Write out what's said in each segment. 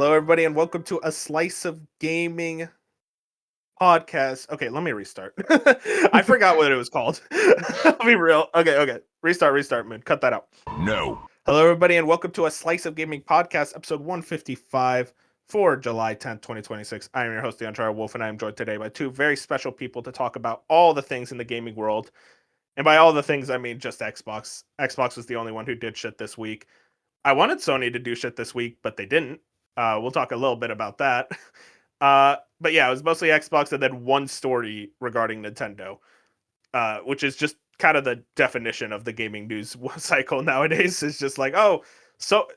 Hello, everybody, and welcome to a Slice of Gaming podcast. Okay, let me restart. I forgot what it was called. I'll be real. Okay. Restart, man. Cut that out. No. Hello, everybody, and welcome to a Slice of Gaming podcast, episode 155 for July 10th, 2026. I am your host, the Uncharted Wolf, and I am joined today by two very special people to talk about all the things in the gaming world. And by all the things, I mean just Xbox. Xbox was the only one who did shit this week. I wanted Sony to do shit this week, but they didn't. We'll talk a little bit about that. But yeah, it was mostly Xbox and then one story regarding Nintendo, which is just kind of the definition of the gaming news cycle nowadays. It's just like, oh, so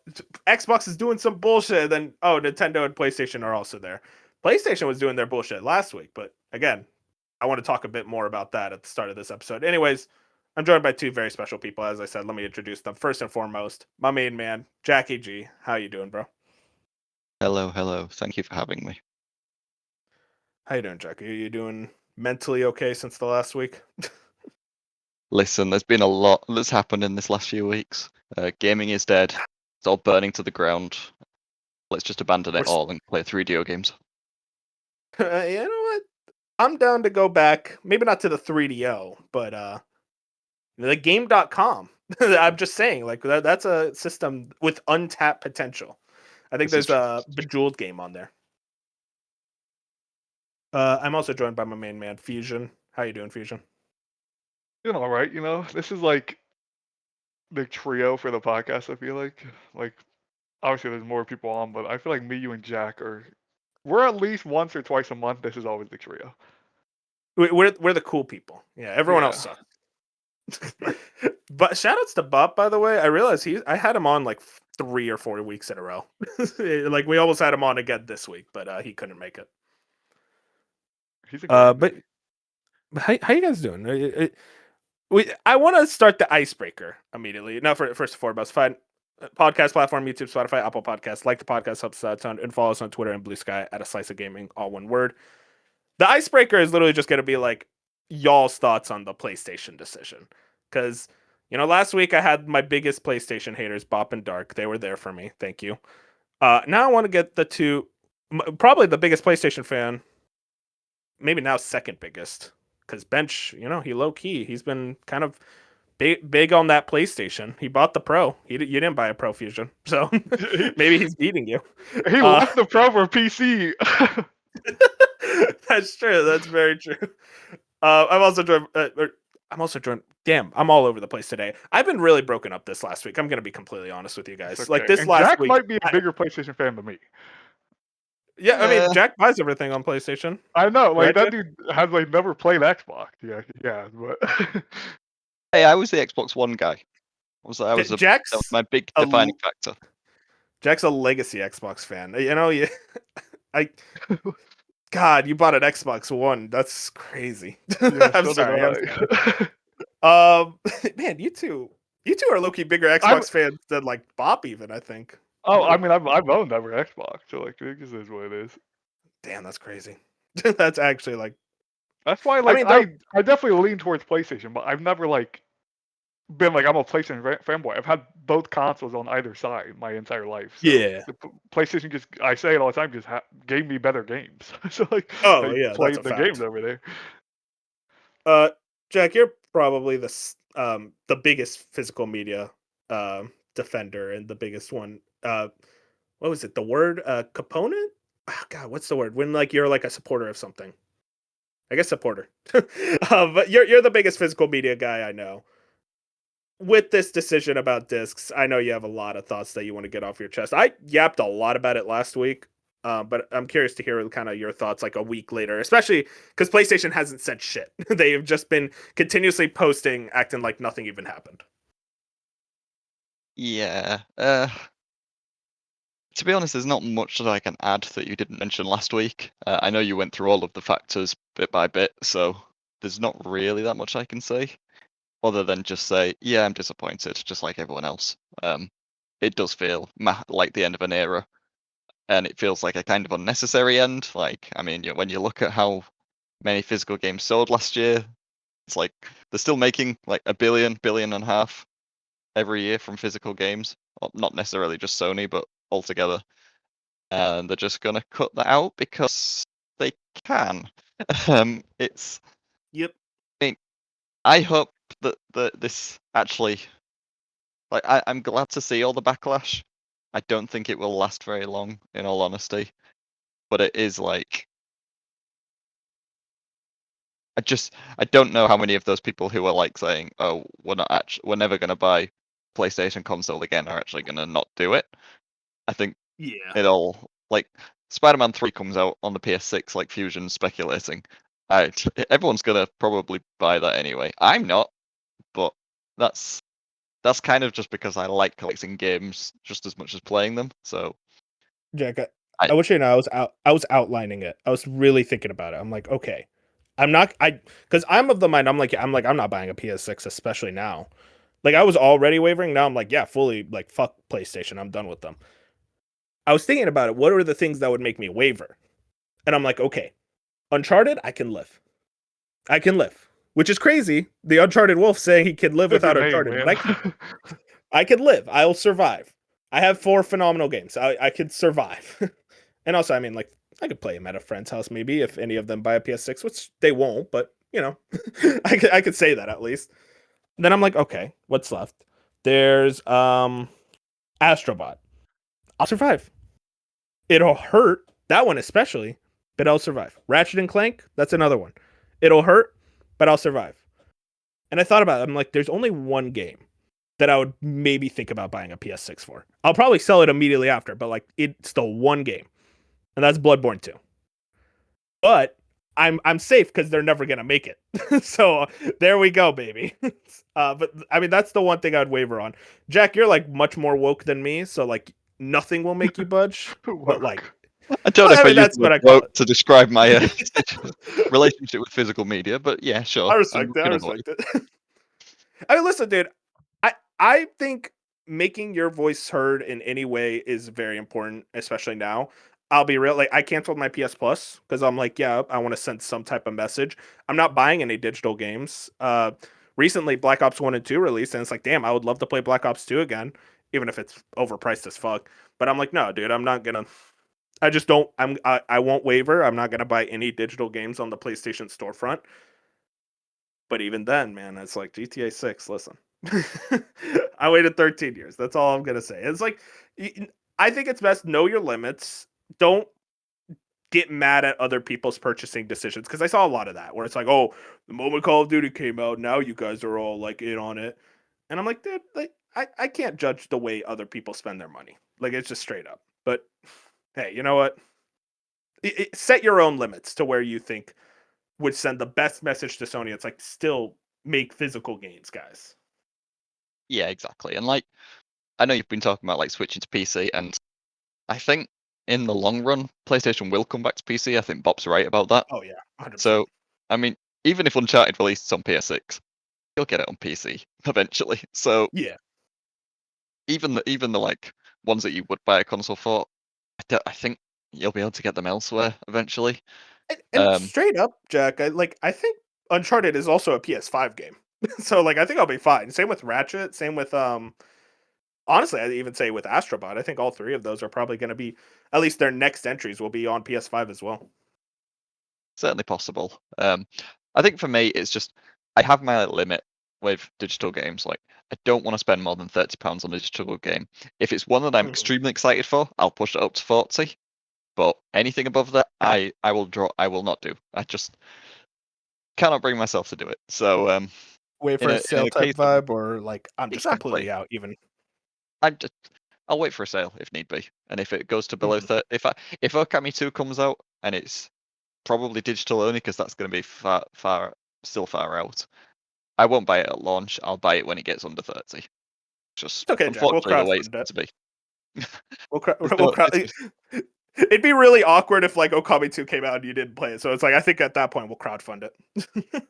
Xbox is doing some bullshit, and then oh, Nintendo and PlayStation are also there. PlayStation was doing their bullshit last week, but again, I want to talk a bit more about that at the start of this episode. Anyways, I'm joined by two very special people. As I said, let me introduce them. First and foremost, my main man, Jackie G. How you doing, bro? Hello. Thank you for having me. How you doing, Jackie? Are you doing mentally okay since the last week? Listen, there's been a lot that's happened in this last few weeks. Gaming is dead. It's all burning to the ground. Let's just abandon it all and play 3DO games. You know what? I'm down to go back, maybe not to the 3DO, but the game.com. I'm just saying, like that's a system with untapped potential. I think This is there's a Bejeweled game on there. I'm also joined by my main man, Fusion. How you doing, Fusion? Doing all right, This is like the trio for the podcast. I feel like obviously there's more people on, but I feel like me, you, and Jack we're at least once or twice a month. This is always the trio. We're the cool people. Yeah, everyone else sucks. But shoutouts to Bop, by the way. I realized I had him on like 3 or 4 weeks in a row. Like we almost had him on again this week, but he couldn't make it. He's a great but how you guys doing? I want to start the icebreaker immediately. Now, first and foremost, find podcast platform, YouTube, Spotify, Apple Podcasts. Like the podcast, helps us out a ton, and follow us on Twitter and Blue Sky at A Slice of Gaming, all one word. The icebreaker is literally just going to be like y'all's thoughts on the PlayStation decision. Because, last week I had my biggest PlayStation haters, Bop and Dark. They were there for me. Thank you. Now I want to get the two, probably the biggest PlayStation fan, maybe now second biggest. Because Bench, he low key. He's been kind of big on that PlayStation. He bought the Pro. You didn't buy a Pro Fusion, so maybe he's beating you. He left the Pro for PC. That's true. That's very true. I'm also joined. Damn, I'm all over the place today. I've been really broken up this last week. I'm gonna be completely honest with you guys. Okay. Like this and last Jack week, might be a bigger PlayStation fan than me. Yeah, I mean, Jack buys everything on PlayStation. I know, like Right, that dude has like never played Xbox. Yeah, but Hey, I was the Xbox One guy. That was my big defining factor. Jack's a legacy Xbox fan. God, you bought an Xbox One. That's crazy. Yeah, I'm sorry. Man, you two are low-key bigger Xbox fans than like Bop even, I think. Oh, I mean, I've owned every Xbox, so like it just is what it is. Damn, that's crazy. That's actually like. That's why, like, I definitely lean towards PlayStation, but I've never like been like I'm a PlayStation fanboy. I've had both consoles on either side my entire life. So Yeah. the PlayStation I say it all the time, just gave me better games. So like, oh yeah, played the games over there. Jack, you're probably the biggest physical media defender and the biggest one. What was it? The word component? Oh, God, what's the word? When like you're like a supporter of something. I guess supporter. But you're the biggest physical media guy I know. With this decision about discs, I know you have a lot of thoughts that you want to get off your chest. I yapped a lot about it last week, but I'm curious to hear kind of your thoughts like a week later, especially because PlayStation hasn't said shit. They've just been continuously posting, acting like nothing even happened. Yeah. To be honest, there's not much that I can add that you didn't mention last week. I know you went through all of the factors bit by bit, so there's not really that much I can say, other than just say, yeah, I'm disappointed, just like everyone else. It does feel like the end of an era, and it feels like a kind of unnecessary end. Like, I mean, when you look at how many physical games sold last year, it's like they're still making like a billion and a half every year from physical games. Well, not necessarily just Sony, but altogether. and they're just gonna cut that out because they can. It's. Yep. I hope that this actually, like, I'm glad to see all the backlash. I don't think it will last very long, in all honesty. But it is like, I don't know how many of those people who are like saying, "Oh, we're never gonna buy PlayStation console again," are actually gonna not do it. I think Yeah. it all, like, Spider-Man 3 comes out on the PS6, like Fusion's speculating. Everyone's gonna probably buy that anyway. I'm not, but that's kind of just because I like collecting games just as much as playing them. So Jack, I- I want you to know I was outlining it. I was really thinking about it. I'm like, okay, because I'm of the mind. I'm not buying a PS6, especially now. Like I was already wavering. Now I'm like, yeah, fully like fuck PlayStation. I'm done with them. I was thinking about it. What are the things that would make me waver? And I'm like, okay, Uncharted, I can live. I can live, which is crazy. The Uncharted Wolf saying he can live That's a without good name, Uncharted, but man. I can live. I'll survive. I have 4 phenomenal games. I could survive. And also, I mean, like, I could play them at a friend's house maybe if any of them buy a PS6, which they won't, but you know, I could say that at least. Then I'm like, okay, what's left? There's Astrobot. I'll survive. It'll hurt. That one especially, but I'll survive. Ratchet and Clank, that's another one. It'll hurt, but I'll survive. And I thought about it. I'm like, there's only one game that I would maybe think about buying a PS6 for. I'll probably sell it immediately after, but like it's the one game. And that's Bloodborne 2. But I'm safe because they're never gonna make it. So there we go, baby. But I mean that's the one thing I'd waver on. Jack, you're like much more woke than me, so like nothing will make you budge. But like, I don't know well, if I I mean use that's the what word I call woke it. to describe my relationship with physical media, but yeah, sure. I I'm respect it. I gonna avoid respect it. I mean, listen, dude. I think making your voice heard in any way is very important, especially now. I'll be real. Like I canceled my PS Plus because I'm like, yeah, I want to send some type of message. I'm not buying any digital games. Recently Black Ops 1 and 2 released, and it's like, damn, I would love to play Black Ops 2 again, even if it's overpriced as fuck. But I'm like, no, dude, I'm not gonna. I just don't. I won't waver. I'm not gonna buy any digital games on the PlayStation storefront. But even then, man, it's like GTA 6. Listen, I waited 13 years. That's all I'm gonna say. It's like I think it's best know your limits. Don't get mad at other people's purchasing decisions because I saw a lot of that where it's like, oh, the moment Call of Duty came out, now you guys are all like in on it, and I'm like, dude, like I can't judge the way other people spend their money. Like it's just straight up. But hey, you know what? Set your own limits to where you think would send the best message to Sony. It's like still make physical games, guys. Yeah, exactly. And like, I know you've been talking about like switching to PC, and I think in the long run, PlayStation will come back to PC. I think Bob's right about that. Oh yeah, 100%. So, I mean, even if Uncharted releases on PS6, you'll get it on PC eventually. So Yeah, even the like ones that you would buy a console for, I think you'll be able to get them elsewhere eventually. and straight up, Jack, I think Uncharted is also a PS5 game, so like I think I'll be fine. Same with Ratchet. Same with honestly, I'd even say with Astrobot. I think all 3 of those are probably going to be at least their next entries will be on PS5 as well. Certainly possible. I think for me, it's just I have my limit with digital games. Like, I don't want to spend more than £30 on a digital game. If it's one that I'm Mhm. extremely excited for, I'll push it up to 40. But anything above that, I will draw. I will not do. I just cannot bring myself to do it. So Wait in for a a sale type case of vibe, or like I'm just exactly, completely out. Even I'll wait for a sale if need be. And if it goes to below Mhm. 30, if Okami 2 comes out and it's probably digital only because that's going to be still far out. I won't buy it at launch. I'll buy it when it gets under 30. Just It's okay, Jack. We'll unfortunately the way it's crowdfund meant it. to be. We'll crowd. There's We'll no, crowd. it's just, It'd be really awkward if like Okami 2 came out and you didn't play it. So it's like I think at that point we'll crowdfund it.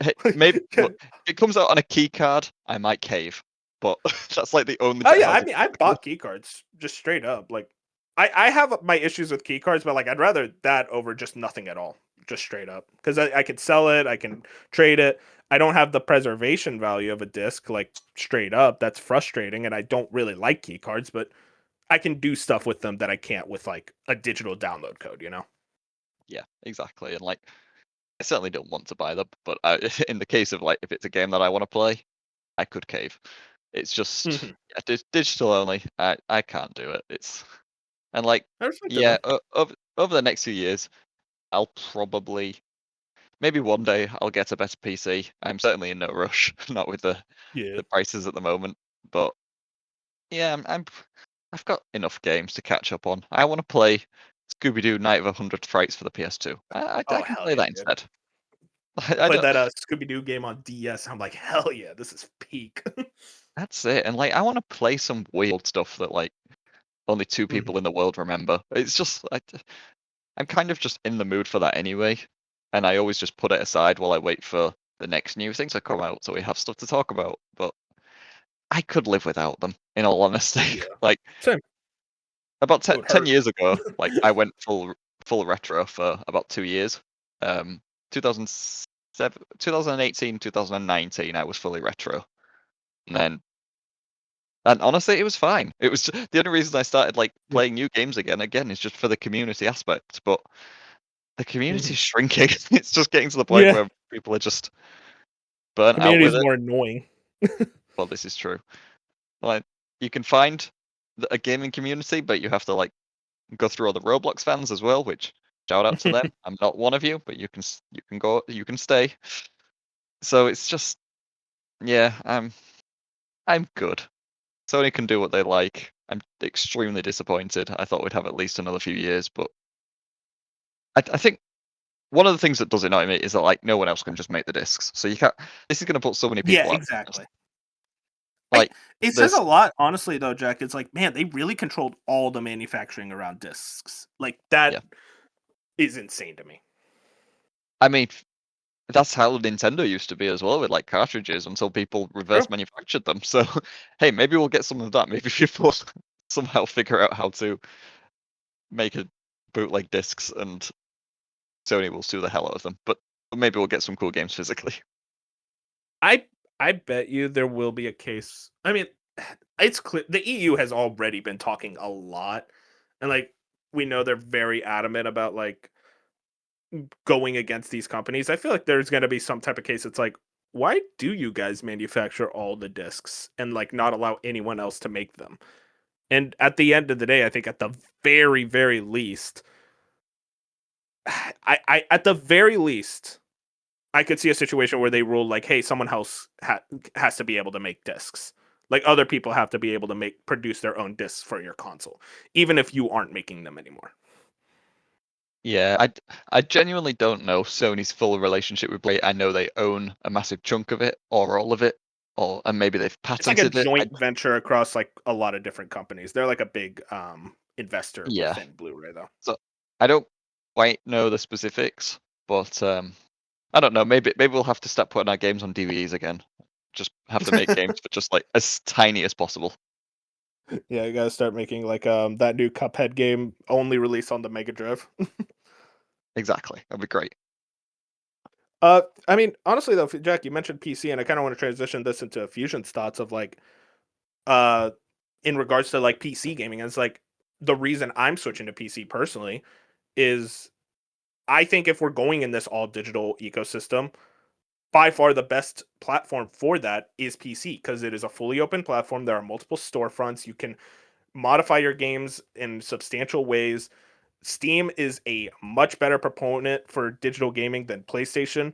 hey, maybe look, if it comes out on a key card, I might cave, but that's like the only Oh time yeah, I'll I do mean I it. bought key cards just straight up. Like I have my issues with key cards, but like I'd rather that over just nothing at all. Just straight up. Because I could sell it, I can trade it. I don't have the preservation value of a disc, like straight up. That's frustrating, and I don't really like key cards, but I can do stuff with them that I can't with like a digital download code, Yeah, exactly. And like, I certainly don't want to buy them, but in the case of like, if it's a game that I want to play, I could cave. It's just Mhm. digital only. I can't do it. And like, I respect it yeah, though. over the next few years, I'll probably maybe one day I'll get a better PC. I'm certainly in no rush, not with the Yeah. prices at the moment. But yeah, I've got enough games to catch up on. I want to play Scooby Doo Night of 100 Frights for the PS2. I Oh can hell play yeah, that dude. instead. I I played don't. that Scooby Doo game on DS. I'm like, hell yeah, this is peak. That's it. And like, I want to play some weird stuff that like only two Mhm. people in the world remember. It's just I'm kind of just in the mood for that anyway, and I always just put it aside while I wait for the next new thing to come out, so we have stuff to talk about. But I could live without them, in all honesty. Yeah. Like Same. about It would 10 hurt. years ago, like I went full retro for about 2 years. 2007, 2018, 2019, I was fully retro, and then and honestly, it was fine. It was the only reason I started like Yeah. playing new games again is just for the community aspect. But the Mhm. community's shrinking. It's just getting to the point Yeah. where people are just burnt out Community with is it. more annoying. Well, this is true. Like you can find a gaming community, but you have to like go through all the Roblox fans as well. Which shout out to them. I'm not one of you, but you can go, you can stay. So it's just yeah, I'm good. Sony can do what they like. I'm extremely disappointed. I thought we'd have at least another few years, but I think one of the things that does annoy me is that like no one else can just make the discs. So you can't. This is going to put so many Yeah, people out. exactly. Like It says a there's, lot, honestly, though, Jack. It's like, man, they really controlled all the manufacturing around discs. Like that yeah. is insane to me. I mean, that's how Nintendo used to be as well with like cartridges until people True. reverse manufactured them. So hey, maybe we'll get some of that. Maybe people somehow figure out how to make a bootleg discs and Sony will sue the hell out of them. But maybe we'll get some cool games physically. I I bet you there will be a case. I mean, it's clear the EU has already been talking a lot, and like we know they're very adamant about like going against these companies. I feel like there's going to be some type of case. It's like, why do you guys manufacture all the discs and like not allow anyone else to make them? And at the end of the day, I think at the very least, I at the very least, I could see a situation where they rule like, hey, someone else has to be able to make discs. Like other people have to be able to produce their own discs for your console, even if you aren't making them anymore. Yeah, I genuinely don't know Sony's full relationship with Blade. I know they own a massive chunk of it or all of it, or and maybe they've It's like a patented it. joint venture across like a lot of different companies. They're like a big investor Yeah, within Blu-ray though. so I don't quite know the specifics, but I don't know. Maybe we'll have to start putting our games on DVDs again. Just have to make games, but just like as tiny as possible. Yeah, you gotta start making like that new Cuphead game only released on the Mega Drive. Exactly, that'd be great. I mean, honestly though, Jack, you mentioned PC, and I kind of want to transition this into Fusion's thoughts of like, uh, in regards to like PC gaming. And it's like the reason I'm switching to PC personally is I think if we're going in this all digital ecosystem, by far the best platform for that is PC because it is a fully open platform. There are multiple storefronts. You can modify your games in substantial ways. Steam is a much better proponent for digital gaming than PlayStation.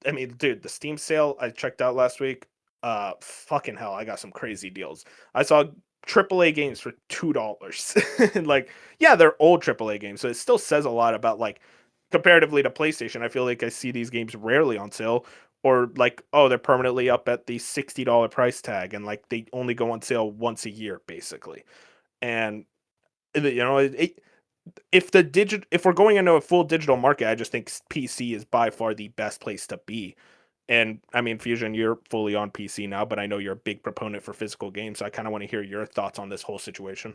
I mean, dude, the Steam sale I checked out last week, fucking hell, I got some crazy deals. I saw AAA games for $2. And like, yeah, they're old AAA games, so it still says a lot about like comparatively to PlayStation. I feel like I see these games rarely on sale or like, oh, they're permanently up at the $60 price tag and like they only go on sale once a year basically. And if we're going into a full digital market, I just think PC is by far the best place to be. And I mean, Fusion, you're fully on PC now, but I know you're a big proponent for physical games, so I kind of want to hear your thoughts on this whole situation.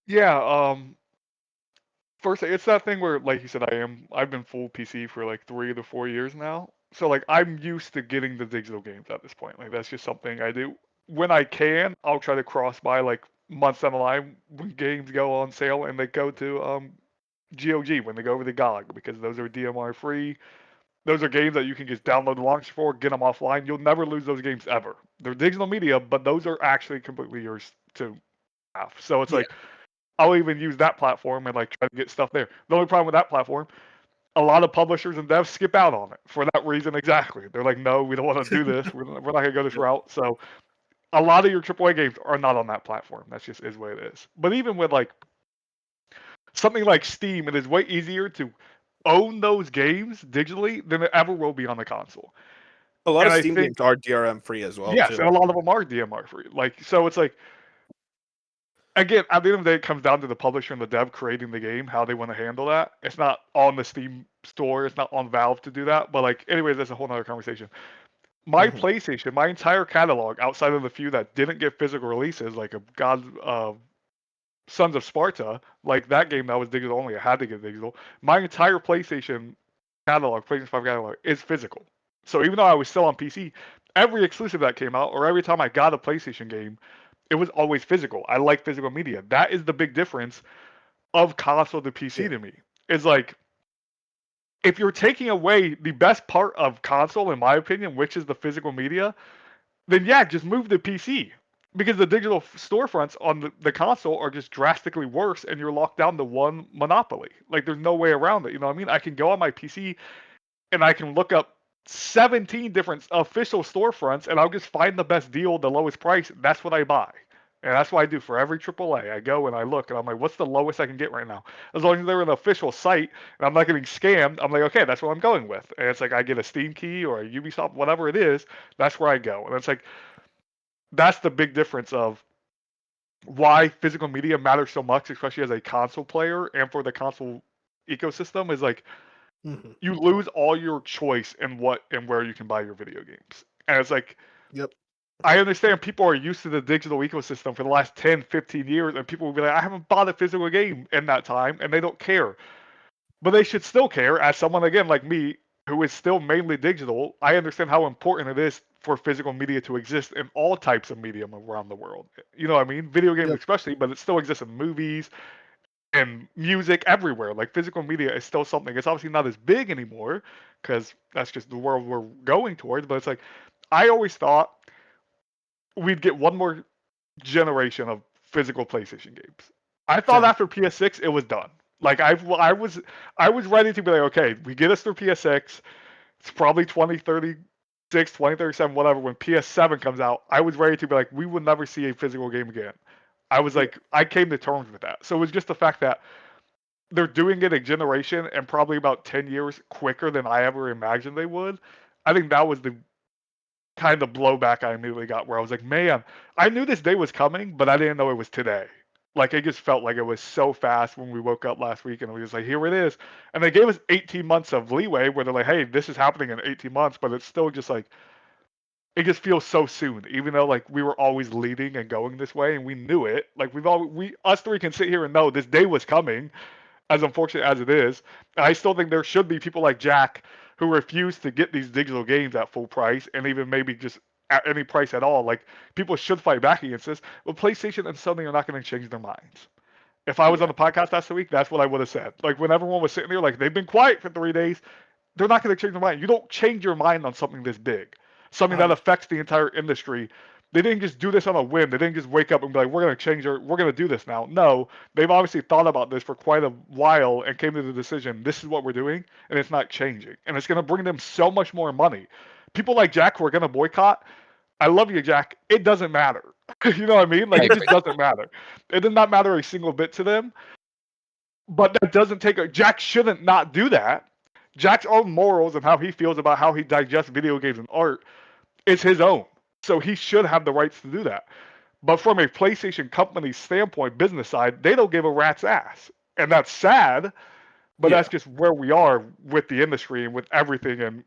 Yeah, first, it's that thing where, like you said, I've been full PC for like 3 to 4 years now. So like I'm used to getting the digital games at this point. Like that's just something I do. When I can, I'll try to cross buy like months down the line when games go on sale and they go to GOG when they go over to GOG, because those are DMR free. Those are games that you can just download the launcher for, get them offline. You'll never lose those games ever. They're digital media, but those are actually completely yours to have. So it's Yeah. like I'll even use that platform and like try to get stuff there. The only problem with that platform, a lot of publishers and devs skip out on it for that reason exactly. They're like, no, we don't want to do this. We're not going to go this Yep. route. So a lot of your AAA games are not on that platform. That's just is what it is. But even with like something like Steam, it is way easier to own those games digitally than it ever will be on the console. A lot And of I Steam think games are DRM free as well yes, too. and a lot of them are DMR free. Like so, it's like again, at the end of the day, it comes down to the publisher and the dev creating the game, how they want to handle that. It's not on the Steam store. It's not on Valve to do that. But like, anyways, that's a whole nother conversation. My Mhm. PlayStation, my entire catalog, outside of the few that didn't get physical releases, like a Sons of Sparta, like that game that was digital only, I had to get digital. My entire PlayStation catalog, PlayStation 5 catalog, is physical. So even though I was still on PC, every exclusive that came out, or every time I got a PlayStation game, it was always physical. I like physical media. That is the big difference of console to PC Yeah. to me. Is like if you're taking away the best part of console, in my opinion, which is the physical media, then yeah, just move to PC. Because the digital storefronts on the console are just drastically worse, and you're locked down to one monopoly. Like there's no way around it. You know what I mean? I can go on my PC and I can look up 17 different official storefronts, and I'll just find the best deal, the lowest price. That's what I buy. And that's what I do for every AAA. I go and I look, and I'm like, what's the lowest I can get right now? As long as they're an official site, and I'm not getting scammed, I'm like, okay, that's what I'm going with. And it's like I get a Steam key or a Ubisoft, whatever it is, that's where I go. And it's like, that's the big difference of why physical media matters so much, especially as a console player and for the console ecosystem, is like, Mhm. you lose all your choice in what and where you can buy your video games. And it's like, Yep. I understand people are used to the digital ecosystem for the last 10, 15 years, and people will be like, I haven't bought a physical game in that time, and they don't care. But they should still care. As someone, again, like me, who is still mainly digital, I understand how important it is for physical media to exist in all types of medium around the world. You know what I mean? Video games, Yep. especially, but it still exists in movies, and music everywhere. Like physical media is still something. It's obviously not as big anymore because that's just the world we're going towards. But it's like I always thought we'd get one more generation of physical PlayStation games. I thought Same. after PS6 it was done. Like I was ready to be like, okay, we get us through PS6. It's probably 2036, 2037, whatever. When PS7 comes out, I was ready to be like, we will never see a physical game again. I was Yeah. like, I came to terms with that. So it was just the fact that they're doing it a generation and probably about 10 years quicker than I ever imagined they would. I think that was the kind of blowback I immediately got where I was like, man, I knew this day was coming, but I didn't know it was today. Like it just felt like it was so fast when we woke up last week and we was like, here it is. And they gave us 18 months of leeway where they're like, hey, this is happening in 18 months, but it's still just like it just feels so soon, even though like we were always leading and going this way and we knew it. Like we us three can sit here and know this day was coming, as unfortunate as it is. I still think there should be people like Jack who refuse to get these digital games at full price and even maybe just at any price at all. Like people should fight back against this. But PlayStation and Sony are not going to change their minds. If I was on Yeah. the podcast last week, that's what I would have said. Like when everyone was sitting there, like they've been quiet for 3 days, they're not going to change their mind. You don't change your mind on something this big, something that affects the entire industry. They didn't just do this on a whim. They didn't just wake up and be like, "We're going to change we're going to do this now." No, they've obviously thought about this for quite a while and came to the decision, "This is what we're doing," and it's not changing. And it's going to bring them so much more money. People like Jack who are going to boycott. I love you, Jack. It doesn't matter. You know what I mean? Like I it just agree. doesn't matter. It does not matter a single bit to them. But that doesn't take a Jack shouldn't not do that. Jack's own morals and how he feels about how he digests video games and art is his own. So he should have the rights to do that. But from a PlayStation company standpoint, business side, they don't give a rat's ass. And that's sad, but Yeah. that's just where we are with the industry and with everything and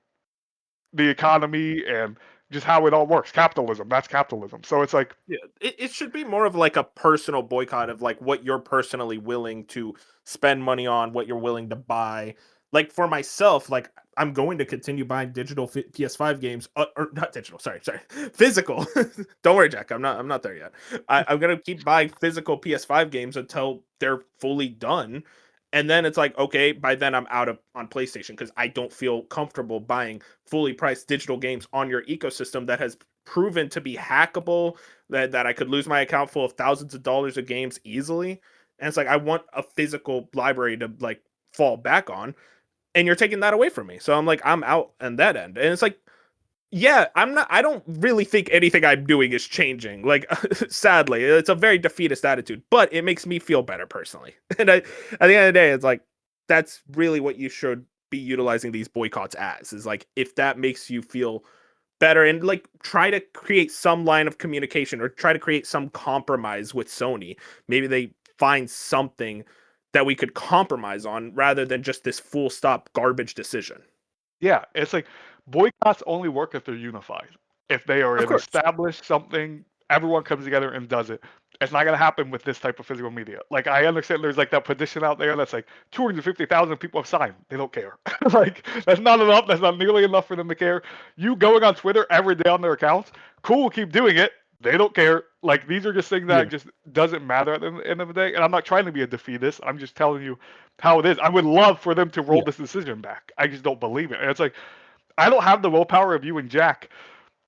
the economy and just how it all works. Capitalism. That's capitalism. So it's like, Yeah, it should be more of like a personal boycott of like what you're personally willing to spend money on, what you're willing to buy. Like for myself, like I'm going to continue buying digital PS5 games, or not digital. Sorry, physical. Don't worry, Jack. I'm not there yet. I'm gonna keep buying physical PS5 games until they're fully done, and then it's like, okay, by then I'm out of on PlayStation because I don't feel comfortable buying fully priced digital games on your ecosystem that has proven to be hackable. That I could lose my account full of thousands of dollars of games easily. And it's like I want a physical library to like fall back on, and you're taking that away from me. So I'm like, I'm out on that end. And it's like, yeah, I don't really think anything I'm doing is changing. Like, sadly, it's a very defeatist attitude, but it makes me feel better personally. And at the end of the day, it's like, that's really what you should be utilizing these boycotts as, is like, if that makes you feel better, and like try to create some line of communication or try to create some compromise with Sony. Maybe they find something that we could compromise on rather than just this full stop garbage decision. Yeah, it's like boycotts only work if they're unified. If they are Of an course. established something, everyone comes together and does it. It's not gonna happen with this type of physical media. Like I understand there's like that petition out there that's like 250,000 people have signed. They don't care. Like that's not enough. That's not nearly enough for them to care. You going on Twitter every day on their accounts, cool, keep doing it. They don't care. Like these are just things that Yeah. just doesn't matter at the end of the day. And I'm not trying to be a defeatist. I'm just telling you how it is. I would love for them to roll Yeah. this decision back. I just don't believe it. And it's like I don't have the willpower of you and Jack.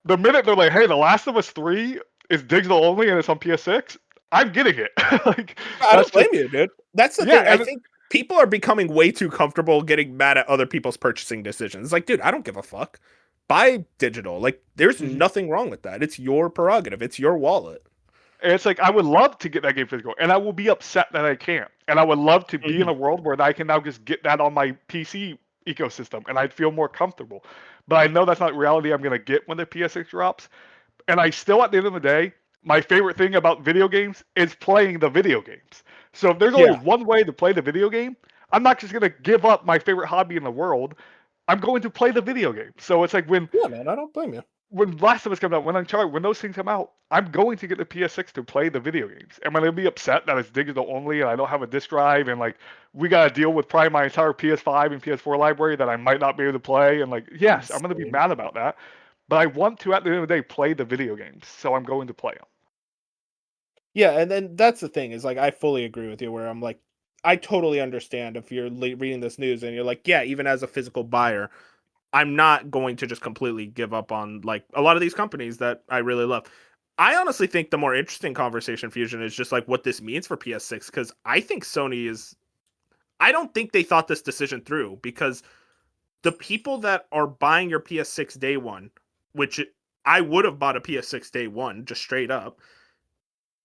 The minute they're like, "Hey, The Last of Us 3 is digital only and it's on PS6," I'm getting it. Like I that's don't blame just you, dude. That's the yeah, thing. I and think people are becoming way too comfortable getting mad at other people's purchasing decisions. It's like, dude, I don't give a fuck. Buy digital. Like, there's nothing wrong with that. It's your prerogative. It's your wallet. it's like I would love to get that game physical, and I will be upset that I can't. And I would love to be in a world where I can now just get that on my PC ecosystem, and I'd feel more comfortable. But I know that's not reality I'm gonna get when the PS6 drops. And I still, at the end of the day, my favorite thing about video games is playing the video games. So if there's only Yeah. one way to play the video game, I'm not just gonna give up my favorite hobby in the world. I'm going to play the video game. So it's like Yeah, man. I don't blame you. when Last of Us comes out, when Uncharted, when those things come out, I'm going to get the PS6 to play the video games. And I'm gonna be upset that it's digital only and I don't have a disc drive and like we gotta deal with probably my entire PS5 and PS4 library that I might not be able to play. And like, yes, I'm gonna be Insane. mad about that. But I want to, at the end of the day, play the video games. So I'm going to play them. Yeah, and then that's the thing, is like I fully agree with you where I'm like, I totally understand if you're reading this news and you're like, yeah, even as a physical buyer, I'm not going to just completely give up on like a lot of these companies that I really love. I honestly think the more interesting conversation, Fusion, is just like what this means for PS6, because I think Sony is, I don't think they thought this decision through, because the people that are buying your PS6 day one, which I would have bought a PS6 day one just straight up,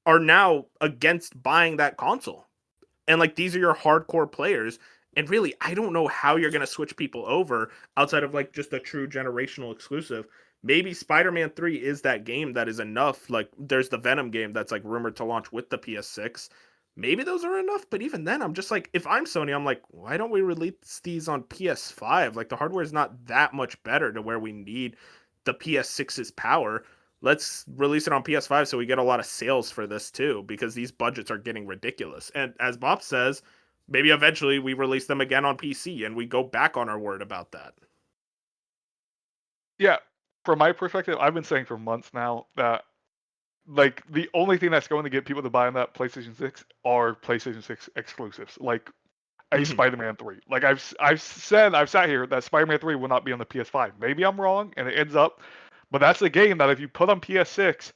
are now against buying that console. And like these are your hardcore players. And really, I don't know how you're going to switch people over outside of like just a true generational exclusive. Maybe Spider-Man 3 is that game that is enough. Like there's the Venom game that's like rumored to launch with the PS6. Maybe those are enough, but even then I'm just like, if I'm Sony, I'm like, why don't we release these on PS5? Like the hardware is not that much better to where we need the PS6's power. Let's release it on PS5 so we get a lot of sales for this too, because these budgets are getting ridiculous. And as Bob says, maybe eventually we release them again on PC and we go back on our word about that. Yeah. From my perspective, I've been saying for months now that like the only thing that's going to get people to buy on that PlayStation 6 are PlayStation 6 exclusives, like a Spider-Man 3. Like I've sat here that Spider-Man 3 will not be on the PS5. Maybe I'm wrong and it ends up, but that's a game that if you put on PS6,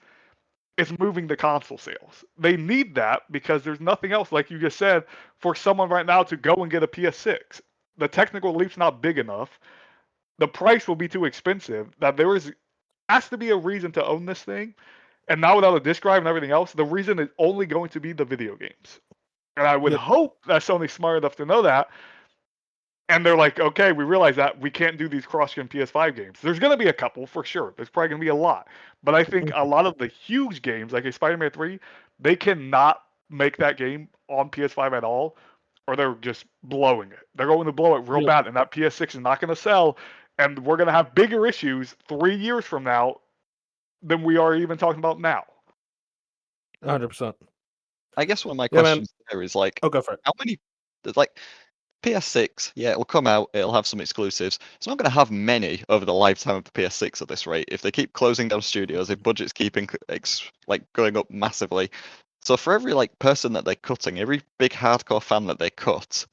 it's moving the console sales. They need that because there's nothing else, like you just said, for someone right now to go and get a PS6. The technical leap's not big enough. The price will be too expensive. That there has to be a reason to own this thing. And now without a disc drive and everything else, the reason is only going to be the video games. And I would Yep. hope that Sony's smart enough to know that. And they're like, okay, we realize that we can't do these cross-gen PS5 games. There's going to be a couple for sure. There's probably going to be a lot. But I think a lot of the huge games, like a Spider-Man 3, they cannot make that game on PS5 at all, or they're just blowing it. They're going to blow it real Yep. bad, and that PS6 is not going to sell. And we're going to have bigger issues 3 years from now than we are even talking about now. 100%. I guess one of my Yeah, man. questions there is like, Oh, go for it. how many, there's like, PS6, yeah, it'll come out, it'll have some exclusives. It's not going to have many over the lifetime of the PS6 at this rate. If they keep closing down studios, if budgets keep going up massively. So for every like person that they're cutting, every big hardcore fan that they cut,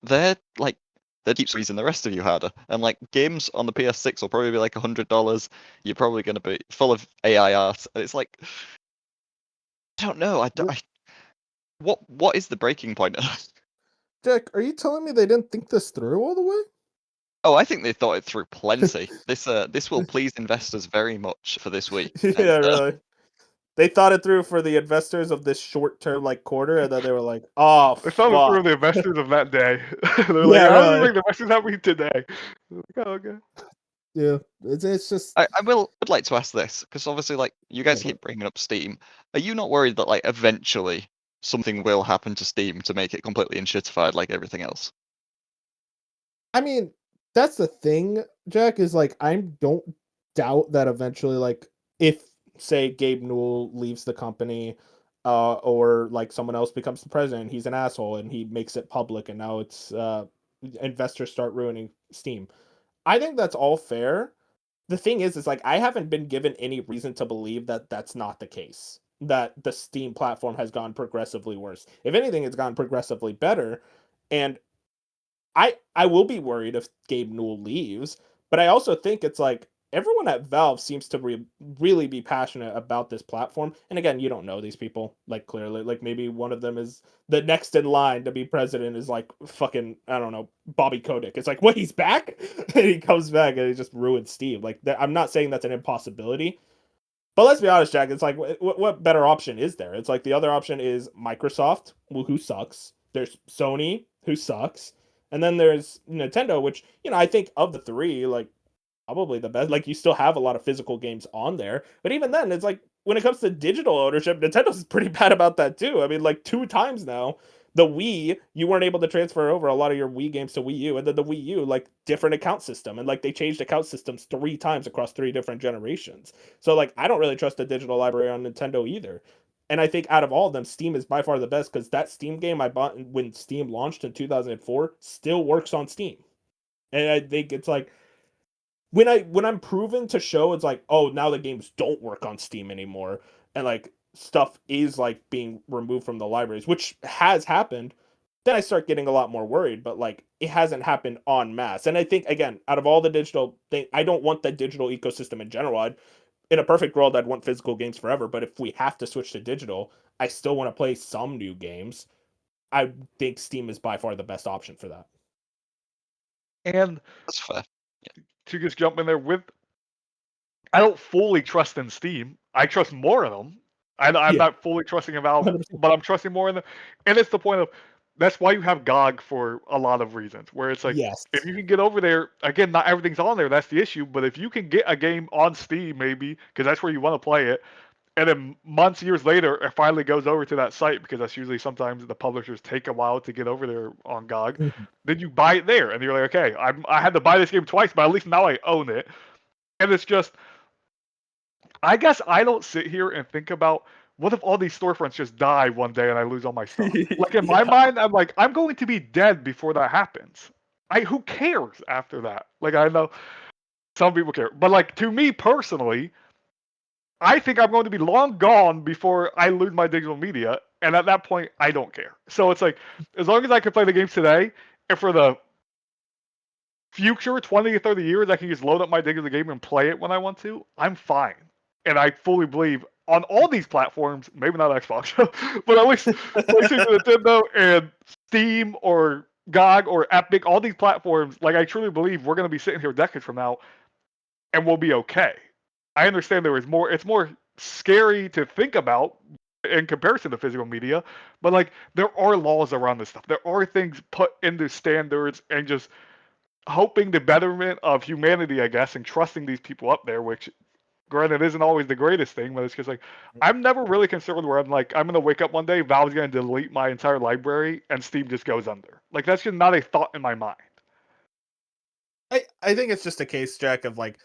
they're like that keeps squeezing the rest of you harder. And like games on the PS6 will probably be like $100. You're probably going to be full of AI art. And it's like, I don't know. What is the breaking point? Jack, are you telling me they didn't think this through all the way? Oh, I think they thought it through plenty. This will please investors very much for this week. Yeah, And, really. They thought it through for the investors of this short-term like quarter, and then they were like, "Oh They thought it through fuck." the investors of that day. They're like, Yeah, how do we really. make the investors happy today? Like, oh, okay. Yeah, it's just would like to ask this because obviously, like you guys keep bringing up Steam. Are you not worried that like eventually something will happen to Steam to make it completely unshittified like everything else? I mean, that's the thing, Jack, is like I don't doubt that eventually, like if say Gabe Newell leaves the company, or like someone else becomes the president, he's an asshole and he makes it public, and now it's investors start ruining Steam. I think that's all fair. The thing is like I haven't been given any reason to believe that that's not the case. That the Steam platform has gone progressively worse. If anything, it's gone progressively better, and I will be worried if Gabe Newell leaves, but I also think it's like everyone at Valve seems to really be passionate about this platform. And again, you don't know these people like clearly. Like maybe one of them is the next in line to be president is like fucking I don't know Bobby Kotick. It's like what he's back and he comes back and he just ruins Steam. Like I'm not saying that's an impossibility. But let's be honest, Jack. It's like, what better option is there? It's like the other option is Microsoft, who sucks. There's Sony, who sucks, and then there's Nintendo, which I think of the three, like probably the best. Like you still have a lot of physical games on there, but even then, it's like when it comes to digital ownership, Nintendo's pretty bad about that too. I mean, like 2 times now. The Wii, you weren't able to transfer over a lot of your Wii games to Wii U, and then the Wii U, like different account system, and like they changed account systems 3 times across 3 different generations. So like I don't really trust the digital library on Nintendo either. And I think out of all of them, Steam is by far the best because that Steam game I bought when Steam launched in 2004 still works on Steam. And I think it's like when I'm proven to show it's like, oh, now the games don't work on Steam anymore, and like stuff is like being removed from the libraries, which has happened, then I start getting a lot more worried. But like it hasn't happened en masse. And I think again, out of all the digital thing, I don't want the digital ecosystem in general. In a perfect world, I'd want physical games forever. But if we have to switch to digital, I still want to play some new games. I think Steam is by far the best option for that. And That's fair. to just jump in there with, I don't fully trust in Steam. I trust more in them. I'm Yeah. not fully trusting in Valve, 100%. but I'm trusting more in them. And it's the point of that's why you have GOG for a lot of reasons. Where it's like Yes. if you can get over there, again, not everything's on there. That's the issue. But if you can get a game on Steam, maybe because that's where you want to play it, and then months, years later, it finally goes over to that site because that's usually sometimes the publishers take a while to get over there on GOG. Mhm. Then you buy it there, and you're like, okay, I had to buy this game twice, but at least now I own it. And it's just, I guess I don't sit here and think about what if all these storefronts just die one day and I lose all my stuff. Like in my Yeah. mind, I'm like, I'm going to be dead before that happens. Who cares after that? Like I know some people care, but like to me personally, I think I'm going to be long gone before I lose my digital media, and at that point, I don't care. So it's like, as long as I can play the games today, and for the future 20 or 30 years, I can just load up my digital game and play it when I want to, I'm fine. And I fully believe on all these platforms, maybe not Xbox, but at least PlayStation, Nintendo, and Steam or GOG or Epic, all these platforms, like I truly believe we're going to be sitting here decades from now and we'll be okay. I understand there is more. It's more scary to think about in comparison to physical media, but like there are laws around this stuff. There are things put into standards and just hoping the betterment of humanity, I guess, and trusting these people up there, which granted isn't always the greatest thing, but it's just like I'm never really concerned where I'm like I'm gonna wake up one day, Valve's gonna delete my entire library and Steam just goes under. Like that's just not a thought in my mind. I think it's just a case, Jack, of like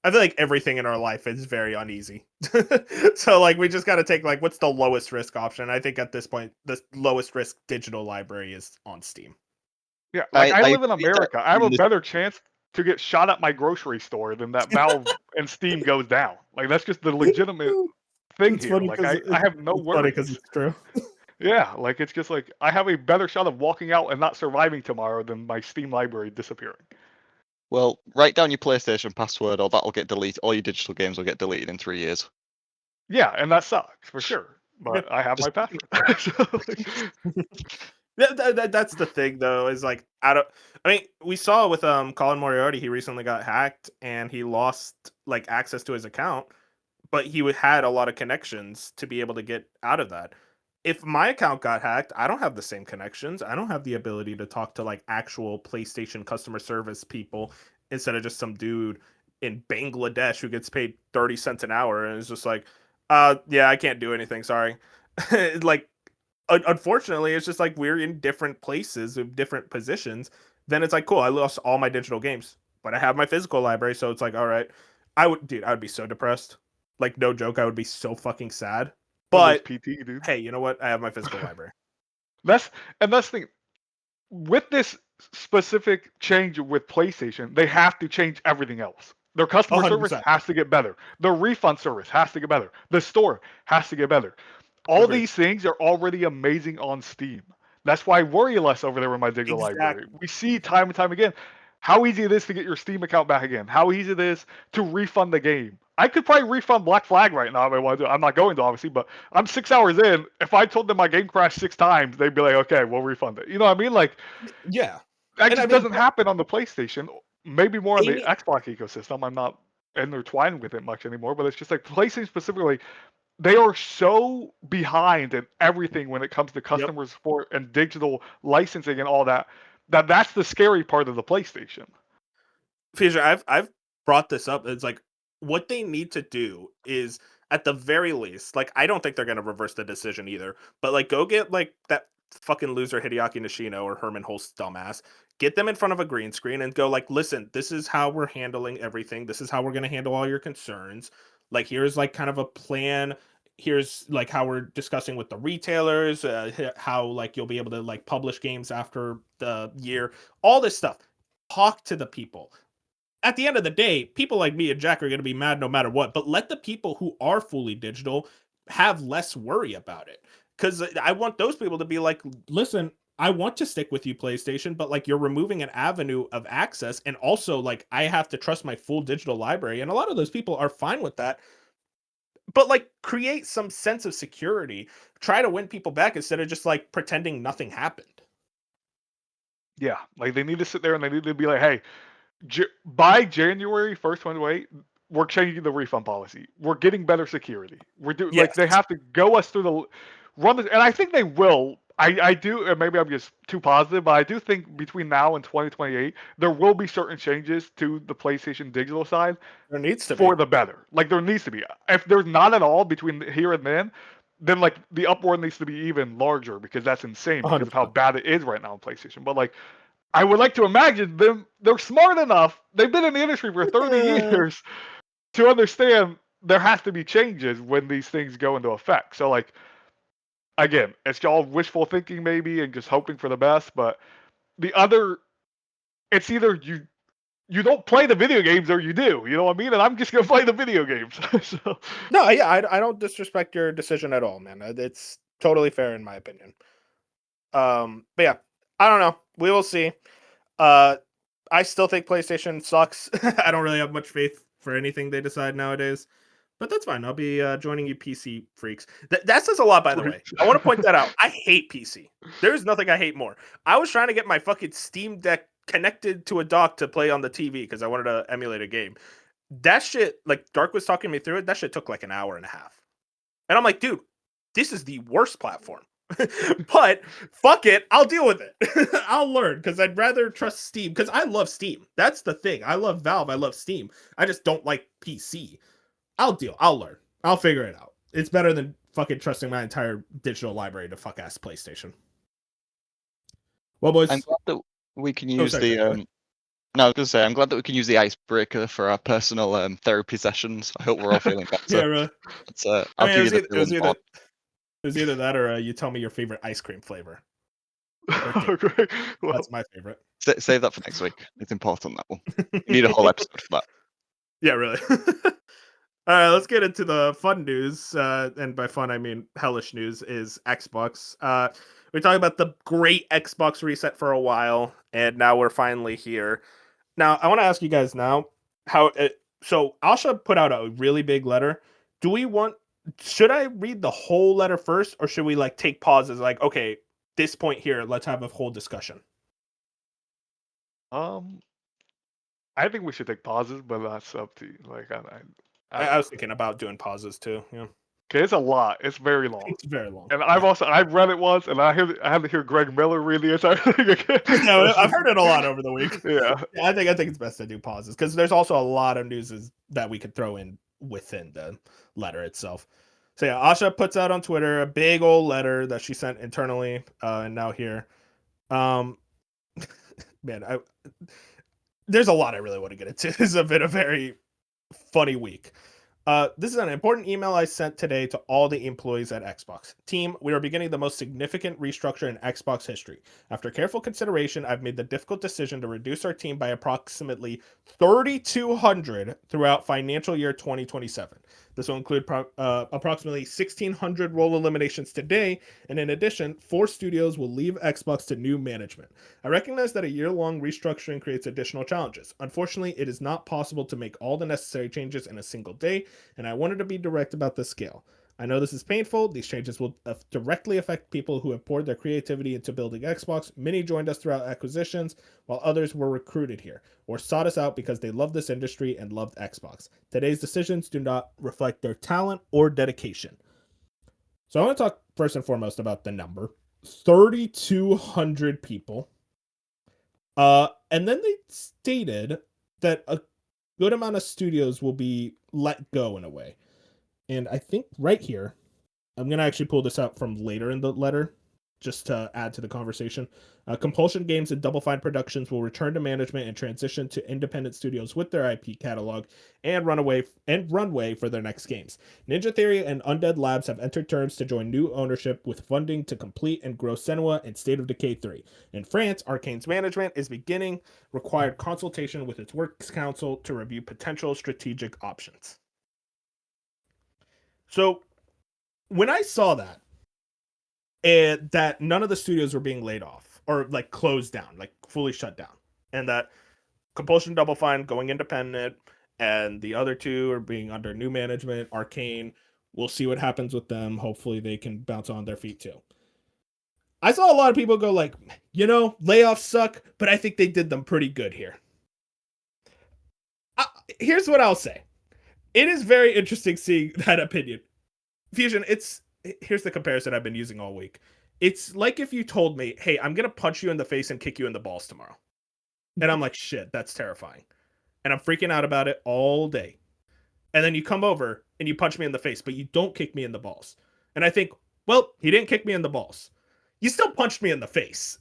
I feel like everything in our life is very uneasy. So like we just got to take like what's the lowest risk option. I think at this point the lowest risk digital library is on Steam. Yeah, like I live in agree that America. I have a even this- better chance to get shot at my grocery store than that Valve and Steam goes down. Like that's just the legitimate thing It's here. funny Like because I have no it's funny because worries. it's true. Yeah, like it's just like I have a better shot of walking out and not surviving tomorrow than my Steam library disappearing. Well, write down your PlayStation password, or that'll get deleted. All your digital games will get deleted in 3 years. Yeah, and that sucks for sure. But I have my Just- password. So, like, That's the thing though, is like out of I mean, we saw with Colin Moriarty, he recently got hacked and he lost like access to his account, but he had a lot of connections to be able to get out of that. If my account got hacked, I don't have the same connections. I don't have the ability to talk to like actual PlayStation customer service people instead of just some dude in Bangladesh who gets paid 30 cents an hour and is just like, yeah, I can't do anything, sorry. Like unfortunately, it's just like we're in different places with different positions. Then it's like, cool, I lost all my digital games, but I have my physical library, so it's like, all right, I would be so depressed. Like, no joke, I would be so fucking sad. Windows But PT, dude. hey, you know what? I have my physical library. That's the thing. With this specific change with PlayStation, they have to change everything else. Their customer service 100%. has to get better. Their refund service has to get better. The store has to get better. All Agreed. these things are already amazing on Steam. That's why I worry less over there with my digital library. Exactly. We see time and time again how easy it is to get your Steam account back again. How easy it is to refund the game. I could probably refund Black Flag right now if I want to. I'm not going to, obviously, but I'm 6 hours in. If I told them my game crashed 6 times, they'd be like, okay, we'll refund it. You know what I mean? Like, Yeah. that And just I mean, doesn't happen on the PlayStation. Maybe more on they the need, Xbox ecosystem. I'm not intertwined with it much anymore, but it's just like PlayStation specifically, they are so behind in everything when it comes to yep. customer support and digital licensing and all that. That's the scary part of the PlayStation. Fisher, I've brought this up. It's like what they need to do is at the very least, like I don't think they're gonna reverse the decision either, but like go get like that fucking loser Hideaki Nishino or Herman Holst dumbass, get them in front of a green screen and go like, listen, this is how we're handling everything. This is how we're gonna handle all your concerns. Like here's like kind of a plan. Here's like how we're discussing with the retailers, how like you'll be able to like publish games after the year, all this stuff. Talk to the people at the end of the day, people like me and Jack are going to be mad no matter what, but let the people who are fully digital have less worry about it. Because I want those people to be like, listen, I want to stick with you, PlayStation, but like you're removing an avenue of access. And also, like, I have to trust my full digital library. And a lot of those people are fine with that. But like, create some sense of security. Try to win people back instead of just like pretending nothing happened. Yeah, like they need to sit there and they need to be like, hey, by January 1st, 2028, we're changing the refund policy. We're getting better security. We're doing like they Yes. have to go us through the run this, and I think they will. I do, and maybe I'm just too positive, but I do think between now and 2028, there will be certain changes to the PlayStation digital side There needs to for be. the better. Like there needs to be. If there's not at all between here and then like the upward needs to be even larger because that's insane because of how 100%. bad it is right now in PlayStation. But like I would like to imagine them. They're smart enough. They've been in the industry for 30 years to understand there has to be changes when these things go into effect. So, like, again, it's all wishful thinking maybe and just hoping for the best. But the other, it's either you don't play the video games or you do. You know what I mean? And I'm just gonna play the video games. So, No, yeah, I don't disrespect your decision at all, man. It's totally fair in my opinion. But yeah, I don't know. We will see. I still think PlayStation sucks. I don't really have much faith for anything they decide nowadays. But that's fine. I'll be joining you PC freaks. That says a lot, by the way. I want to point that out. I hate PC. There's nothing I hate more. I was trying to get my fucking Steam Deck connected to a dock to play on the TV because I wanted to emulate a game. That shit, like Dark was talking me through it, that shit took like an hour and a half. And I'm like, dude, this is the worst platform. But fuck it, I'll deal with it. I'll learn because I'd rather trust Steam because I love Steam. That's the thing. I love Valve. I love Steam. I just don't like PC. I'll deal. I'll learn. I'll figure it out. It's better than fucking trusting my entire digital library to fuck ass PlayStation. Well, boys. I'm glad that we can Oh, use sorry, the No, I was gonna say I'm glad that we can use the icebreaker for our personal therapy sessions. I hope we're all feeling better. Yeah, really. But, I I'll mean, give you the it was either that or you tell me your favorite ice cream flavor. Okay. Well, That's my favorite. Save that for next week. It's important, that one. You need a whole episode for that. Yeah, really. All right, let's get into the fun news. And by fun, I mean hellish news is Xbox. We talked about the great Xbox reset for a while, and now we're finally here. Now, I want to ask you guys now so Asha put out a really big letter. Should I read the whole letter first, or should we like take pauses? Like, okay, this point here, let's have a whole discussion. I think we should take pauses, but that's up to you. Like, I was thinking about doing pauses too. Yeah, okay, it's a lot. It's very long. it's very long. And I've read it once, and I had to hear Greg Miller read the entire thing again. Yeah, I've heard it a lot over the week. Yeah. I think it's best to do pauses because there's also a lot of news that we could throw in within the letter itself. So yeah, Asha puts out on Twitter a big old letter that she sent internally, and now here, man, there's a lot I really want to get into. This has been a very funny week. This is an important email I sent today to all the employees at Xbox. Team, we are beginning the most significant restructure in Xbox history. After careful consideration, I've made the difficult decision to reduce our team by approximately 3,200 throughout financial year 2027. This will include approximately 1,600 role eliminations today, and in addition, 4 studios will leave Xbox to new management. I recognize that a year-long restructuring creates additional challenges. Unfortunately, it is not possible to make all the necessary changes in a single day, and I wanted to be direct about the scale. I know this is painful. These changes will directly affect people who have poured their creativity into building Xbox. Many joined us throughout acquisitions, while others were recruited here or sought us out because they loved this industry and loved Xbox. Today's decisions do not reflect their talent or dedication. So I want to talk first and foremost about the number. 3,200 people. And then they stated that a good amount of studios will be let go in a way. And I think right here, I'm going to actually pull this out from later in the letter, just to add to the conversation. Compulsion Games and Double Fine Productions will return to management and transition to independent studios with their IP catalog and runway for their next games. Ninja Theory and Undead Labs have entered terms to join new ownership with funding to complete and grow Senua and State of Decay 3. In France, Arcane's management is beginning required consultation with its Works Council to review potential strategic options. So when I saw that, and that none of the studios were being laid off or like closed down, like fully shut down, and that Compulsion Double Fine going independent and the other 2 are being under new management, Arcane, we'll see what happens with them. Hopefully they can bounce on their feet too. I saw a lot of people go like, layoffs suck, but I think they did them pretty good here. Here's what I'll say. It is very interesting seeing that opinion. Fusion, here's the comparison I've been using all week. It's like if you told me, hey, I'm going to punch you in the face and kick you in the balls tomorrow. And I'm like, shit, that's terrifying. And I'm freaking out about it all day. And then you come over and you punch me in the face, but you don't kick me in the balls. And I think, well, he didn't kick me in the balls. You still punched me in the face.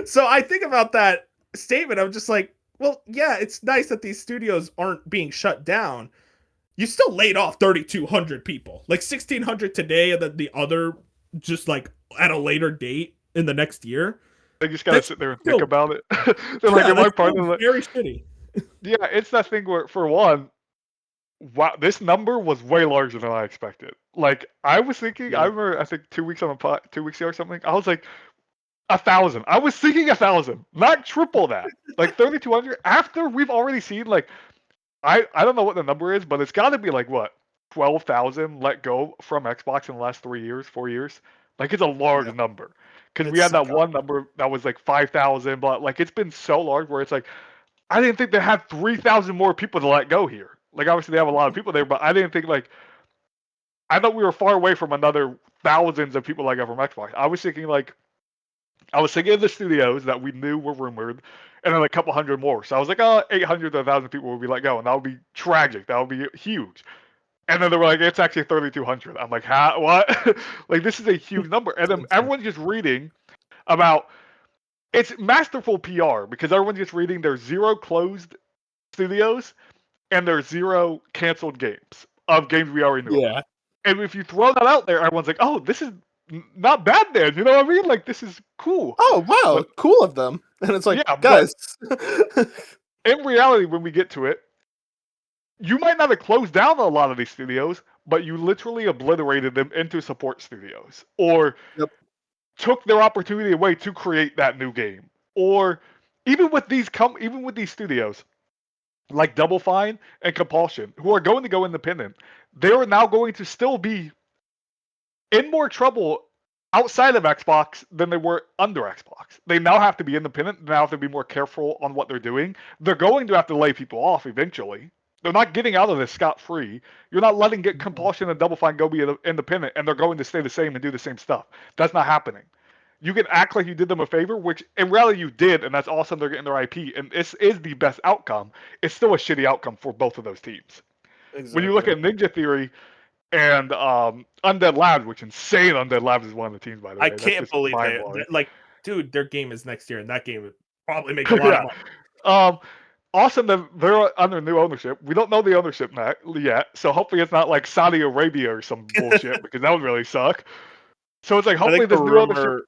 So I think about that statement. I'm just like, well, yeah, it's nice that these studios aren't being shut down. You still laid off 3,200 people, like 1,600 today, and then the other just like at a later date in the next year. They just gotta sit there and think about it. They're like, am I part of it? Very shitty. Yeah, it's that thing where, for one, wow, this number was way larger than I expected. Like, I was thinking, I remember, I think 2 weeks ago or something, I was like, 1,000. I was thinking 1,000, not triple that. Like 3,200. After we've already seen like. I don't know what the number is, but it's got to be like what 12,000 let go from Xbox in the last 4 years. Like it's a large number because we had that one number that was like 5,000, but like it's been so large where it's like I didn't think they had 3,000 more people to let go here. Like obviously they have a lot of people there, but I didn't think like I thought we were far away from another thousands of people let go from Xbox. I was thinking of the studios that we knew were rumored, and then a couple hundred more. So I was like, 800 to 1,000 people would be let go, and that would be tragic. That would be huge. And then they were like, it's actually 3,200. I'm like, what? Like, this is a huge number. And then everyone's just reading about, it's masterful PR, because everyone's just reading there's 0 closed studios, and there's 0 canceled games of games we already knew about. And if you throw that out there, everyone's like, oh, this is not bad then. You know what I mean? Like, this is cool. Oh wow, But- cool of them. And it's like, Yeah, but- guys. In reality, when we get to it, you might not have closed down a lot of these studios, but you literally obliterated them into support studios, or Yep. took their opportunity away to create that new game. Or even with these studios like Double Fine and Compulsion, who are going to go independent, they are now going to still be in more trouble outside of Xbox than they were under Xbox. They now have to be independent. They now have to be more careful on what they're doing. They're going to have to lay people off eventually. They're not getting out of this scot-free. You're not letting Compulsion and Double Fine go be independent, and they're going to stay the same and do the same stuff. That's not happening. You can act like you did them a favor, which in reality you did, and that's awesome. They're getting their IP, and this is the best outcome. It's still a shitty outcome for both of those teams. Exactly. When you look at Ninja Theory and Undead Labs, which insane Undead Labs is one of the teams, by the way. I That's can't just believe mind-blowing. like, dude, their game is next year, and that game would probably make a lot of money. Awesome that they're under new ownership. We don't know the ownership yet, so hopefully it's not like Saudi Arabia or some bullshit, because that would really suck. So it's like, hopefully this new ownership.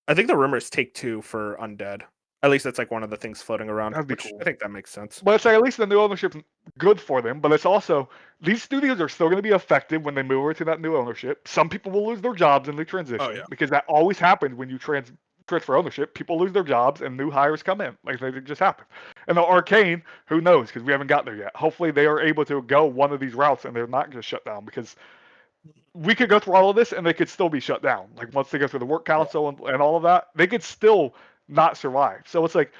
I think the rumor is Take-Two for Undead. At least that's like one of the things floating around. That'd be which cool. I think that makes sense. But it's like, at least the new ownership's good for them, but it's also, these studios are still going to be affected when they move over to that new ownership. Some people will lose their jobs in the transition, Oh, yeah. because that always happens when you transfer ownership. People lose their jobs and new hires come in. Like, they just happen. And the Arcane, who knows, because we haven't got there yet. Hopefully they are able to go one of these routes and they're not just shut down, because we could go through all of this and they could still be shut down. Like, once they go through the work council and all of that, they could still not survive. So it's like,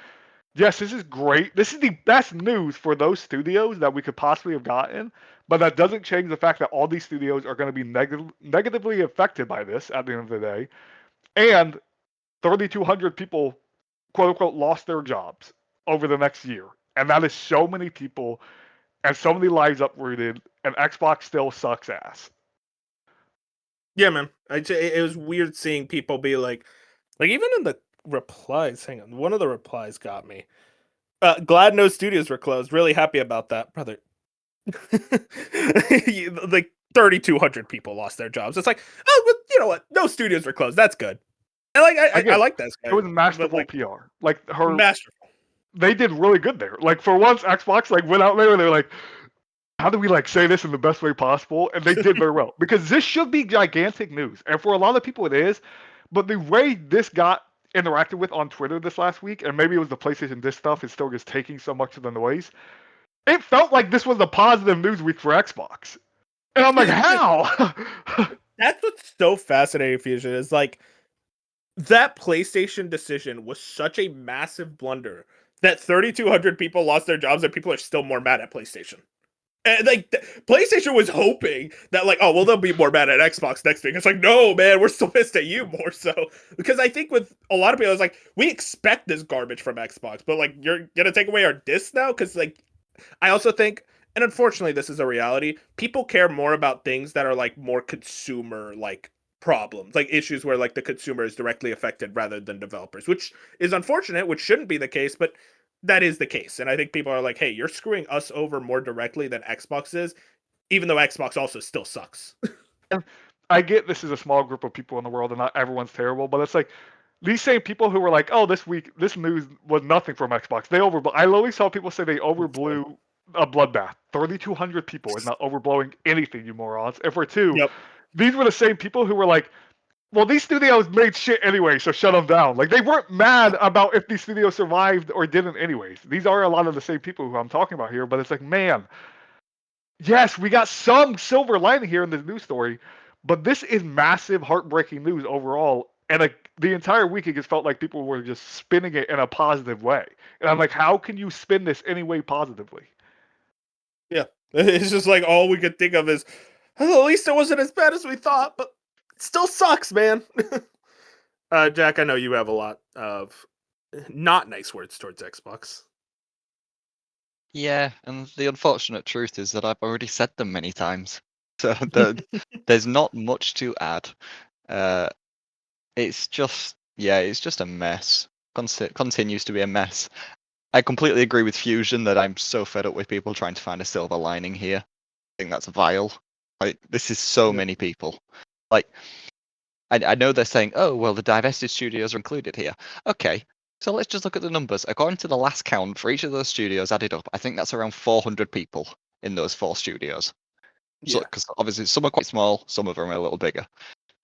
yes, this is great. This is the best news for those studios that we could possibly have gotten, but that doesn't change the fact that all these studios are going to be negatively affected by this at the end of the day. And 3,200 people, quote unquote, lost their jobs over the next year. And that is so many people and so many lives uprooted, and Xbox still sucks ass. Yeah, man. It was weird seeing people be like even in the replies. Hang on, one of the replies got me. Glad no studios were closed. Really happy about that, brother. Like 3,200 people lost their jobs. It's like, oh, but you know what? No studios were closed. That's good. And like, I like this guy. It was masterful PR. Like, her, masterful. they did really good there. Like, for once, Xbox like went out there and they're like, how do we like say this in the best way possible? And they did very well, because this should be gigantic news, and for a lot of people it is. But the way this got interacted with on Twitter this last week, and maybe it was the PlayStation Disc stuff, is still just taking so much of the noise. It felt like this was a positive news week for Xbox, and I'm like, how? That's what's so fascinating, Fusion, is like that PlayStation decision was such a massive blunder that 3,200 people lost their jobs, and people are still more mad at PlayStation. And like PlayStation was hoping that like, oh well, they'll be more mad at Xbox next week. It's like, no, man, we're still pissed at you more so, because I think with a lot of people, it's like, we expect this garbage from Xbox, but like, you're gonna take away our discs now? Because like, I also think, and unfortunately this is a reality, people care more about things that are like more consumer like problems, like issues where like the consumer is directly affected rather than developers, which is unfortunate, which shouldn't be the case, but that is the case. And I think people are like, hey, you're screwing us over more directly than Xbox is, even though Xbox also still sucks. I get this is a small group of people in the world and not everyone's terrible, but it's like these same people who were like, oh, this week this news was nothing from Xbox. They overblew. I literally saw people say they overblew a bloodbath. 3,200 people is not overblowing anything, you morons. And for two, these were the same people who were like, well, these studios made shit anyway, so shut them down. Like, they weren't mad about if these studios survived or didn't anyways. These are a lot of the same people who I'm talking about here, but it's like, man, yes, we got some silver lining here in this news story, but this is massive, heartbreaking news overall. And the entire week, it just felt like people were just spinning it in a positive way. And I'm like, how can you spin this any way positively? Yeah, it's just like all we could think of is, oh, at least it wasn't as bad as we thought, but it still sucks, man. Jack, I know you have a lot of not nice words towards Xbox. Yeah, and the unfortunate truth is that I've already said them many times. So there's not much to add. It's just a mess. Continues to be a mess. I completely agree with Fusion that I'm so fed up with people trying to find a silver lining here. I think that's vile. Like, this is so many people. Like, I know they're saying, oh, well, the divested studios are included here. Okay, so let's just look at the numbers. According to the last count for each of those studios added up, I think that's around 400 people in those 4 studios. So, Yeah. because obviously some are quite small, some of them are a little bigger.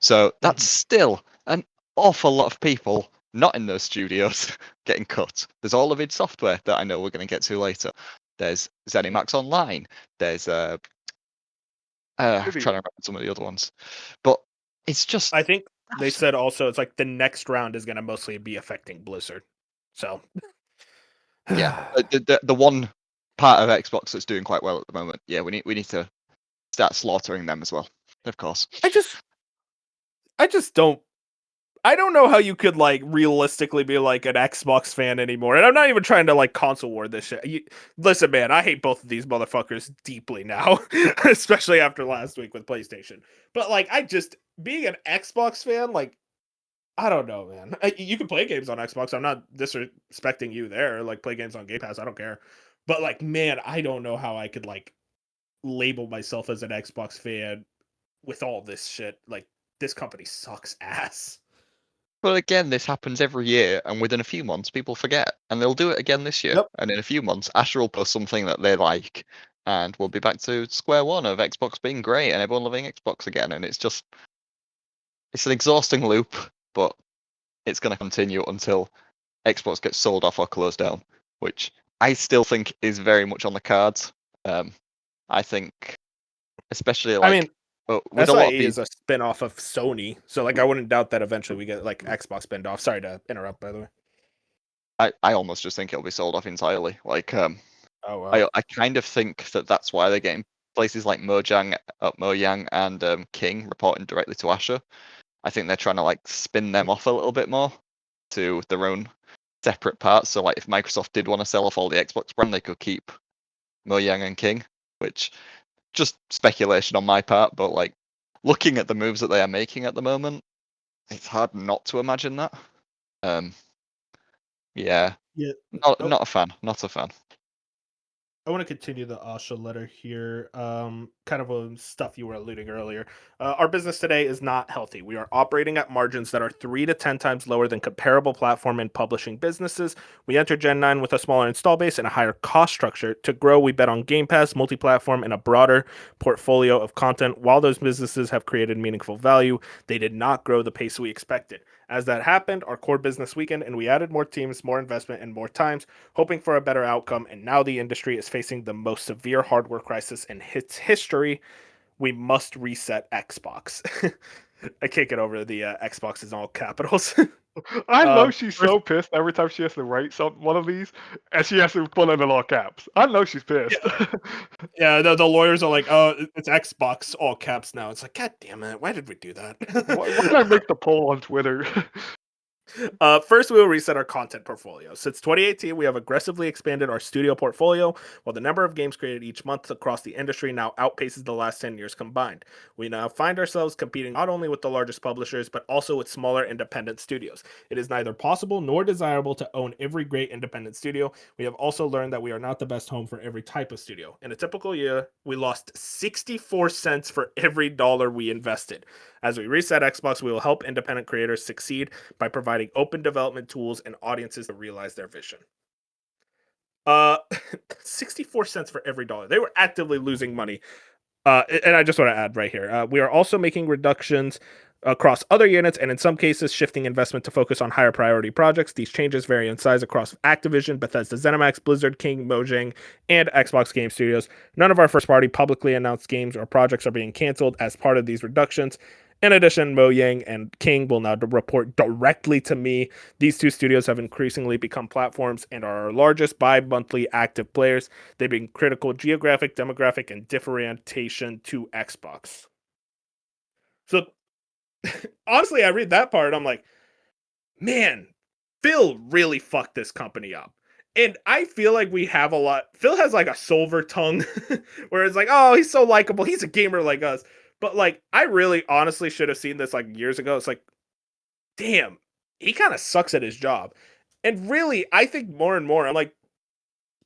So that's still an awful lot of people not in those studios getting cut. There's all of id Software that I know we're going to get to later. There's ZeniMax Online. There's trying to remember some of the other ones, but it's just. I think they said also it's like the next round is going to mostly be affecting Blizzard. So Yeah, the one part of Xbox that's doing quite well at the moment. Yeah, we need to start slaughtering them as well. Of course. I just don't. I don't know how you could like realistically be like an Xbox fan anymore. And I'm not even trying to like console war this shit. Listen, man, I hate both of these motherfuckers deeply now, especially after last week with PlayStation. But like, being an Xbox fan, like, I don't know, man. You can play games on Xbox. I'm not disrespecting you there. Like, play games on Game Pass. I don't care. But like, man, I don't know how I could like label myself as an Xbox fan with all this shit. Like, this company sucks ass. But again, this happens every year, and within a few months, people forget, and they'll do it again this year. Yep. And in a few months, Asher will post something that they like, and we'll be back to square one of Xbox being great and everyone loving Xbox again. And it's an exhausting loop, but it's going to continue until Xbox gets sold off or closed down, which I still think is very much on the cards. I think, especially like. I mean, with a lot of SIE is a spin-off of Sony, so like I wouldn't doubt that eventually we get like Xbox spinned off. Sorry to interrupt, by the way. I almost just think it'll be sold off entirely. Like, Oh wow. I kind of think that's why they're getting places like Mojang and King reporting directly to Asher. I think they're trying to like spin them off a little bit more to their own separate parts. So like if Microsoft did want to sell off all the Xbox brand, they could keep Mojang and King, which just speculation on my part, but like looking at the moves that they are making at the moment, it's hard not to imagine that. Yeah. Yeah. Not a fan. Not a fan. I want to continue the Asha letter here. Kind of stuff you were alluding earlier. Our business today is not healthy. We are operating at margins that are 3 to 10 times lower than comparable platform and publishing businesses. We entered Gen 9 with a smaller install base and a higher cost structure. To grow, we bet on Game Pass, multi-platform, and a broader portfolio of content. While those businesses have created meaningful value, they did not grow the pace we expected. As that happened, our core business weakened, and we added more teams, more investment, and more times, hoping for a better outcome. And now the industry is facing the most severe hardware crisis in its history. We must reset Xbox. I can't get over the Xbox is all capitals. I know she's so pissed every time she has to write one of these, and she has to put it in all caps. I know she's pissed. Yeah, the lawyers are like, oh, it's Xbox, all caps now. It's like, God damn it, why did we do that? Why did I make the poll on Twitter? First, we will reset our content portfolio. Since 2018, we have aggressively expanded our studio portfolio, while the number of games created each month across the industry now outpaces the last 10 years combined. We now find ourselves competing not only with the largest publishers, but also with smaller independent studios. It is neither possible nor desirable to own every great independent studio. We have also learned that we are not the best home for every type of studio. In a typical year, we lost 64 cents for every dollar we invested. As we reset Xbox, we will help independent creators succeed by providing open development tools and audiences to realize their vision. 64 cents for every dollar. They were actively losing money. And I just want to add right here, we are also making reductions across other units and in some cases shifting investment to focus on higher priority projects. These changes vary in size across Activision, Bethesda, ZeniMax, Blizzard, King, Mojang, and Xbox Game Studios. None of our first-party publicly announced games or projects are being canceled as part of these reductions. In addition, Mojang and King will now report directly to me. These two studios have increasingly become platforms and are our largest bi-monthly active players. They bring critical geographic, demographic, and differentiation to Xbox. So, honestly, I read that part, I'm like, man, Phil really fucked this company up. And I feel like we have a lot. Phil has like a silver tongue where it's like, oh, he's so likable. He's a gamer like us. But like, I really honestly should have seen this like years ago. It's like, damn, he kind of sucks at his job. And really, I think more and more, I'm like,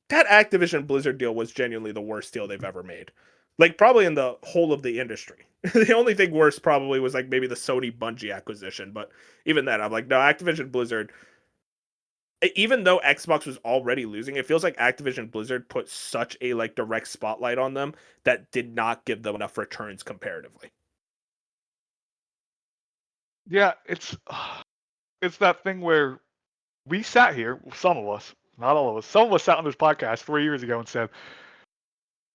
that Activision Blizzard deal was genuinely the worst deal they've ever made. Like probably in the whole of the industry. The only thing worse probably was like maybe the Sony Bungie acquisition, but even then I'm like, no, Activision Blizzard, even though Xbox was already losing, it feels like Activision Blizzard put such a like direct spotlight on them that did not give them enough returns comparatively. Yeah, it's that thing where we sat here, some of us, not all of us, some of us sat on this podcast 3 years ago and said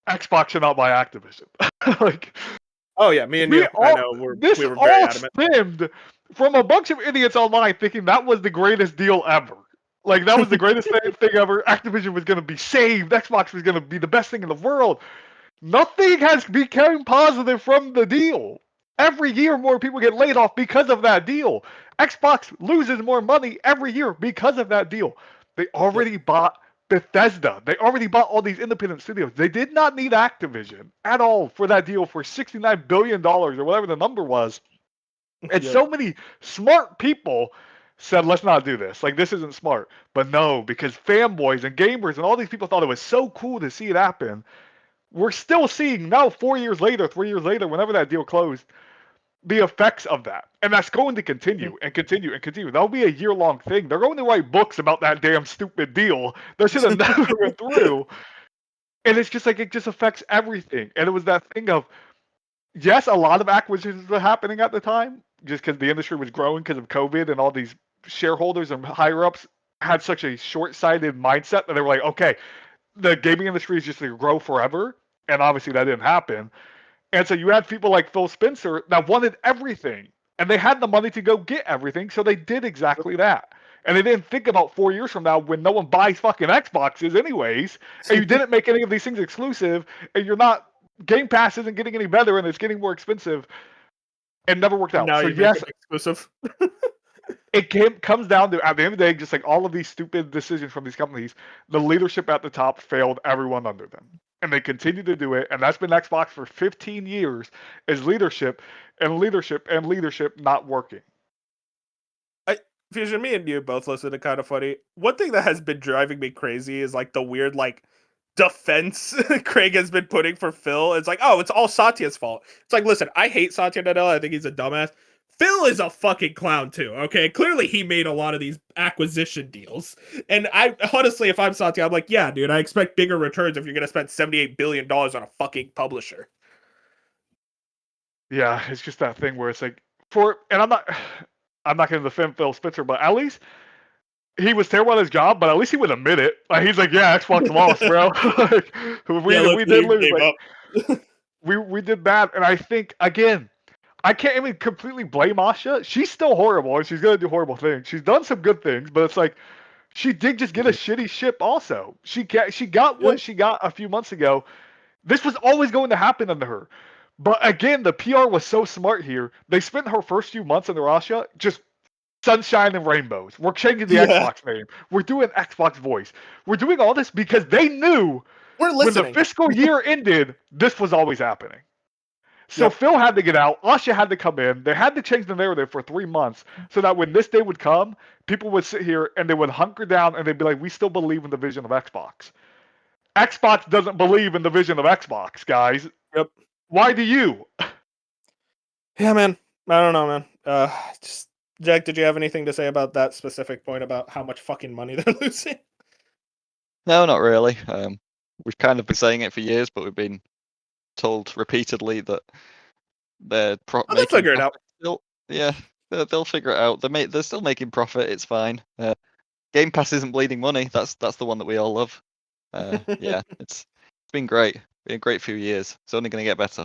Xbox should not buy Activision. Like Oh yeah, me and we you. I all know this we were very all adamant. stemmed from a bunch of idiots online thinking that was the greatest deal ever. Like that was the greatest thing ever. Activision was going to be saved. Xbox was going to be the best thing in the world. Nothing has become positive from the deal. Every year, more people get laid off because of that deal. Xbox loses more money every year because of that deal. They already bought Bethesda. They already bought all these independent studios. They did not need Activision at all for that deal for $69 billion or whatever the number was. And Yep. so many smart people said, let's not do this. Like, this isn't smart. But no, because fanboys and gamers and all these people thought it was so cool to see it happen. We're still seeing now 4 years later, 3 years later, whenever that deal closed, the effects of that. And that's going to continue and continue and continue. That'll be a year-long thing. They're going to write books about that damn stupid deal that should have never went through. And it's just like it just affects everything. And it was that thing of, yes, a lot of acquisitions were happening at the time, just because the industry was growing because of COVID and all these shareholders and higher ups had such a short-sighted mindset that they were like, okay, the gaming industry is just going to grow forever. And obviously that didn't happen. And so you had people like Phil Spencer that wanted everything, and they had the money to go get everything, so they did exactly that. And they didn't think about 4 years from now when no one buys fucking Xboxes anyways, and you didn't make any of these things exclusive, and you're not Game Pass isn't getting any better, and it's getting more expensive. It never worked out. Now So you make yes, it exclusive. comes down to at the end of the day, just like all of these stupid decisions from these companies, the leadership at the top failed everyone under them. And they continue to do it, and that's been Xbox for 15 years, is leadership and leadership and leadership not working. Fusion, me and you both listen to Kind of Funny. One thing that has been driving me crazy is like the weird like defense Craig has been putting for Phil. It's like, oh, it's all Satya's fault. It's like, listen, I hate Satya Nadella. I think he's a dumbass. Phil is a fucking clown too. Okay, clearly he made a lot of these acquisition deals, and I honestly, if I'm Satya, I'm like, yeah, dude, I expect bigger returns if you're gonna spend $78 billion on a fucking publisher. Yeah, it's just that thing where it's like and I'm not going to defend Phil Spencer, but at least he was terrible at his job, but at least he would admit it. Like he's like, yeah, Xbox lost, bro. Like, we did lose. Like, we did bad, and I think again, I can't even completely blame Asha. She's still horrible, and she's gonna do horrible things. She's done some good things, but it's like she did just get a shitty ship. Also, she got what she got a few months ago. This was always going to happen under her. But again, the PR was so smart here. They spent her first few months under Asha just sunshine and rainbows. We're changing the Xbox name. We're doing Xbox voice. We're doing all this because they knew We're listening. when the fiscal year ended, this was always happening. So Phil had to get out. Asha had to come in. They had to change the narrative for 3 months so that when this day would come, people would sit here and they would hunker down and they'd be like, we still believe in the vision of Xbox. Xbox doesn't believe in the vision of Xbox, guys. Yep. Why do you? Yeah, man. I don't know, man. Just Jack, did you have anything to say about that specific point about how much fucking money they're losing? No, not really. We've kind of been saying it for years, but we've been told repeatedly that they're They'll figure it out. Still, yeah, they'll figure it out. They're still making profit. It's fine. Game Pass isn't bleeding money. That's the one that we all love. Yeah, it's been great. Been a great few years. It's only going to get better.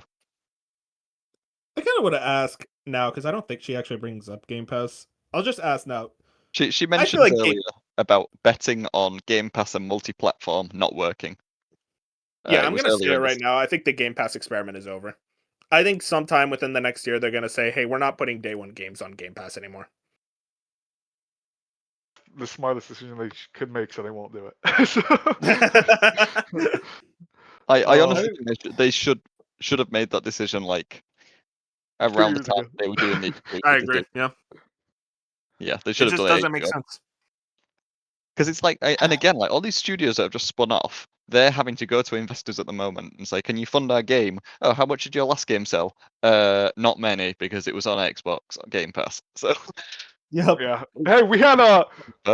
I kind of want to ask now because I don't think she actually brings up Game Pass. I'll just ask now. She mentioned like earlier about betting on Game Pass and multi-platform not working. Yeah, I'm going to say it right now. I think the Game Pass experiment is over. I think sometime within the next year, they're going to say, hey, we're not putting day one games on Game Pass anymore. The smartest decision they could make, so they won't do it. I honestly think they should have made that decision like around the time they were doing the. I agree. Yeah. Yeah, they should have done it. It just doesn't make sense. Because it's like, and again, like all these studios that have just spun off, they're having to go to investors at the moment and say, "Can you fund our game? Oh, how much did your last game sell? Not many because it was on Xbox on Game Pass." So, Yep. Yeah. Hey, we had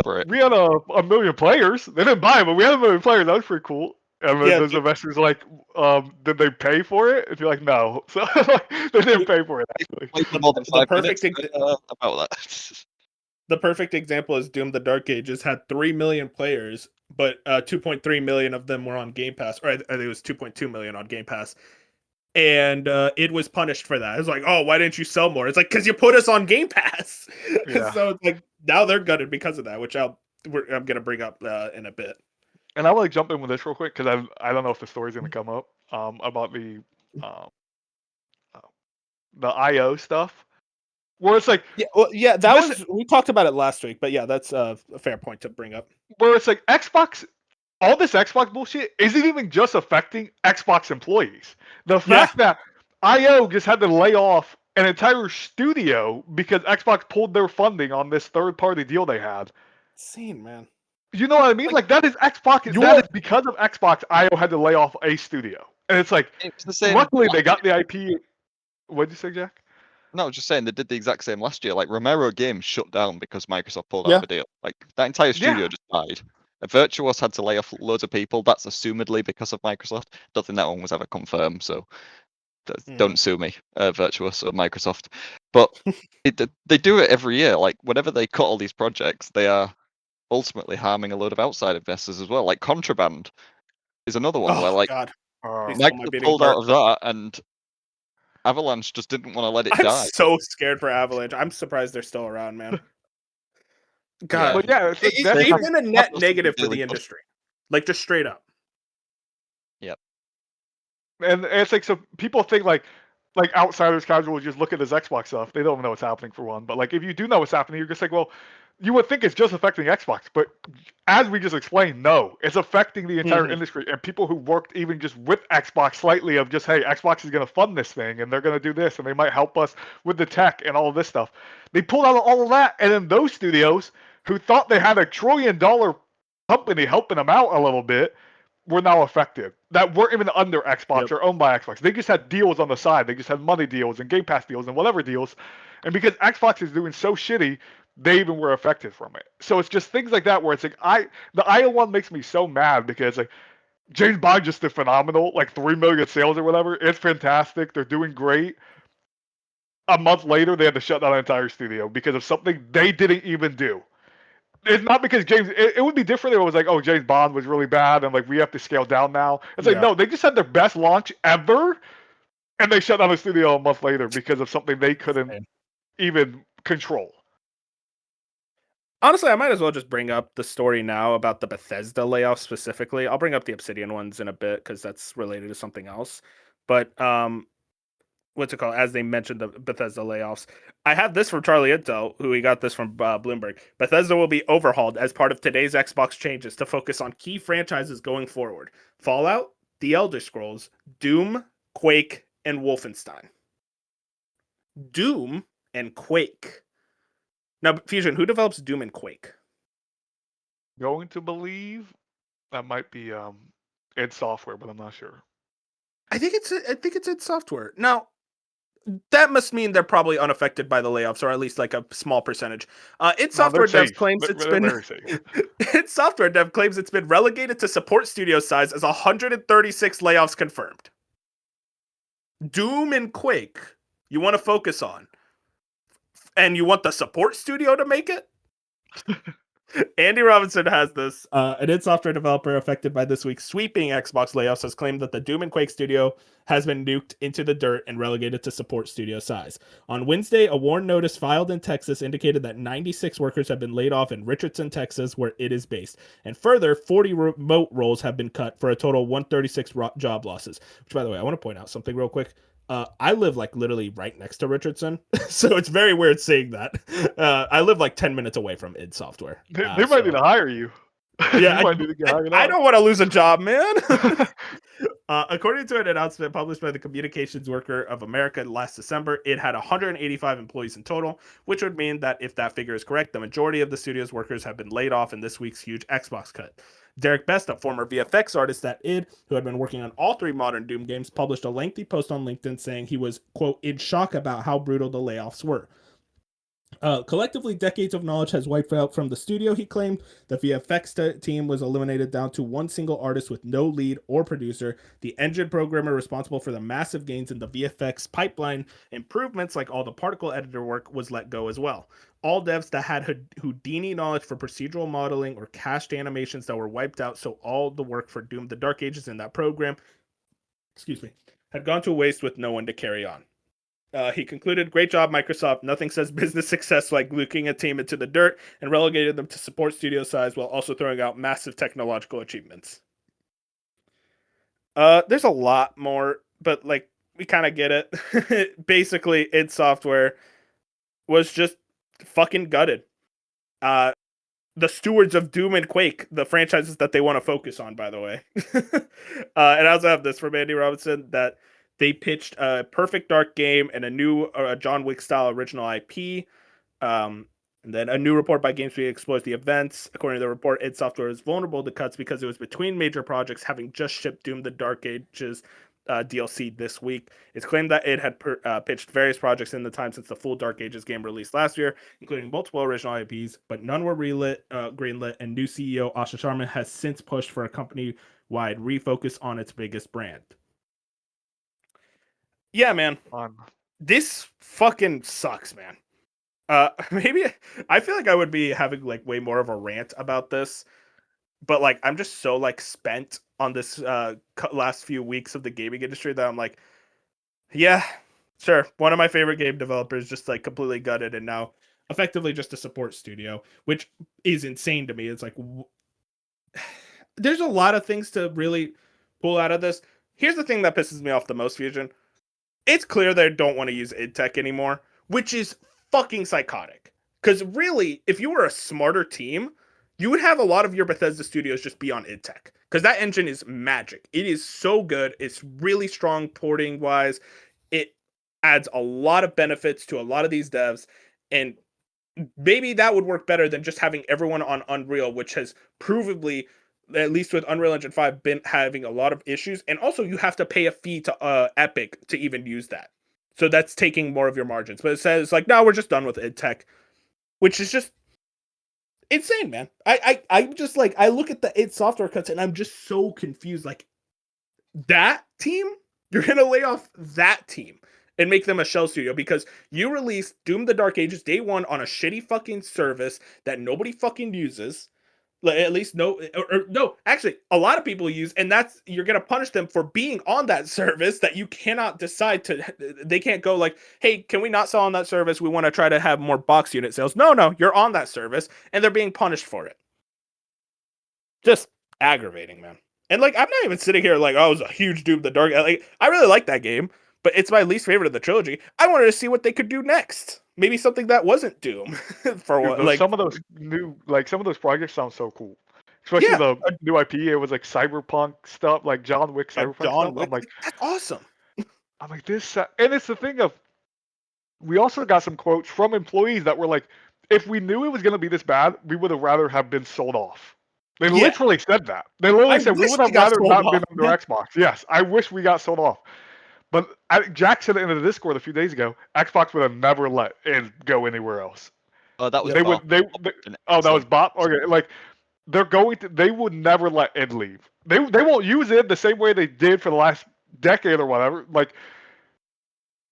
for it. a million players. They didn't buy it, but we had a million players. That was pretty cool. And then Yeah, those investors are like, did they pay for it? And you're like, no. So they didn't pay for it actually. Wait for more than The 5 perfect minutes about that. the perfect example is Doom: The Dark Ages had 3 million players, but 2.3 million of them were on Game Pass, or I think it was 2.2 million on Game Pass. And it was punished for that. It's like, oh, why didn't you sell more? It's like, because you put us on Game Pass. Yeah. So it's like now they're gutted because of that, which I'm gonna bring up in a bit. And I want to jump in with this real quick because I don't know if the story's gonna come up about um, the IO stuff. Where it's like Yeah, well, yeah, that This- was we talked about it last week, but yeah, that's a fair point to bring up. where it's like Xbox, all this Xbox bullshit isn't even just affecting Xbox employees. The fact that IO just had to lay off an entire studio because Xbox pulled their funding on this third-party deal they had. Insane, man. You know what I mean? Like that is Xbox. You're- That is because of Xbox. IO had to lay off a studio, and it's like, It was the same. luckily they got the IP. What'd you say, Jack? No, I was just saying they did the exact same last year. Like Romero Games shut down because Microsoft pulled Yeah. out of the deal. Like that entire studio just died. Virtuos had to lay off loads of people. That's assumedly because of Microsoft. Don't think that one was ever confirmed. So don't sue me, Virtuos or Microsoft. But they do it every year. Like whenever they cut all these projects, they are ultimately harming a load of outside investors as well. Like Contraband is another one where Oh like God, They stole my Microsoft beating pulled heart. out of that and Avalanche just didn't want to let it I'm die. so scared for Avalanche. I'm surprised they're still around, man. God, But yeah, it's like they've definitely- been a net Microsoft negative for really the good. industry, like just straight up. and it's like so people think like outsiders casual just look at this Xbox stuff. They don't know what's happening for one. But like if you do know what's happening, you're just like, well, you would think it's just affecting Xbox, but as we just explained, no, it's affecting the entire Mhm. industry and people who worked even just with Xbox slightly of just, hey, Xbox is going to fund this thing and they're going to do this and they might help us with the tech and all of this stuff. They pulled out all of that, and then those studios who thought they had $1 trillion company helping them out a little bit were now affected. That weren't even under Xbox or owned by Xbox. They just had deals on the side. They just had money deals and Game Pass deals and whatever deals. And because Xbox is doing so shitty, they even were affected from it. So it's just things like that where it's like the IO one makes me so mad because like James Bond just did phenomenal, like 3 million sales or whatever. It's fantastic. They're doing great. A month later, they had to shut down an entire studio because of something they didn't even do. It's not because James. It would be different if it was like, oh, James Bond was really bad, and like we have to scale down now. It's like, Yeah. no, they just had their best launch ever, and they shut down the studio a month later because of something they couldn't Insane. even control. Honestly, I might as well just bring up the story now about the Bethesda layoffs specifically. I'll bring up the Obsidian ones in a bit because that's related to something else. But what's it called? As they mentioned, the Bethesda layoffs. I have this from Charlie Intel, who we got this from Bloomberg. Bethesda will be overhauled as part of today's Xbox changes to focus on key franchises going forward: Fallout, The Elder Scrolls, Doom, Quake, and Wolfenstein. Doom and Quake. Now, Fusion, who develops Doom and Quake? Going to believe that might be id Software, but I'm not sure. I think it's id Software. Now, that must mean they're probably unaffected by the layoffs, or at least like a small percentage. id Software Dev claims it's been very safe. id Software Dev claims it's been relegated to support studio size as 136 layoffs confirmed. Doom and Quake, you want to focus on, and you want the support studio to make it? Andy Robinson has this. An id Software developer affected by this week's sweeping Xbox layoffs has claimed that the Doom and Quake studio has been nuked into the dirt and relegated to support studio size. On Wednesday, a warn notice filed in Texas indicated that 96 workers have been laid off in Richardson, Texas, where it is based. And further, 40 remote roles have been cut for a total of 136 job losses. Which, by the way, I want to point out something real quick. I live like literally right next to Richardson, so it's very weird seeing that. I live like 10 minutes away from id Software. They might need to hire you. Yeah, You might need to get hanging I out. don't want to lose a job, man. According to an announcement published by the Communications Worker of America last December, it had 185 employees in total, which would mean that if that figure is correct, the majority of the studio's workers have been laid off in this week's huge Xbox cut. Derek Best, a former VFX artist at id, who had been working on all 3 modern Doom games, published a lengthy post on LinkedIn saying he was, quote, in shock about how brutal the layoffs were. Collectively, decades of knowledge has wiped out from the studio, he claimed. The VFX team was eliminated down to one single artist with no lead or producer. The engine programmer responsible for the massive gains in the VFX pipeline improvements, like all the particle editor work, was let go as well. All devs that had Houdini knowledge for procedural modeling or cached animations that were wiped out, so all the work for Doom the Dark Ages in that program, had gone to waste with no one to carry on. He concluded, great job, Microsoft. Nothing says business success like looking a team into the dirt and relegated them to support studio size while also throwing out massive technological achievements. There's a lot more, but like we kind of get it. Basically, id Software was just fucking gutted. The stewards of Doom and Quake, the franchises that they want to focus on, by the way. And I also have this from Andy Robinson that they pitched a perfect dark game and a new John Wick style original IP. And then a new report by GameSpeed explores the events. According to the report, id Software is vulnerable to cuts because it was between major projects, having just shipped Doom the Dark Ages DLC this week. It's claimed that it had pitched various projects in the time since the full Dark Ages game released last year, including multiple original IPs, but none were greenlit, and new CEO Asha Sharma has since pushed for a company-wide refocus on its biggest brand. Yeah, man. This fucking sucks, man. Maybe I feel like I would be having like way more of a rant about this, but like I'm just so like spent on this last few weeks of the gaming industry that I'm like, yeah, sure. One of my favorite game developers just like completely gutted and now effectively just a support studio, which is insane to me. It's like there's a lot of things to really pull out of this. Here's the thing that pisses me off the most, Fusion. It's clear they don't want to use id Tech anymore, which is fucking psychotic. Because really, if you were a smarter team, you would have a lot of your Bethesda studios just be on id Tech. Because that engine is magic. It is so good. It's really strong porting wise. It adds a lot of benefits to a lot of these devs. And maybe that would work better than just having everyone on Unreal, which has provably, at least with Unreal Engine 5, been having a lot of issues. And also you have to pay a fee to Epic to even use that. So that's taking more of your margins. But it says like, no, we're just done with id Tech, which is just insane, man. I'm just like, I look at the id Software cuts and I'm just so confused. Like that team, you're going to lay off that team and make them a shell studio because you released Doom the Dark Ages day one on a shitty fucking service that nobody fucking uses. At least no, actually, a lot of people use, and that's you're gonna punish them for being on that service that you cannot decide to. They can't go like, hey, can we not sell on that service? We want to try to have more box unit sales. No, you're on that service, and they're being punished for it. Just aggravating, man. And like, I'm not even sitting here like, oh, it was a huge Doom the Dark. Like, I really like that game, but it's my least favorite of the trilogy. I wanted to see what they could do next. Maybe something that wasn't Doom. For Dude, what? Like some of those new, like some of those projects sound so cool. Especially the new IP. It was like cyberpunk stuff, like John Wick cyberpunk stuff. Wick, I'm like, that's awesome. I'm like this, and it's the thing of. We also got some quotes from employees that were like, if we knew it was going to be this bad, we would have rather have been sold off. They literally said that. They literally said we would have rather not been under Xbox. Yes, I wish we got sold off. But Jack said it in the Discord a few days ago. Xbox would have never let it go anywhere else. Oh, that was that was Bop. Okay, like they would never let id leave. They won't use it the same way they did for the last decade or whatever. Like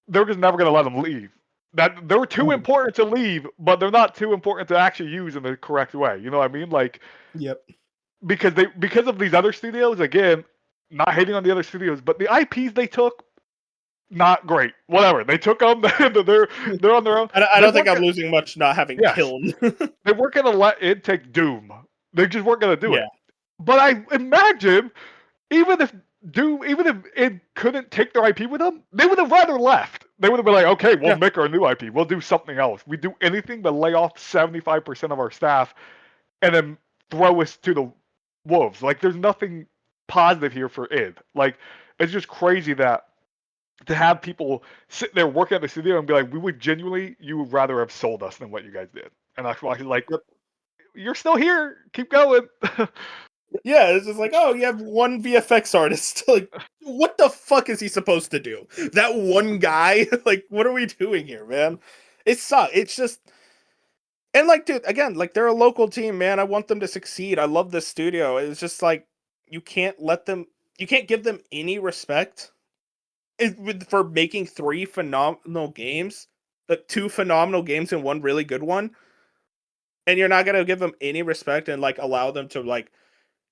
they're just never going to let them leave. That they're too important to leave, but they're not too important to actually use in the correct way. You know what I mean? Like, yep. Because of these other studios, again, not hating on the other studios, but the IPs they took, not great. Whatever they took them, they're on their own. I don't think I'm losing much not having Kiln. They weren't going to let it take Doom. They just weren't going to do it. But I imagine, even if it couldn't take their IP with them, they would have rather left. They would have been like, okay, we'll make our new IP. We'll do something else. We do anything but lay off 75% of our staff and then throw us to the wolves. Like, there's nothing positive here for id. Like, it's just crazy that to have people sit there working at the studio and be like, we would genuinely, you would rather have sold us than what you guys did. And that's why, like, Yep. you're still here, keep going. Yeah, it's just like, oh, you have one VFX artist. Like, what the fuck is he supposed to do? That one guy? Like, what are we doing here, man? It sucks. It's just, and like, dude, again, like they're a local team, man. I want them to succeed. I love this studio. It's just like you can't give them any respect for making 3 phenomenal games, like 2 phenomenal games and 1 really good one, and you're not gonna give them any respect and like allow them to like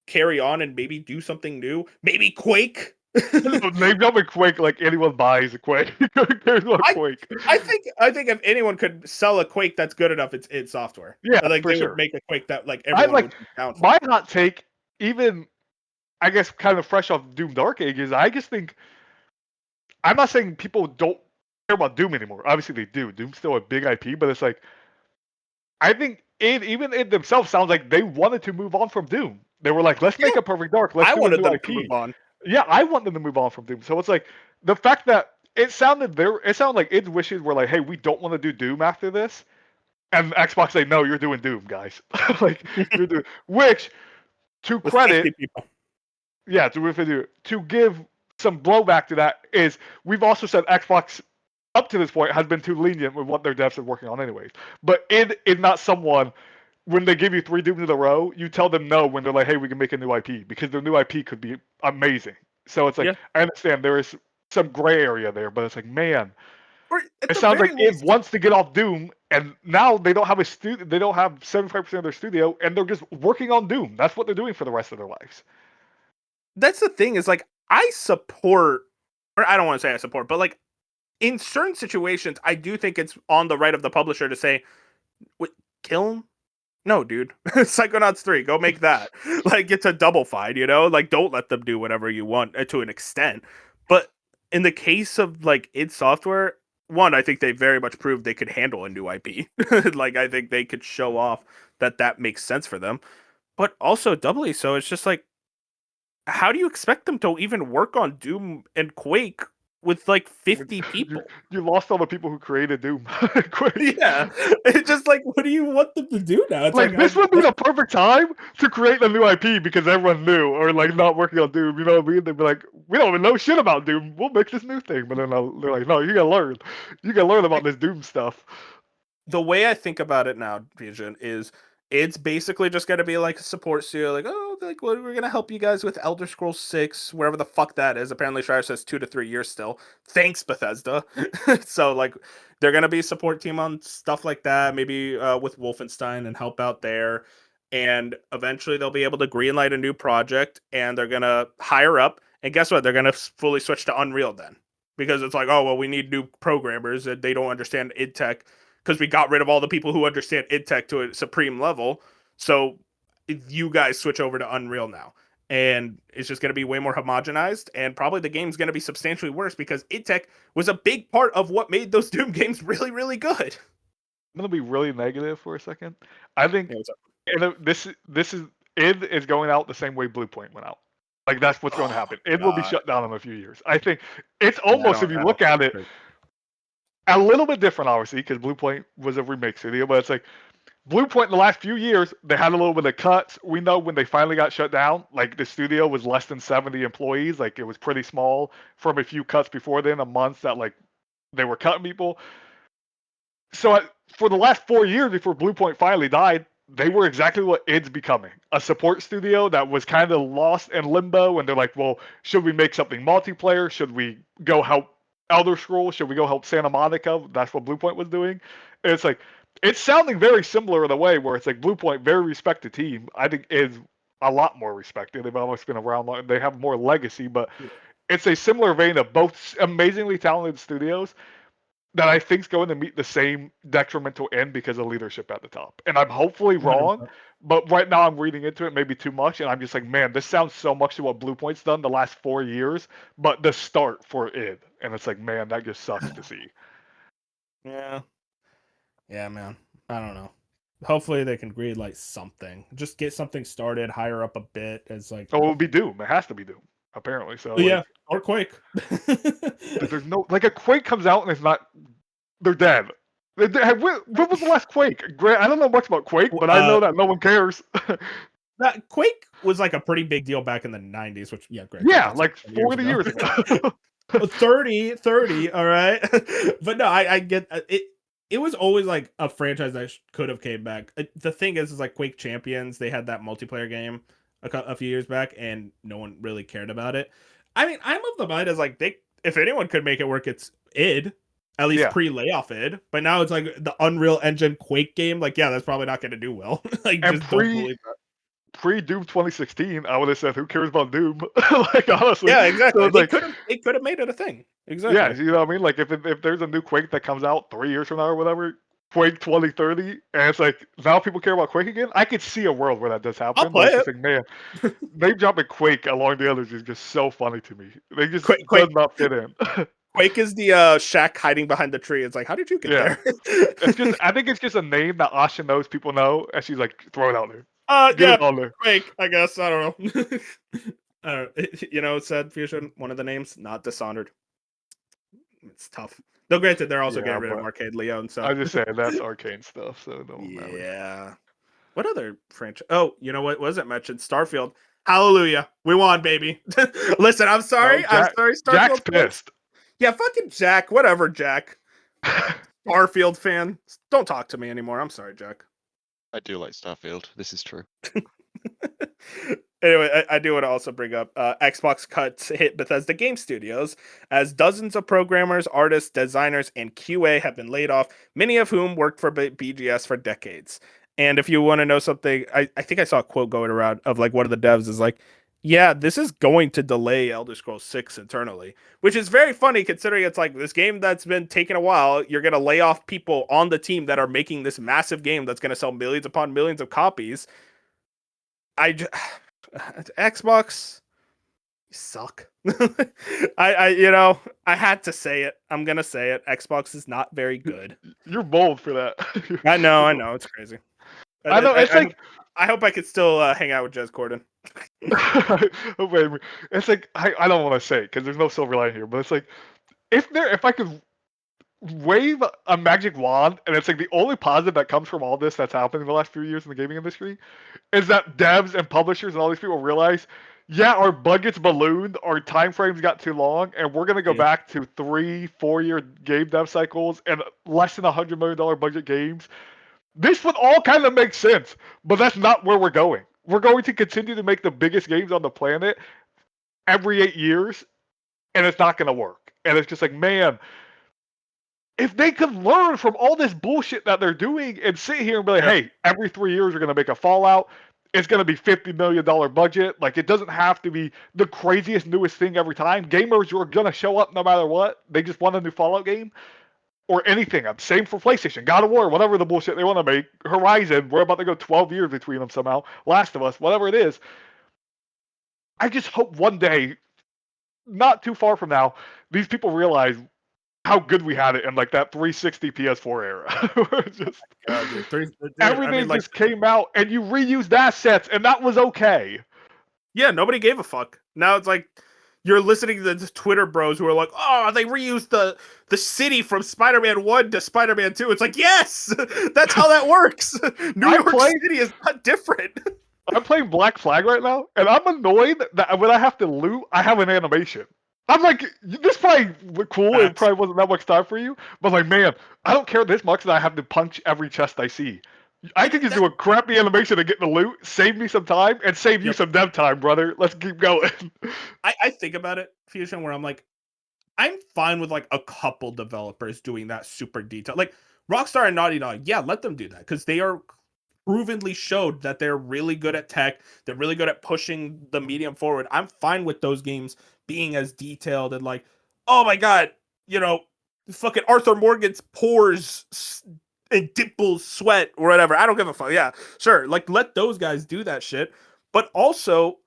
carry on and maybe do something new, maybe Quake. They've got a Quake like anyone buys a Quake. There's no Quake. I think if anyone could sell a Quake that's good enough, it's id Software. Yeah, like for they sure. would make a Quake that like I everyone like would be down for. my hot take, even I guess kind of fresh off Doom Dark Ages. I just think I'm not saying people don't care about Doom anymore. Obviously they do. Doom's still a big IP, but it's like I think even it themselves sounds like they wanted to move on from Doom. They were like, let's make a Perfect Dark. Let's I do wanted a new them IP. to move on. Yeah, I want them to move on from Doom. So it's like the fact that it sounded like its wishes were like, hey, we don't want to do Doom after this. And Xbox say, no, you're doing Doom, guys. Like you're doing which to With credit 50 people. yeah, to give some blowback to that is we've also said Xbox up to this point has been too lenient with what their devs are working on anyways. But it is not someone when they give you 3 Dooms in a row, you tell them no when they're like, hey, we can make a new IP because their new IP could be amazing. So it's like Yeah. I understand there is some gray area there, but it's like, man, Or at it the sounds like very it least, wants to get off Doom, and now they don't have a studio. They don't have 75% of their studio, and they're just working on Doom. That's what they're doing for the rest of their lives. that's the thing is like I support, or I don't want to say I support, but like in certain situations, I do think it's on the right of the publisher to say, kill him. No, dude. Psychonauts 3, go make that. Like, it's a double fine, you know? Like, don't let them do whatever you want to an extent. But in the case of, like, id Software, one, I think they very much proved they could handle a new IP. Like, I think they could show off that makes sense for them. But also, doubly so, it's just like, how do you expect them to even work on Doom and Quake with, like, 50 people? You lost all the people who created Doom. Quick. Yeah. It's just like, what do you want them to do now? It's Like this would be the perfect time to create a new IP because everyone knew or like not working on Doom. You know what I mean? They'd be like, we don't even know shit about Doom. We'll make this new thing. But then they're like, no, you gotta learn. You gotta learn about this Doom stuff. The way I think about it now, Vision, is it's basically just going to be like a support studio, like, oh, like well, we're going to help you guys with Elder Scrolls 6, wherever the fuck that is. Apparently, Shire says 2 to 3 years still. Thanks, Bethesda. So, like, they're going to be a support team on stuff like that, maybe with Wolfenstein and help out there. And eventually, they'll be able to greenlight a new project, and they're going to hire up. And guess what? They're going to fully switch to Unreal then. Because it's like, oh, well, we need new programmers, and they don't understand id Tech because we got rid of all the people who understand id Tech to a supreme level. So you guys switch over to Unreal now. And it's just going to be way more homogenized. And probably the game's going to be substantially worse because id Tech was a big part of what made those Doom games really, really good. I'm gonna be really negative for a second. I think Yeah, this is id is going out the same way Bluepoint went out. Like that's what's going to happen. Id will be shut down in a few years. I think it's almost if you look at it a little bit different, obviously, because Bluepoint was a remake studio, but it's like Bluepoint in the last few years, they had a little bit of cuts. We know when they finally got shut down, like the studio was less than 70 employees, like it was pretty small from a few cuts before then, a month that like they were cutting people. So for the last 4 years before Bluepoint finally died, they were exactly what id's becoming, a support studio that was kind of lost in limbo, and they're like, well, should we make something multiplayer? Should we go help Elder Scrolls? Should we go help Santa Monica? That's what Bluepoint was doing. And it's like it's sounding very similar in a way where it's like Bluepoint, very respected team. I think is a lot more respected. They've almost been around long. They have more legacy, but it's a similar vein of both amazingly talented studios that I think is going to meet the same detrimental end because of leadership at the top. And I'm hopefully wrong, but right now I'm reading into it maybe too much, and I'm just like, man, this sounds so much to what Bluepoint's done the last 4 years, but the start for id, and it's like, man, that just sucks to see. Yeah, man. I don't know. hopefully they can greenlight something. Just get something started, higher up a bit as like. So it will be Doom. It has to be Doom, apparently. So Yeah, or Quake. there's no like a Quake comes out and it's not. They're dead. When was the last Quake? I don't know much about Quake, but I know that no one cares. That Quake was like a pretty big deal back in the 90s, which great. Yeah, like 40 years ago. 30, all right. But no, I get it. It was always like a franchise that could have came back. The thing is like Quake Champions, they had that multiplayer game a few years back, and no one really cared about it. I mean, I'm of the mind as like if anyone could make it work, it's id. At least pre-layoff id. But now it's like the Unreal Engine Quake game. Like, yeah, that's probably not going to do well. Like, and just don't believe that. Pre-Doom 2016, I would have said, "Who cares about Doom?" Like honestly, yeah, exactly. So it could have made it a thing. Exactly. Yeah, you know what I mean. Like if there's a new Quake that comes out 3 years from now or whatever, Quake 2030, and it's like now people care about Quake again. I could see a world where that does happen. I'll play it. Like, man, they dropping Quake along the others is just so funny to me. They just Quake does not fit in. Quake is the Shaq hiding behind the tree. It's like, how did you get there? It's just, I think it's just a name that Asha knows people know, and she's like, throw it out there. Get it on there. Quake, I guess. I don't know. It said Fusion, one of the names, not Dishonored. It's tough. Though granted, they're also getting rid of Arcade Leon. So I'm just saying that's Arcane stuff. So don't matter. Yeah. What other franchise? Oh, you know what was it mentioned? Starfield. Hallelujah. We won, baby. Listen, I'm sorry. No, I'm sorry. Starfield. Jack's pissed. Yeah, fucking Jack. Whatever, Jack. Starfield fan. Don't talk to me anymore. I'm sorry, Jack. I do like Starfield. This is true. Anyway, I do want to also bring up Xbox cuts hit Bethesda Game Studios as dozens of programmers, artists, designers, and QA have been laid off, many of whom worked for BGS for decades. And if you want to know something, I think I saw a quote going around of like one of the devs is like, yeah, this is going to delay Elder Scrolls 6 internally, which is very funny considering it's like this game that's been taking a while. You're going to lay off people on the team that are making this massive game that's going to sell millions upon millions of copies. Xbox, you suck. I had to say it. I'm going to say it. Xbox is not very good. You're bold for that. I know. It's crazy. I know. I hope I could still hang out with Jez Corden. Wait, it's like I don't want to say it because there's no silver lining here, but it's like if I could wave a magic wand and it's like the only positive that comes from all this that's happened in the last few years in the gaming industry is that devs and publishers and all these people realize, yeah, our budgets ballooned, our time frames got too long, and we're gonna go back to 3-4 year game dev cycles and less than $100 million budget games. This would all kind of make sense, but that's not where we're going. We're going to continue to make the biggest games on the planet every 8 years, and it's not going to work. And it's just like, man, if they could learn from all this bullshit that they're doing and sit here and be like, hey, every 3 years we're going to make a Fallout. It's going to be $50 million budget. Like, it doesn't have to be the craziest, newest thing every time. Gamers are going to show up no matter what. They just want a new Fallout game. Or anything. Same for PlayStation, God of War, whatever the bullshit they want to make. Horizon, we're about to go 12 years between them somehow. Last of Us, whatever it is. I just hope one day, not too far from now, these people realize how good we had it in like that 360 PS4 era. Just, everything just came out and you reused assets and that was okay. Yeah, nobody gave a fuck. Now it's like you're listening to the Twitter bros who are like, oh, they reused the city from Spider-Man 1 to Spider-Man 2. It's like, yes, that's how that works. New York City is not different. I'm playing Black Flag right now, and I'm annoyed that when I have to loot, I have an animation. I'm like, this probably looked cool, it probably wasn't that much time for you, but like, man, I don't care this much that I have to punch every chest I see. I can just do a crappy animation to get the loot, save me some time, and save you some dev time, brother. Let's keep going. I think about it, Fusion, where I'm like, I'm fine with like a couple developers doing that super detail. Like Rockstar and Naughty Dog, yeah, let them do that because they are provenly showed that they're really good at tech. They're really good at pushing the medium forward. I'm fine with those games being as detailed and like, oh my God, fucking Arthur Morgan's pores and dimples sweat or whatever. I don't give a fuck. Yeah, sure. Like, let those guys do that shit. But also,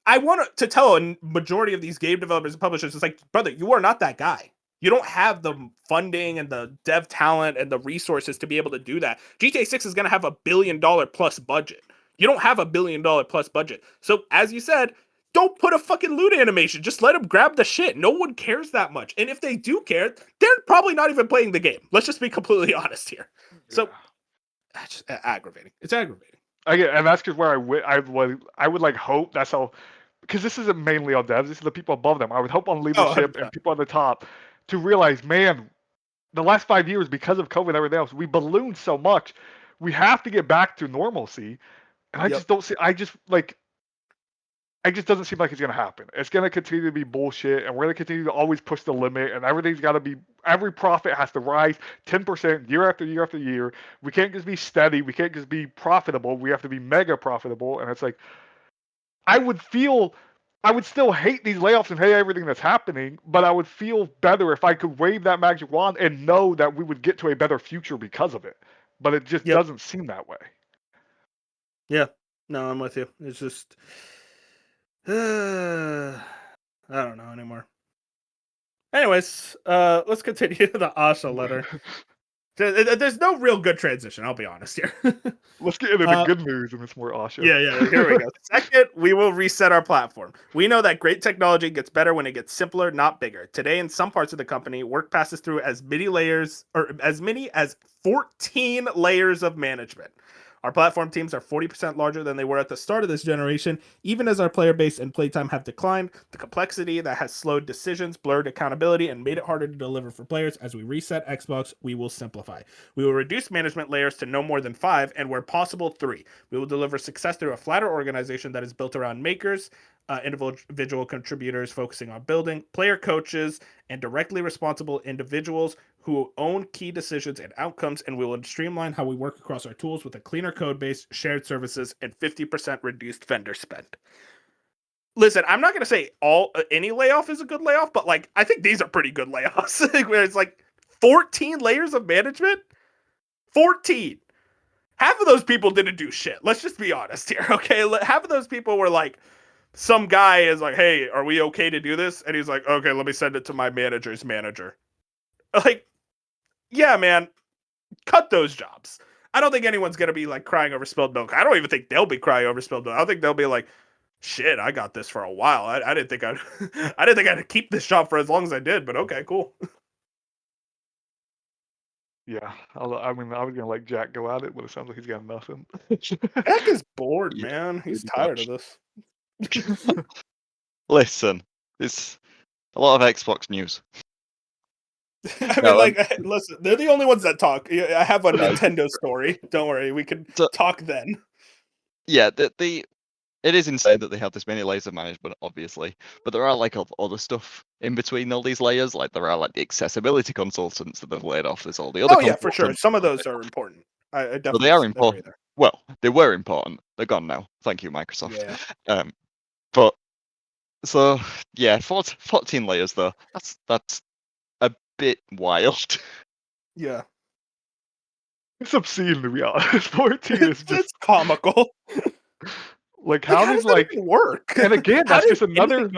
I want to tell a majority of these game developers and publishers, it's like, brother, you are not that guy. You don't have the funding and the dev talent and the resources to be able to do that. GTA 6 is going to have $1 billion plus budget. You don't have $1 billion plus budget. So, as you said, don't put a fucking loot animation. Just let them grab the shit. No one cares that much. And if they do care, they're probably not even playing the game. Let's just be completely honest here. So, that's just aggravating. It's aggravating. And that's just where I would like hope that's how, because this isn't mainly on devs. This is the people above them. I would hope on leadership and people on the top to realize, man, the last 5 years, because of COVID and everything else, we ballooned so much. We have to get back to normalcy. And I just don't see. I just doesn't seem like it's gonna happen. It's gonna continue to be bullshit, and we're gonna continue to always push the limit, and everything's got to be. Every profit has to rise 10% year after year after year. We can't just be steady. We can't just be profitable. We have to be mega profitable, and it's like, I would still hate these layoffs and hate everything that's happening, but I would feel better if I could wave that magic wand and know that we would get to a better future because of it. But it just doesn't seem that way. Yeah, no, I'm with you. It's just, I don't know anymore. Anyways, let's continue the Asha letter. There's no real good transition, I'll be honest here. Let's get into the good news, and it's more Asha. Yeah, here we go. Second, we will reset our platform. We know that great technology gets better when it gets simpler, not bigger. Today, in some parts of the company, work passes through as many as 14 layers of management. Our platform teams are 40% larger than they were at the start of this generation. Even as our player base and playtime have declined, the complexity that has slowed decisions, blurred accountability, and made it harder to deliver for players. As we reset Xbox, we will simplify. We will reduce management layers to no more than 5, and where possible, 3. We will deliver success through a flatter organization that is built around makers, individual contributors focusing on building, player coaches, and directly responsible individuals who own key decisions and outcomes, and we will streamline how we work across our tools with a cleaner code base, shared services, and 50% reduced vendor spend. Listen, I'm not going to say any layoff is a good layoff, but like I think these are pretty good layoffs. Where it's like 14 layers of management? 14. Half of those people didn't do shit. Let's just be honest here, okay? Half of those people were like, some guy is like, hey, are we okay to do this? And he's like, okay, let me send it to my manager's manager. Like, yeah, man, cut those jobs. I don't think anyone's going to be like crying over spilled milk. I don't even think they'll be crying over spilled milk. I think they'll be like, shit, I got this for a while. I didn't think I'd keep this job for as long as I did, but okay, cool. Yeah, I was gonna let Jack go at it, but it sounds like he's got nothing. Jack is bored, man. He's tired of this. Listen, it's a lot of Xbox news. I mean, listen, they're the only ones that talk. I have a Nintendo story. Don't worry, we can talk then. Yeah, it is insane that they have this many layers of management, obviously, but there are like other stuff in between all these layers. Like there are like the accessibility consultants that they've laid off. There's all the other. Oh yeah, for sure. Some of those are important. I definitely. But they are important. Well, they were important. They're gone now. Thank you, Microsoft. Yeah. But so yeah, 14 layers though. That's a bit wild. Yeah. It's obscene, to be honest. 14 is just it's comical. Like how does that even work? And again, that's just another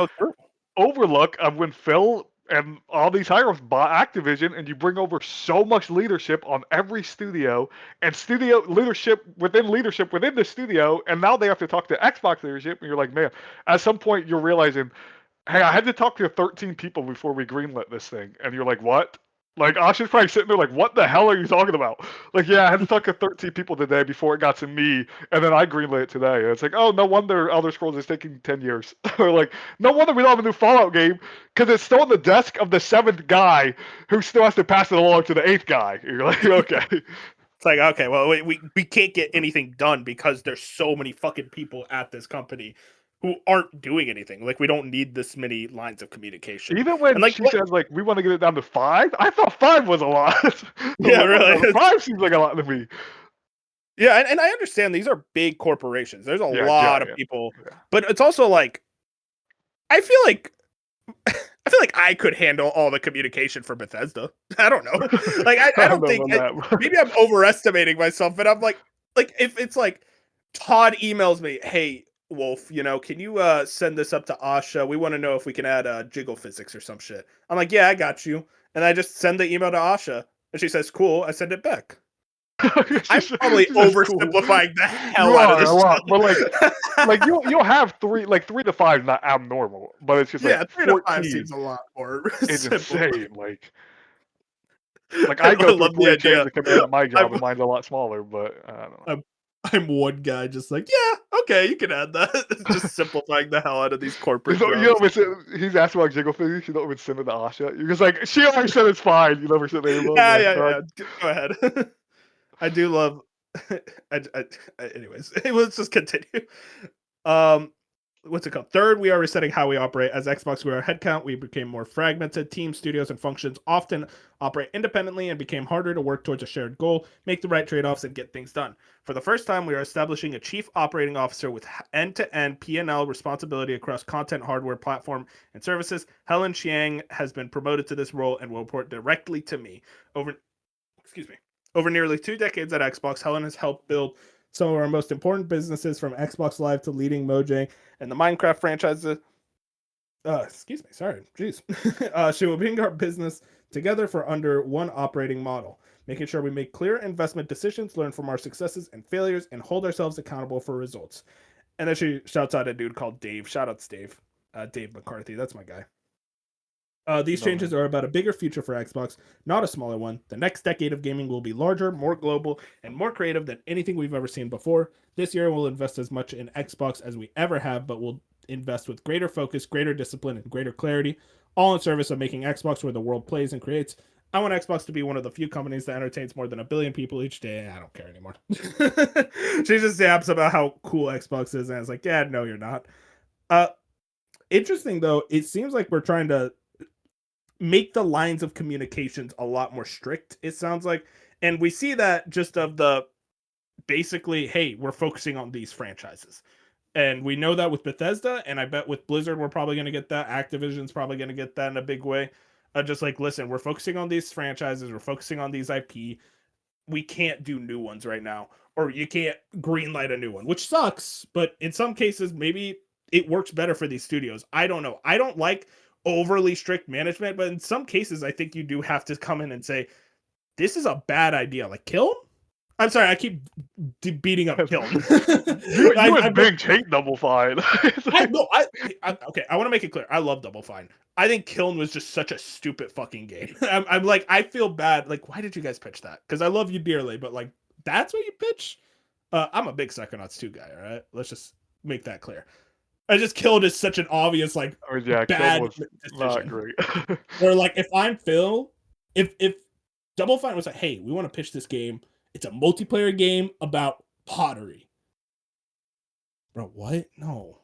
overlook of when Phil and all these higher-ups bought Activision, and you bring over so much leadership on every studio, and studio leadership within the studio, and now they have to talk to Xbox leadership, and you're like, man, at some point you're realizing, hey, I had to talk to 13 people before we greenlit this thing, and you're like, what? Like, Asha's probably sitting there like, what the hell are you talking about? Like, yeah, I had to talk to 13 people today before it got to me, and then I greenlit it today. And it's like, oh, no wonder Elder Scrolls is taking 10 years. Or like, no wonder we don't have a new Fallout game, because it's still on the desk of the 7th guy who still has to pass it along to the 8th guy. And you're like, okay. It's like, okay, well, we can't get anything done because there's so many fucking people at this company who aren't doing anything. Like, we don't need this many lines of communication. Even when she says, like, we want to get it down to 5, I thought 5 was a lot. Yeah, really. 5 seems like a lot to me. Yeah, and I understand these are big corporations. There's a lot of people. Yeah. But it's also like, I feel like I could handle all the communication for Bethesda. I don't know. Like, I don't think, maybe I'm overestimating myself, but I'm like if it's like, Todd emails me, hey, Wolf, can you send this up to Asha? We want to know if we can add jiggle physics or some shit. I'm like, yeah, I got you. And I just send the email to Asha, and she says, cool. I send it back. I'm probably She's just cool. oversimplifying the hell You out of are this a lot, shit. but like you'll have 3 to 5 not abnormal, but it's just Yeah, like 3 to 5 14 seems a lot more is simple. insane. Like I go through love the 3 chains idea. of command at my job, I'm, and mine's a lot smaller. But I don't know. I'm one guy just like, yeah, okay, you can add that. Just simplifying the hell out of these corporate So, jobs. he's asking about jiggle physics. You don't even send it to Asha. You're just like, she already said it's fine. You never send the email. Yeah, Like, yeah. Go ahead. I do love. Anyways, let's just continue. Um, what's it called? Third, we are resetting how we operate. As Xbox grew our headcount, we became more fragmented. Teams, studios, and functions often operate independently and became harder to work towards a shared goal, make the right trade-offs, and get things done. For the first time, we are establishing a chief operating officer with end-to-end P&L responsibility across content, hardware, platform, and services. Helen Chiang has been promoted to this role and will report directly to me. Over nearly 2 decades at Xbox, Helen has helped build some of our most important businesses, from Xbox Live to leading Mojang and the Minecraft franchises. She will bring our business together for under one operating model, making sure we make clear investment decisions, learn from our successes and failures, and hold ourselves accountable for results. And then she shouts out a dude called Dave. Shout out to Dave. Dave McCarthy. That's my guy. These changes are about a bigger future for Xbox, not a smaller one. The next decade of gaming will be larger, more global, and more creative than anything we've ever seen before. This year, we'll invest as much in Xbox as we ever have, but we'll invest with greater focus, greater discipline, and greater clarity, all in service of making Xbox where the world plays and creates. I want Xbox to be one of the few companies that entertains more than 1 billion people each day. I don't care anymore. She just zaps about how cool Xbox is, and it's like, yeah, no, you're not. Interesting, though, it seems like we're trying to make the lines of communications a lot more strict, it sounds like. And we see that just of the basically, hey, we're focusing on these franchises. And we know that with Bethesda, and I bet with Blizzard, we're probably going to get that. Activision's probably going to get that in a big way. Just like, listen, we're focusing on these franchises, we're focusing on these IP. We can't do new ones right now, or you can't greenlight a new one, which sucks. But in some cases, maybe it works better for these studios. I don't know. I don't like overly strict management, but in some cases, I think you do have to come in and say, this is a bad idea. Like, Kiln? I'm sorry, I keep beating up Kiln. you and Bing hate Double Fine. Okay, I want to make it clear. I love Double Fine. I think Kiln was just such a stupid fucking game. I'm like, I feel bad. Like, why did you guys pitch that? Because I love you dearly, but like, that's what you pitch? I'm a big Psychonauts 2 guy, all right? Let's just make that clear. I just Kiln is such an obvious, like, yeah, bad Kiln was decision. not great. Where, like, if I'm Phil, if Double Fine was like, hey, we want to pitch this game. It's a multiplayer game about pottery. Bro, what? No.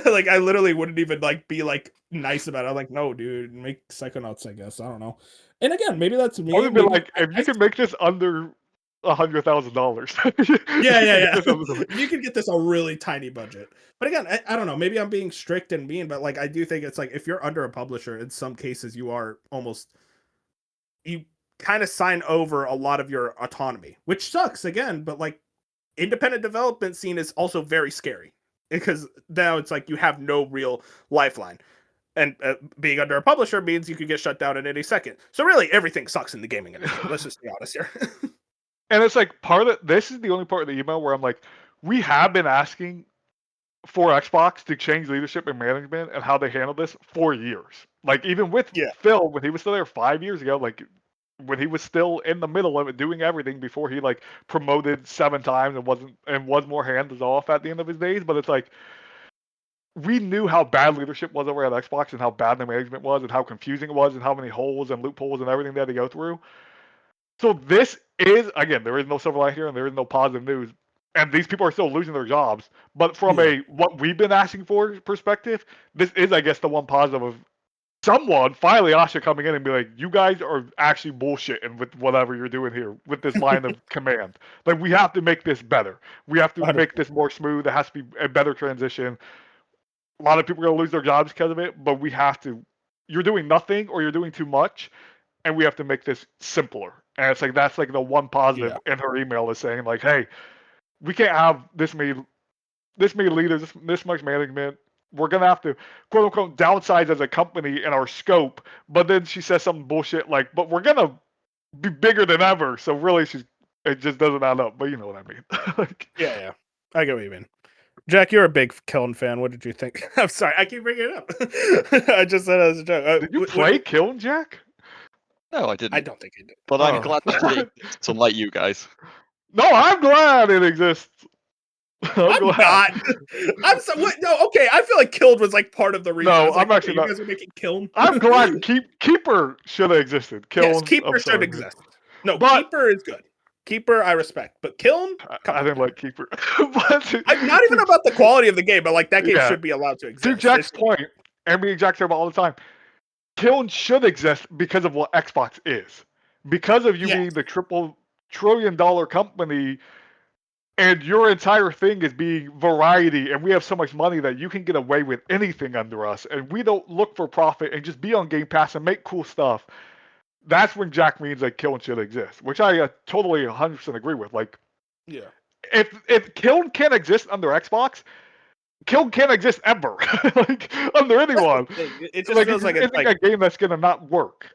Like, I literally wouldn't even like be like nice about it. I'm like, no, dude, make Psychonauts, I guess. I don't know. And again, maybe that's me. I would be like, if you can make this under $100,000. Yeah. If you can get this a really tiny budget. But again, I don't know. Maybe I'm being strict and mean, but like, I do think it's like, if you're under a publisher, in some cases, you are almost, you kind of sign over a lot of your autonomy, which sucks again. But like, independent development scene is also very scary, because now it's like you have no real lifeline. And being under a publisher means you could get shut down at any second. So really, everything sucks in the gaming industry. Let's just be honest here. And it's like this is the only part of the email where I'm like, we have been asking for Xbox to change leadership and management and how they handle this for years. Like, even with Phil, when he was still there 5 years ago, like when he was still in the middle of it, doing everything before he like promoted 7 times and was more hands off at the end of his days. But it's like, we knew how bad leadership was over at Xbox and how bad the management was and how confusing it was and how many holes and loopholes and everything they had to go through. So this is, again, there is no silver lining here and there is no positive news. And these people are still losing their jobs. But from a what we've been asking for perspective, this is, I guess, the one positive of someone, finally Asha, coming in and be like, you guys are actually bullshitting with whatever you're doing here with this line of command. Like, we have to make this better. We have to make this more smooth. It has to be a better transition. A lot of people are going to lose their jobs because of it, but we have to, you're doing nothing or you're doing too much, and we have to make this simpler. And it's like, that's like the one positive in her email is saying like, hey, we can't have this many this many leaders, this much management. We're gonna have to quote unquote downsize as a company in our scope. But then she says something bullshit like, "But we're gonna be bigger than ever." So really, it just doesn't add up. But you know what I mean. Like, Yeah, I get what you mean. Jack, you're a big Kiln fan. What did you think? I'm sorry, I keep bringing it up. I just said it as a joke. did you play Kiln, Jack? No, I I didn't. don't think he did. But I'm Oh. glad that it exists, unlike you guys. No, I'm glad it exists. I'm glad. not. I'm so what? No, okay. I feel like Kiln was like part of the reason. No, I was like, I'm actually you not. guys are making Kiln. I'm glad Keeper should have existed. Kiln, Yes, Keeper I'm should sorry, man. exist. No, But- Keeper is good. Keeper, I respect, but Kiln, I didn't like Keeper. But I'm not even about the quality of the game, but like that game Yeah. should be allowed to exist. to Jack's point, and me and Jack say about all the time, Kiln should exist because of what Xbox is. Because of you Yes. being the $1 trillion company, and your entire thing is being variety, and we have so much money that you can get away with anything under us, and we don't look for profit and just be on Game Pass and make cool stuff. That's when Jack means like Kiln should exist, which I totally 100% agree with. Like, Yeah. if Kiln can't exist under Xbox, Kiln can't exist ever, like under anyone. It just Like, feels like it's it's like a game that's gonna not work.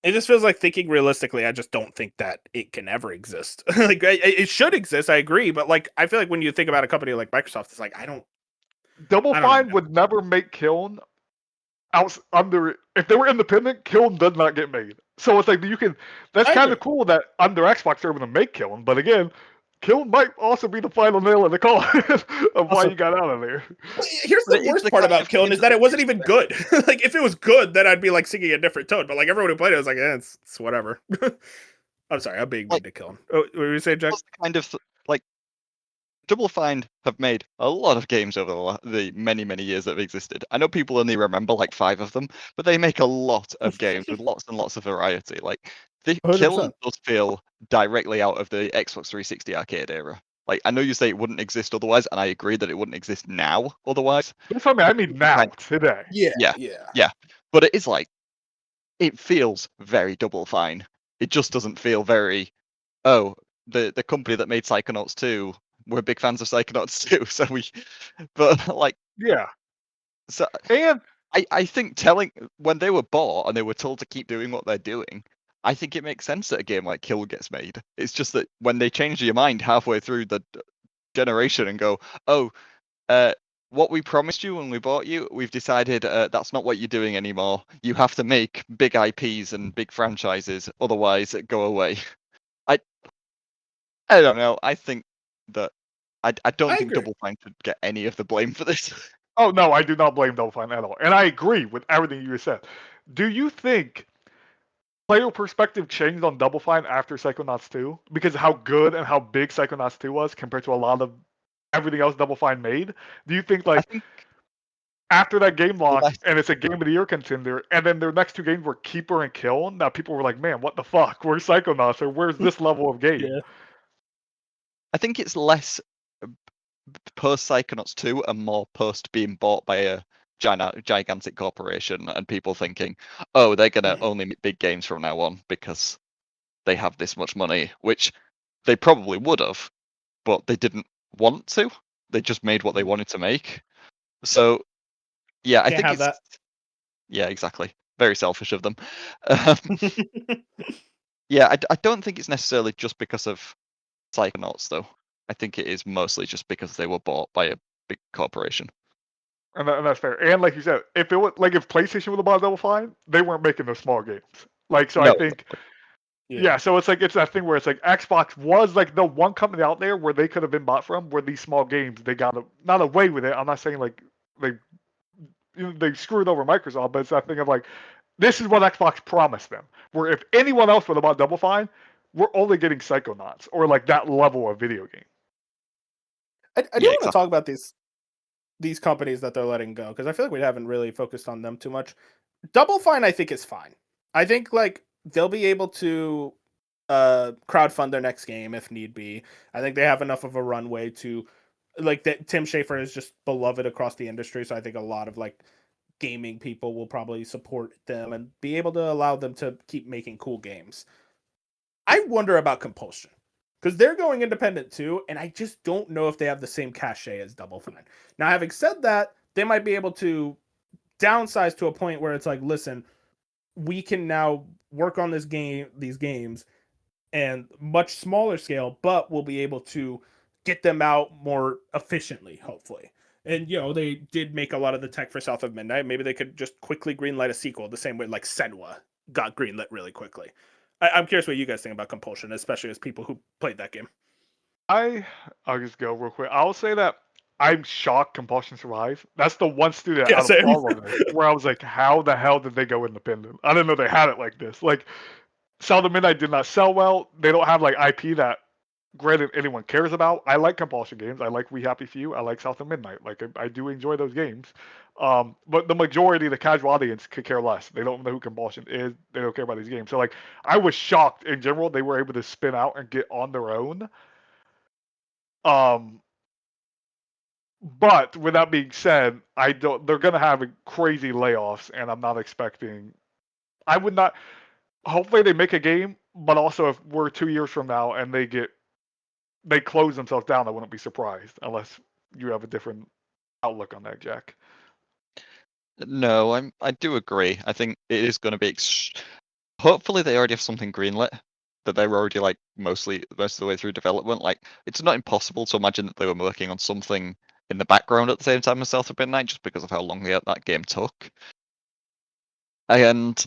it just feels like thinking realistically. I just don't think that it can ever exist. Like it should exist, I agree, but like I feel like when you think about a company like Microsoft, it's like I don't Double I don't Fine know. would never make Kiln under if they were independent. Kiln does not get made. So it's like you can. That's I kind agree. of cool that under Xbox they're able to make Kiln, but again, Kiln might also be the final nail in the coffin of why Also- you got out of there. Well, here's But the it's worst the part kind about of Kiln game is that it that wasn't you even good. Like if it was good, then I'd be like singing a different tone. But like everyone who played it was like, it's whatever. I'm sorry, I'm being mean to Kiln. Oh, what were you saying, Jack? That's the kind of like Double Fine have made a lot of games over the many, many years that have existed. I know people only remember like 5 of them, but they make a lot of games with lots and lots of variety. Like the 100%. Kiln does feel directly out of the Xbox 360 arcade era. Like I know you say it wouldn't exist otherwise, and I agree that it wouldn't exist now otherwise. That's what I mean now, today. Yeah. But it is like it feels very Double Fine. It just doesn't feel very the company that made Psychonauts 2, we're big fans of Psychonauts 2, so but like Yeah, so and I think when they were bought and they were told to keep doing what they're doing, I think it makes sense that a game like Kill gets made. It's just that when they change your mind halfway through the generation and go, what we promised you when we bought you, we've decided that's not what you're doing anymore. You have to make big IPs and big franchises, otherwise go away. I don't know. I think that I don't I think agree. Double Fine should get any of the blame for this. oh no, I do not blame Double Fine at all, and I agree with everything you said. Do you think player perspective changed on Double Fine after Psychonauts 2 because of how good and how big Psychonauts 2 was compared to a lot of everything else Double Fine made? Do you think I like think after that game launched Less- and it's a Game of the Year contender, and then their next 2 games were Keeper and Kiln, now people were like, man, what the fuck? Where's Psychonauts or where's this level of game? Yeah. I think it's less post Psychonauts 2 and more post being bought by a gigantic corporation and people thinking, oh, they're gonna only make big games from now on because they have this much money, which they probably would have, but they didn't want to. They just made what they wanted to make. So yeah, I Can't think have it's yeah, exactly. Very selfish of them. Yeah, I don't think it's necessarily just because of Psychonauts though. I think it is mostly just because they were bought by a big corporation. And that's fair. And like you said, if it was like if PlayStation would have bought Double Fine, they weren't making those small games. Like so, No, I think yeah. So it's like it's that thing where it's like Xbox was like the one company out there where they could have been bought from, where these small games they got not away with it. I'm not saying like they screwed over Microsoft, but it's that thing of like this is what Xbox promised them. Where if anyone else would have bought Double Fine, we're only getting Psychonauts or like that level of video game. I do Yeah, want to exactly. talk about these companies that they're letting go because I feel like we haven't really focused on them too much. Double Fine, I think, is fine. I think like they'll be able to crowdfund their next game if need be. I think they have enough of a runway to like that. Tim Schafer is just beloved across the industry, so I think a lot of like gaming people will probably support them and be able to allow them to keep making cool games. I wonder about Compulsion because they're going independent too, and I just don't know if they have the same cachet as Double Fine. Now, having said that, they might be able to downsize to a point where it's like, listen, we can now work on these games, and much smaller scale, but we'll be able to get them out more efficiently, hopefully. And they did make a lot of the tech for South of Midnight. Maybe they could just quickly greenlight a sequel the same way like Senua got greenlit really quickly. I'm curious what you guys think about Compulsion, especially as people who played that game. I'll just go real quick. I'll say that I'm shocked Compulsion survived. That's the one studio Yeah, out of same. all of it where I was like, how the hell did they go independent? I didn't know they had it like this. Like, South of Midnight did not sell well. They don't have like IP that, granted, anyone cares about. I like Compulsion games. I like We Happy Few. I like South of Midnight. Like, I do enjoy those games. But the majority, the casual audience, could care less. They don't know who Compulsion is. They don't care about these games. So like, I was shocked in general they were able to spin out and get on their own. But with that being said, they're gonna have crazy layoffs, and I'm not expecting. I would not. Hopefully, they make a game, but also if we're 2 years from now and they close themselves down, I wouldn't be surprised unless you have a different outlook on that, Jack. No, I do agree. I think it is going to be. Hopefully, they already have something greenlit that they're already like most of the way through development. Like, it's not impossible to imagine that they were working on something in the background at the same time as South of Midnight, just because of how long that game took. And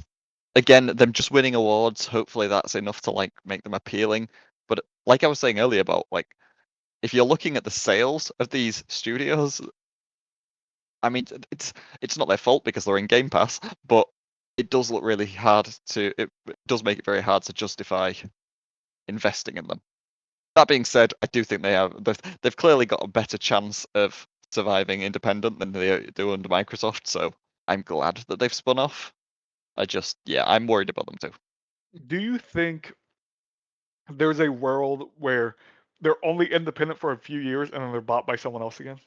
again, them just winning awards, hopefully that's enough to like make them appealing. But like I was saying earlier about like, if you're looking at the sales of these studios, I mean, it's not their fault because they're in Game Pass, but it does look really hard it does make it very hard to justify investing in them. That being said, I do think they've clearly got a better chance of surviving independent than they do under Microsoft, so I'm glad that they've spun off. I'm worried about them too. Do you think there's a world where they're only independent for a few years and then they're bought by someone else again?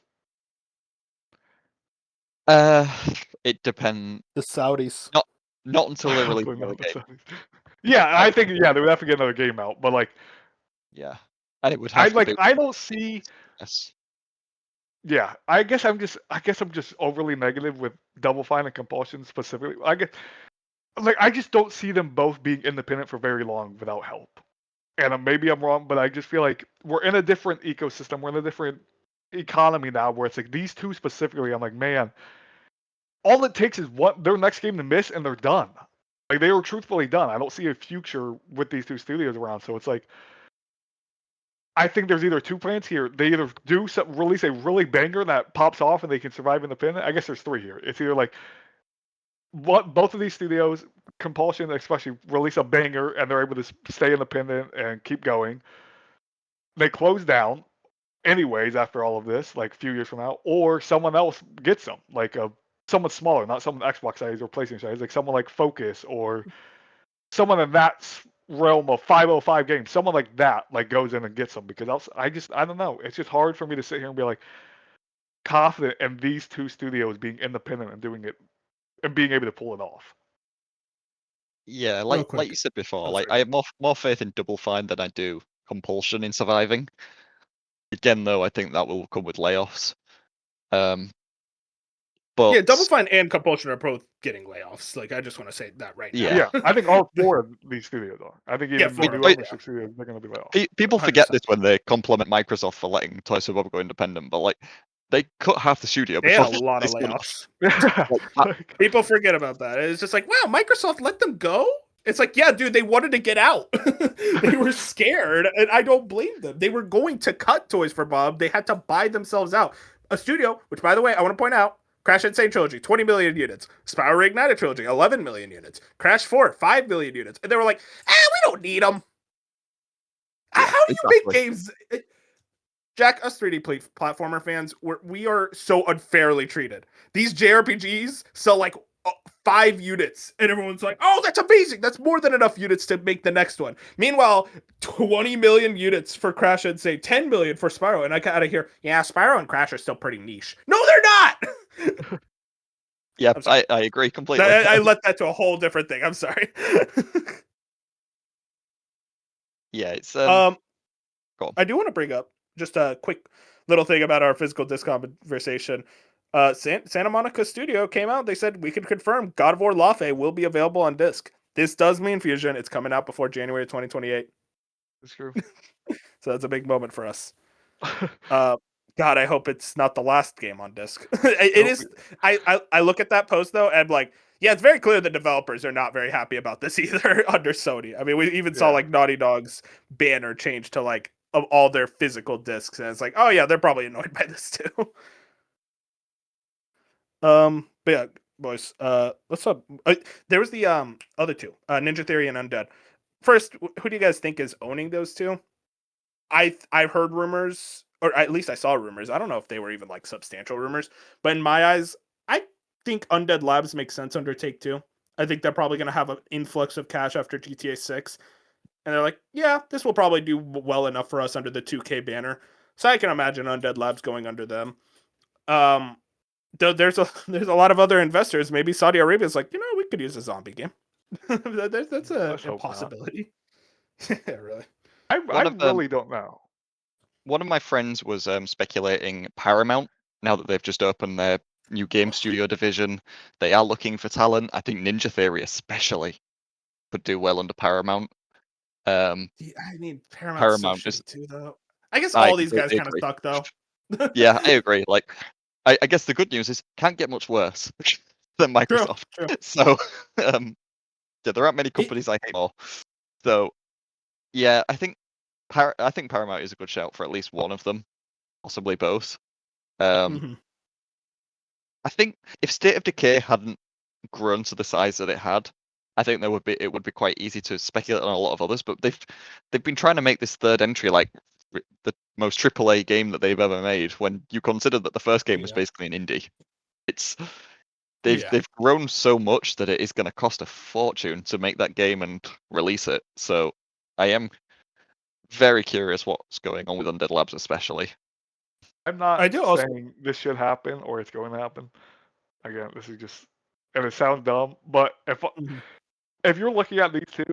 It depends. The Saudis. Not until they release Hopefully another not. game. Yeah, I think they would have to get another game out, but like, Yeah, and it would have to be. I don't see. Yes. Yeah, I guess I'm just overly negative with Double Fine and Compulsion specifically. I just don't see them both being independent for very long without help. And maybe I'm wrong, but I just feel like we're in a different ecosystem. We're in a different economy now where it's like these two specifically, I'm like, man, all it takes is their next game to miss and they're done. Like, they were truthfully done. I don't see a future with these two studios around. So it's like, I think there's either two plans here. They either release a really banger that pops off and they can survive independent. I guess there's three here. It's either like both of these studios, Compulsion especially, release a banger and they're able to stay independent and keep going. They close down anyways after all of this, like a few years from now, or someone else gets them, like someone smaller, not someone Xbox size or PlayStation size, like someone like Focus or someone in that realm of 505 games, someone like that, like goes in and gets them. Because I don't know. It's just hard for me to sit here and be like confident in these two studios being independent and doing it and being able to pull it off. Yeah, Real like quick. you said before, Oh, like sorry. I have more faith in Double Fine than I do Compulsion in surviving. Again, though, I think that will come with layoffs. But Yeah, Double Fine and Compulsion are both getting layoffs. Like, I just want to say that right now. Yeah. Yeah, I think all four of these studios are. I think even four the of new them, ownership studios, they're going to be laid off. people forget 100%. this when they compliment Microsoft for letting Toys for Bob go independent, but like they cut half the studio They had before a lot they of spun off. layoffs. People forget about that. It's just like, wow, Microsoft let them go? It's like, yeah, dude, they wanted to get out. They were scared, and I don't blame them. They were going to cut Toys for Bob. They had to buy themselves out. A studio, which, by the way, I want to point out, Crash Insane Trilogy, 20 million units. Spyro Reignited Trilogy, 11 million units. Crash 4, 5 million units. And they were like, we don't need them. Yeah, How do you make exactly. games... Jack, us 3D platformer fans, we are so unfairly treated. These JRPGs sell like 5 units, and everyone's like, oh, that's amazing. That's more than enough units to make the next one. Meanwhile, 20 million units for Crash and say 10 million for Spyro. And I gotta hear, yeah, Spyro and Crash are still pretty niche. No, they're not! Yeah, I agree completely. I let that to a whole different thing. I'm sorry. Yeah, it's I do want to bring up just a quick little thing about our physical disc conversation. Santa Monica Studio came out. They said we could confirm God of War Lafe will be available on disc. This does mean Fusion. It's coming out before January 2028. It's true. So that's a big moment for us. God, I hope it's not the last game on disc. It is. I look at that post though, and like, yeah, it's very clear the developers are not very happy about this either under Sony. I mean, we even saw like Naughty Dog's banner change to like of all their physical discs, and it's like, oh yeah, they're probably annoyed by this too. But yeah, boys, let's up. There was the other two, Ninja Theory and Undead. First, who do you guys think is owning those two? I've heard rumors, or at least I saw rumors. I don't know if they were even like substantial rumors, but in my eyes, I think Undead Labs makes sense under Take-Two. I think they're probably going to have an influx of cash after GTA 6. And they're like, yeah, this will probably do well enough for us under the 2K banner. So I can imagine Undead Labs going under them. There's a lot of other investors. Maybe Saudi Arabia is like, we could use a zombie game. That's a possibility. Yeah, really. I really don't know. One of my friends was speculating Paramount. Now that they've just opened their new game studio division, they are looking for talent. I think Ninja Theory especially could do well under Paramount. I mean, Paramount is too, though. I guess all these guys kind of suck, though. Yeah, I agree. Like, I guess the good news is can't get much worse than Microsoft. True. So, yeah, there aren't many companies I hate more. So, yeah, I think Paramount is a good shout for at least one of them, possibly both. I think if State of Decay hadn't grown to the size that it had, I think it would be quite easy to speculate on a lot of others. But they've been trying to make this third entry like the most AAA game that they've ever made. When you consider that the first game was basically an indie, they've grown so much that it is going to cost a fortune to make that game and release it. So I am very curious what's going on with Undead Labs, especially. I'm not saying this should happen or it's going to happen. Again, this is just, and it sounds dumb, but if you're looking at these two,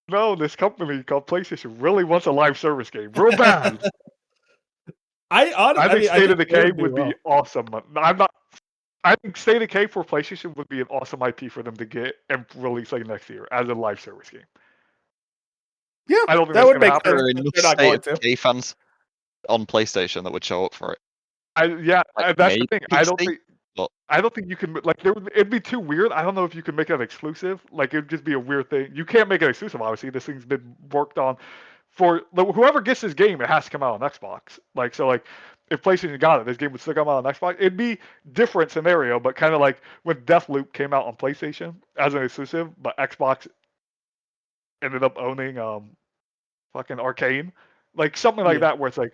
no, this company called PlayStation really wants a live service game real bad. I think State of Decay would be awesome. I think State of Decay for PlayStation would be an awesome IP for them to get and release like next year as a live service game. Yeah, I don't think that would make happen. There are enough State of Decay fans on PlayStation that would show up for it. That's the thing. I don't think you can like it'd be too weird. I don't know if you can make it exclusive. Like it'd just be a weird thing. You can't make it exclusive. Obviously, this thing's been worked on for whoever gets this game. It has to come out on Xbox. Like if PlayStation got it, this game would still come out on Xbox. It'd be different scenario, but kind of like when Deathloop came out on PlayStation as an exclusive, but Xbox ended up owning fucking Arcane, like something like that, where it's like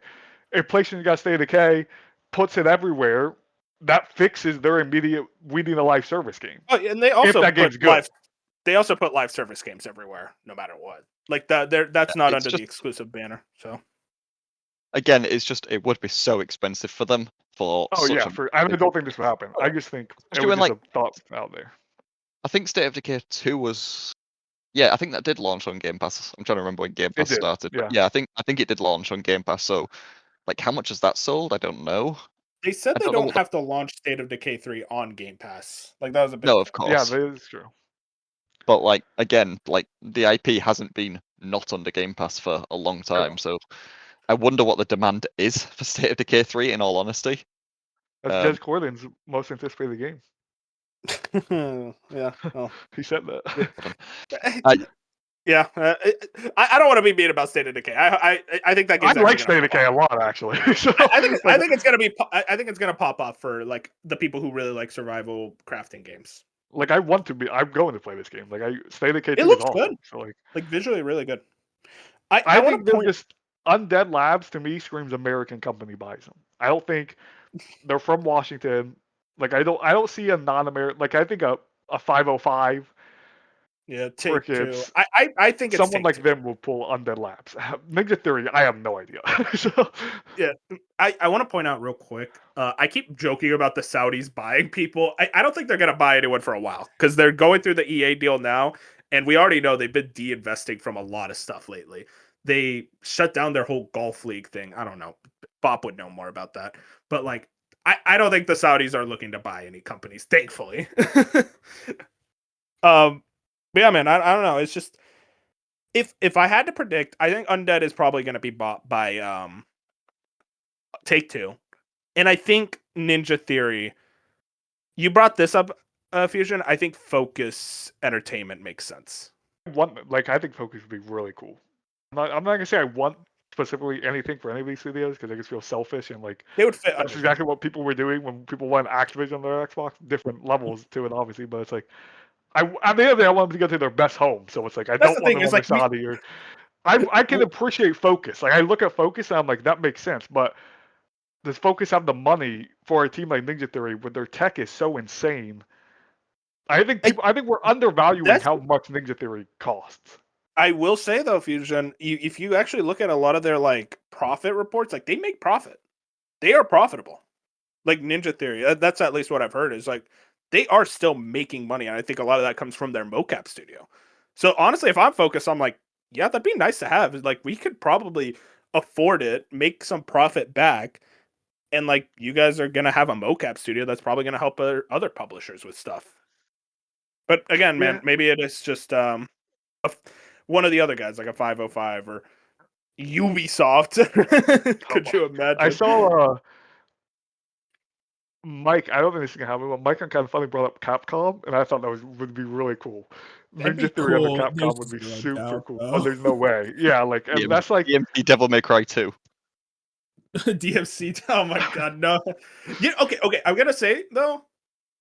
if PlayStation got State of Decay, puts it everywhere. That fixes their immediate we need a live service game. Oh, and they also that game's good. They also put live service games everywhere, no matter what. Like that's not under the exclusive banner. So again, it would be so expensive for them for. I don't think this would happen. I just think it was just a thought out there. I think State of Decay 2 was. Yeah, I think that did launch on Game Pass. I'm trying to remember when Game Pass started. Yeah, I think it did launch on Game Pass. So, like, how much has that sold? I don't know. They said they don't have to launch State of Decay 3 on Game Pass. Like that was a bit. No, of course. Yeah, that is true. But like again, like the IP hasn't been not under Game Pass for a long time. So, I wonder what the demand is for State of Decay 3. In all honesty, that's Jez Corden's most anticipated game. Yeah, well, he said that. I don't want to be mean about State of Decay. I think that game's I like State of Decay a lot, actually. So, I think it's gonna be. I think it's gonna pop up for like the people who really like survival crafting games. Like I'm going to play this game. Like State of Decay 2 it looks is awesome, good. So like visually really good. I think they're just Undead Labs to me screams American company buys them. I don't think they're from Washington. Like I don't see a non-American. Like I think a 505. Yeah, Take-Two. I think it's someone like them will pull Undead Labs. Ninja Theory, I have no idea. So, yeah, I want to point out real quick. I keep joking about the Saudis buying people. I don't think they're gonna buy anyone for a while because they're going through the EA deal now, and we already know they've been de-investing from a lot of stuff lately. they shut down their whole golf league thing. I don't know. Bob would know more about that. But like, I don't think the Saudis are looking to buy any companies, thankfully. But yeah, man, I don't know. It's just if I had to predict, I think Undead is probably going to be bought by Take-Two, and I think Ninja Theory. You brought this up, Fusion. I think Focus Entertainment makes sense. I think Focus would be really cool. I'm not gonna say I want specifically anything for any of these studios because I just feel selfish and like They would fit. that's exactly what people were doing when people wanted Activision on their Xbox. Different levels to it, obviously, but it's like at the end of the day, I want them to go to their best home. So it's like I That's don't the want thing, them is on like, Saudi or I can appreciate Focus. Like I look at Focus and I'm like that makes sense, but does Focus have the money for a team like Ninja Theory when their tech is so insane? I think we're undervaluing how much Ninja Theory costs. I will say though, Fusion, if you actually look at a lot of their like profit reports, like they make profit. They are profitable. Like Ninja Theory, that's at least what I've heard, is like they are still making money, and I think a lot of that comes from their mocap studio. So honestly, if I'm Focused, I'm like, yeah, that'd be nice to have. Like we could probably afford it, make some profit back, and like you guys are gonna have a mocap studio that's probably gonna help other publishers with stuff. But again, man, maybe it is just one of the other guys, like a 505 or Ubisoft. Could you imagine? I saw Mike. I don't think this is gonna happen, but Mike on Kind of Funny brought up Capcom, and I thought that would be really cool. Ninja Theory under Capcom would be super cool, but there's no way. Yeah, like and that's like DMC Devil May Cry 2. DMC. Oh my god, no. Yeah, okay. I'm gonna say though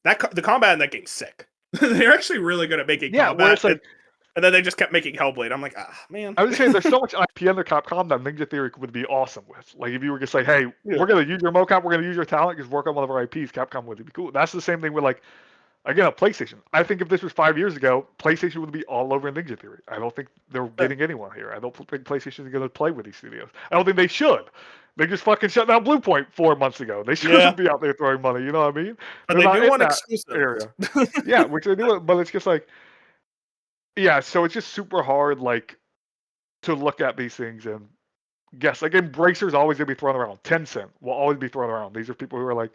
that the combat in that game's sick. They're actually really good at making combat. Where it's like, and then they just kept making Hellblade. I'm like, man. I was saying there's so much IP under Capcom that Ninja Theory would be awesome with. Like if you were just like, hey, we're gonna use your mocap, we're gonna use your talent, just work on one of our IPs. Capcom would be cool. That's the same thing with like, again, a PlayStation. I think if this was 5 years ago, PlayStation would be all over Ninja Theory. I don't think they're getting anyone here. I don't think PlayStation is gonna play with these studios. I don't think they should. They just fucking shut down Bluepoint 4 months ago. They shouldn't be out there throwing money. You know what I mean? But they do want exclusive area. Yeah, which they do. But it's just like, yeah. So it's just super hard, like, to look at these things and guess. Like, Embracer's always gonna be thrown around. Tencent will always be thrown around. These are people who are like,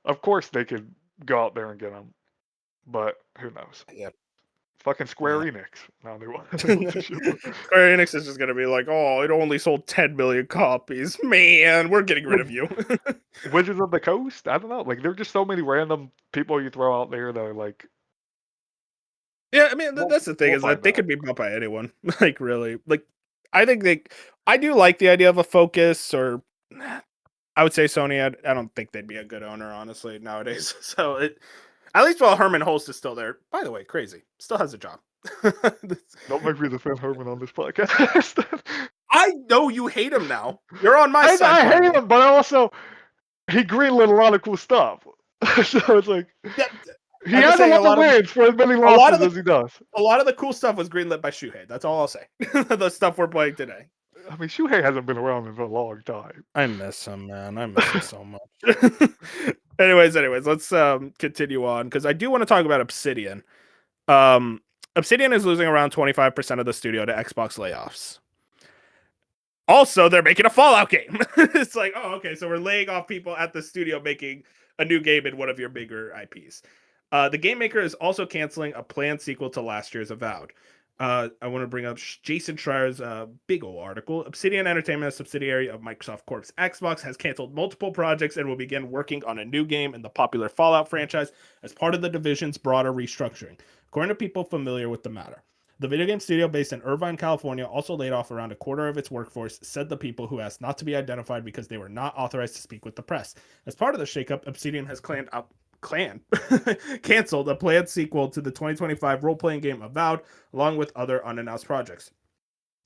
of course they could go out there and get them, but who knows? Yeah. Fucking Square Enix. No, they won't. Square Enix is just gonna be like, oh, it only sold 10 million copies. Man, we're getting rid of you. Wizards of the Coast? I don't know. Like, there are just so many random people you throw out there that are like. Yeah, I mean, that's the thing, is that they could be bought by anyone. Like, really. Like, I think I do like the idea of a Focus, or I would say Sony. I don't think they'd be a good owner, honestly, nowadays. So at least while Herman Holst is still there. By the way, crazy. Still has a job. Don't make me defend Herman on this podcast. I know you hate him now. You're on my side. I hate him, but also he greenlit a lot of cool stuff. So it's like he has a lot of wins for as many losses as he does. A lot of the cool stuff was greenlit by Shuhei. That's all I'll say. The stuff we're playing today. I mean, Shuhei hasn't been around in a long time. I miss him, man. I miss him so much. Anyways, let's continue on, because I do want to talk about Obsidian. Obsidian is losing around 25% of the studio to Xbox layoffs. Also, they're making a Fallout game. It's like, oh, okay, so we're laying off people at the studio making a new game in one of your bigger IPs. The game maker is also canceling a planned sequel to last year's Avowed. I want to bring up Jason Schreier's big ol' article. Obsidian Entertainment, a subsidiary of Microsoft Corp's Xbox, has canceled multiple projects and will begin working on a new game in the popular Fallout franchise as part of the division's broader restructuring, according to people familiar with the matter. The video game studio based in Irvine, California, also laid off around a quarter of its workforce, said the people, who asked not to be identified because they were not authorized to speak with the press. As part of the shakeup, Obsidian has canceled a planned sequel to the 2025 role-playing game Avowed, along with other unannounced projects.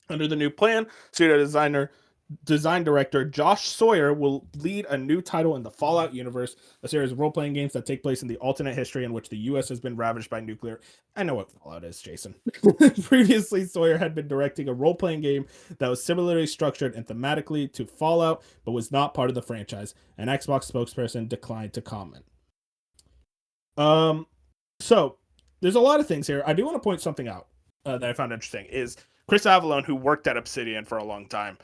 Under the new plan, studio design director Josh Sawyer will lead a new title in the Fallout universe, a series of role-playing games that take place in the alternate history in which the U.S. has been ravaged by nuclear. I know what Fallout is, Jason. Previously, Sawyer had been directing a role-playing game that was similarly structured and thematically to Fallout, but was not part of the franchise. An Xbox spokesperson declined to comment. So there's a lot of things here. I do want to point something out that I found interesting, is Chris Avellone, who worked at Obsidian for a long time,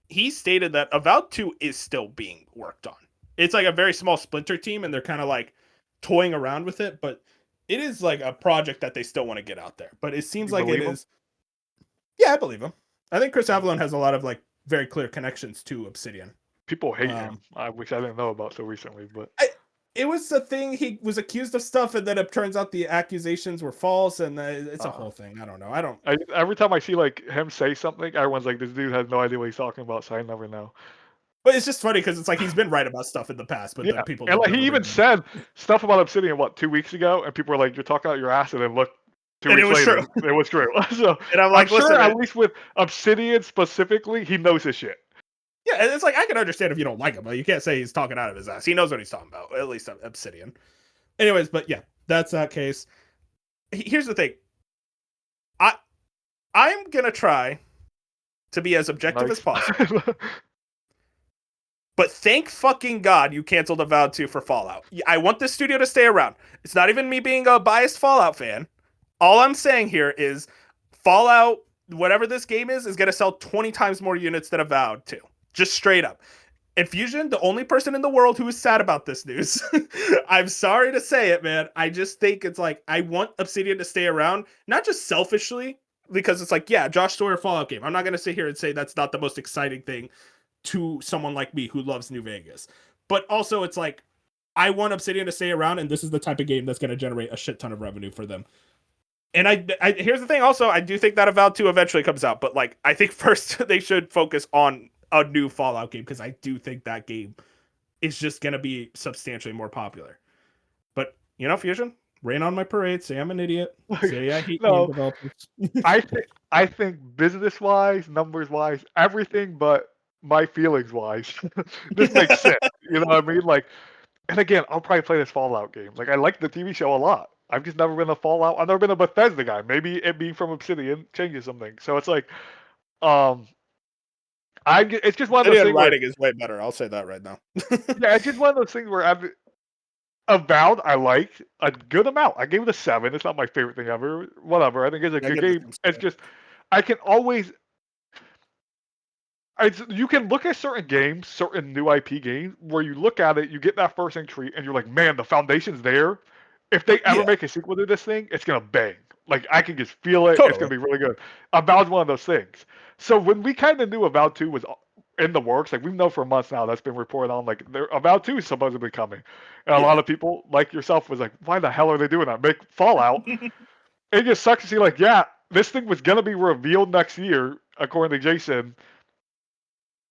he stated that Avowed 2 is still being worked on. It's like a very small splinter team, and they're kind of like toying around with it, but it is like a project that they still want to get out there. But it seems like it is. Yeah, I believe him. I think Chris Avellone has a lot of like very clear connections to Obsidian. People hate him, which I didn't know about so recently, but it was a thing. He was accused of stuff, and then it turns out the accusations were false, and it's a whole thing. I don't know. Every time I see like him say something, everyone's like, "This dude has no idea what he's talking about," so I never know. But it's just funny because it's like he's been right about stuff in the past, but then people. And like he even said stuff about Obsidian 2 weeks ago, and people were like, "You're talking out your ass," and then look, 2 weeks later, it was true. So and I'm like, sure, at least with Obsidian specifically, he knows his shit. Yeah, it's like I can understand if you don't like him, but you can't say he's talking out of his ass. He knows what he's talking about, at least Obsidian. Anyways, but yeah, that's that case. Here's the thing. I'm gonna try to be as objective as possible. But thank fucking God you canceled Avowed 2 for Fallout. I want this studio to stay around. It's not even me being a biased Fallout fan. All I'm saying here is Fallout, whatever this game is going to sell 20 times more units than Avowed 2. Just straight up. And Fusion, the only person in the world who is sad about this news. I'm sorry to say it, man. I just think it's like, I want Obsidian to stay around, not just selfishly, because it's like, yeah, Josh Sawyer Fallout game. I'm not going to sit here and say that's not the most exciting thing to someone like me who loves New Vegas. But also it's like, I want Obsidian to stay around, and this is the type of game that's going to generate a shit ton of revenue for them. And I here's the thing also, I do think that Avowed 2 eventually comes out, but like, I think first they should focus on a new Fallout game, because I do think that game is just going to be substantially more popular. But, Fusion, rain on my parade, say I'm an idiot, say I hate game developers. I think business-wise, numbers-wise, everything but my feelings-wise, this makes sense. You know what I mean? Like, and again, I'll probably play this Fallout game. Like, I like the TV show a lot. I've just never been a Fallout. I've never been a Bethesda guy. Maybe it being from Obsidian changes something. So it's like, it's just one of those things. Writing is way better. I'll say that right now. Yeah, it's just one of those things where Avowed, I liked a good amount. I gave it a 7. It's not my favorite thing ever. Whatever. I think it's a good game. It's just, I can always. You can look at certain games, certain new IP games, where you look at it, you get that first entry, and you're like, man, the foundation's there. If they ever make a sequel to this thing, it's gonna bang. Like, I can just feel it. Totally. It's gonna be really good. Avowed's one of those things. So when we kind of knew Avowed 2 was in the works, like, we know for months now that's been reported on, like, Avowed 2 is supposedly coming. And a lot of people, like yourself, was like, why the hell are they doing that? Make Fallout. It just sucks to see, like, yeah, this thing was gonna be revealed next year, according to Jason.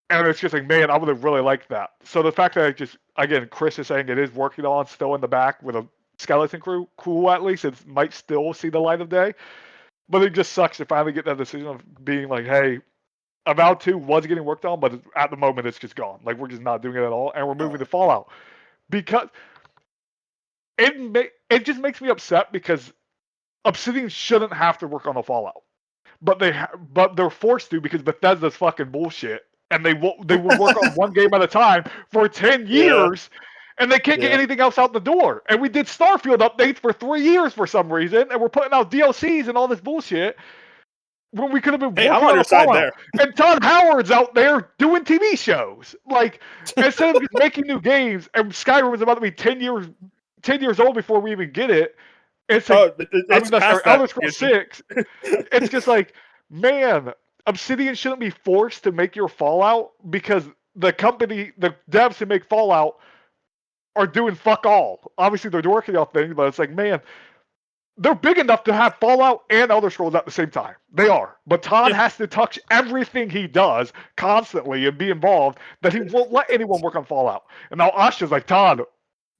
And it's just like, man, I would have really liked that. So the fact that again, Chris is saying it is working on still in the back with a skeleton crew, cool at least. It might still see the light of day. But it just sucks to finally get that decision of being like, hey, Avowed 2 was getting worked on, but at the moment it's just gone. Like, we're just not doing it at all, and we're moving to Fallout. Because it just makes me upset, because Obsidian shouldn't have to work on a Fallout. But they're forced to, because Bethesda's fucking bullshit. And they will work on one game at a time for 10 years, and they can't get anything else out the door. And we did Starfield updates for 3 years for some reason, and we're putting out DLCs and all this bullshit when we could have been working on a Fallout. And Todd Howard's out there doing TV shows. Like, instead of just making new games, and Skyrim was about to be 10 years old before we even get it. It's like, Elder Scrolls 6. It's just like, man, Obsidian shouldn't be forced to make your Fallout, because the devs who make Fallout are doing fuck all. Obviously, they're working on things, but it's like, man, they're big enough to have Fallout and Elder Scrolls at the same time. They are. But Todd has to touch everything he does constantly and be involved, that he won't let anyone work on Fallout. And now Asha's like, Todd,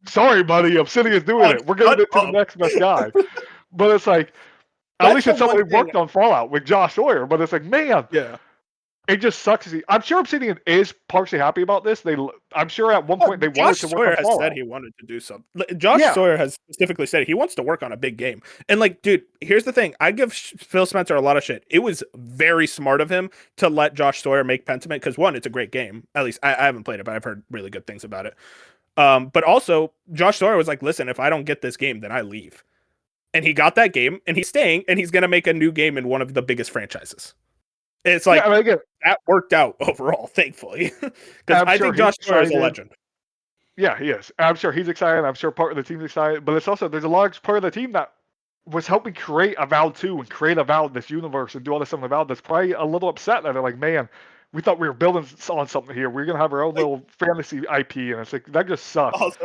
sorry, buddy, Obsidian's doing it. We're giving it to the next best guy. But it's like, at least it's somebody worked on Fallout with Josh Sawyer, but it's like, man, it just sucks to see. I'm sure Obsidian is partially happy about this. I'm sure at one point they wanted to work on Fallout. Josh Sawyer has said he wanted to do something. Josh Sawyer has specifically said he wants to work on a big game. And like, dude, here's the thing. I give Phil Spencer a lot of shit. It was very smart of him to let Josh Sawyer make Pentiment, because one, it's a great game. At least I haven't played it, but I've heard really good things about it. But also, Josh Sawyer was like, listen, if I don't get this game, then I leave. And he got that game, and he's staying, and he's going to make a new game in one of the biggest franchises. It's like I mean, again, that worked out overall, thankfully, because I'm I sure think he's Josh Sawyer is a excited. legend. Yeah, he is. I'm sure he's excited. I'm sure part of the team's excited. But it's also, there's a large part of the team that was helping create Avowed 2 and create Avowed, this universe, and do all this stuff in Avowed, that's probably a little upset that they're like, man, we thought we were building on something here. We're going to have our own Like, little fantasy IP. And it's like, that just sucks.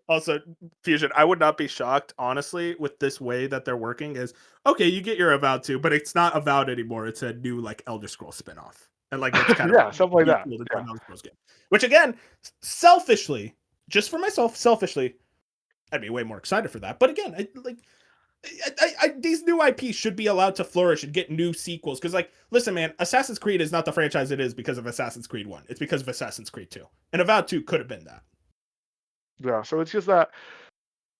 Also, Fusion, I would not be shocked, honestly, with this way that they're working is, okay, you get your Avowed 2, but it's not Avowed anymore. It's a new, like, Elder Scrolls spinoff. And, like, it's kind Yeah, of something like that. cool to do Yeah. an Elder Scrolls game. Which, again, selfishly, just for myself, selfishly, I'd be way more excited for that. But again, these new IPs should be allowed to flourish and get new sequels. Because, like, listen, man, Assassin's Creed is not the franchise it is because of Assassin's Creed 1. It's because of Assassin's Creed 2. And Avowed 2 could have been that. Yeah, so it's just that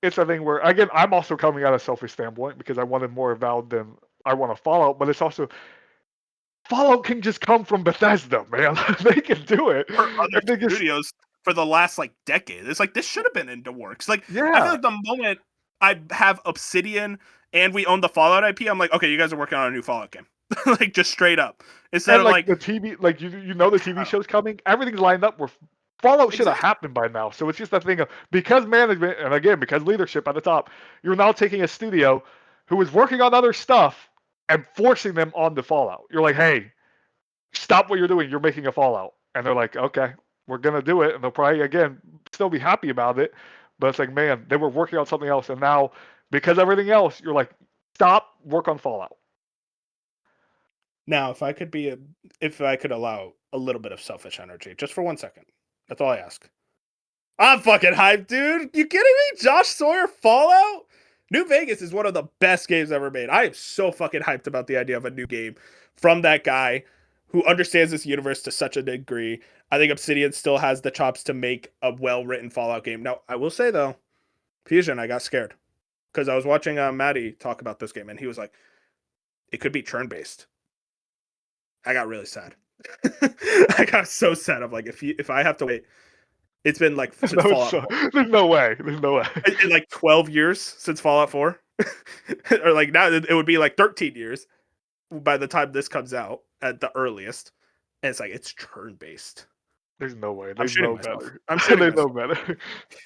it's a thing where, again, I'm also coming at a selfish standpoint because I wanted more Avowed than I want a Fallout, but it's also, Fallout can just come from Bethesda, man. They can do it. For other And they just, studios for the last, like, decade. It's like, this should have been into works. Like, I feel yeah. like the moment I have Obsidian and we own the Fallout IP, I'm like, okay, you guys are working on a new Fallout game. Like, just straight up. Instead And of, like like, the TV, like the TV show's coming, everything's lined up where Fallout should have Exactly. happened by now. So it's just that thing of, because management, and again, because leadership at the top, you're now taking a studio who is working on other stuff and forcing them on the Fallout. You're like, hey, stop what you're doing. You're making a Fallout. And they're like, okay, we're going to do it. And they'll probably, again, still be happy about it. But it's like, man, they were working on something else. And now, because everything else, you're like, stop, work on Fallout. now, if I could allow a little bit of selfish energy, just for 1 second, that's all I ask. I'm fucking hyped, dude. You kidding me? Josh Sawyer Fallout? New Vegas is one of the best games ever made. I am so fucking hyped about the idea of a new game from that guy who understands this universe to such a degree. I think Obsidian still has the chops to make a well-written Fallout game. Now, I will say though, Fusion, I got scared because I was watching Maddie talk about this game, and he was like, "It could be turn-based." I got really sad. I got so sad. I'm like, if I have to wait, it's been like since Fallout 4. There's no way. There's no way. In like 12 years since Fallout 4. Or like now it would be like 13 years by the time this comes out at the earliest. And it's like it's turn-based. There's no way. I'm They shooting know myself. better. I'm shooting They know myself. better.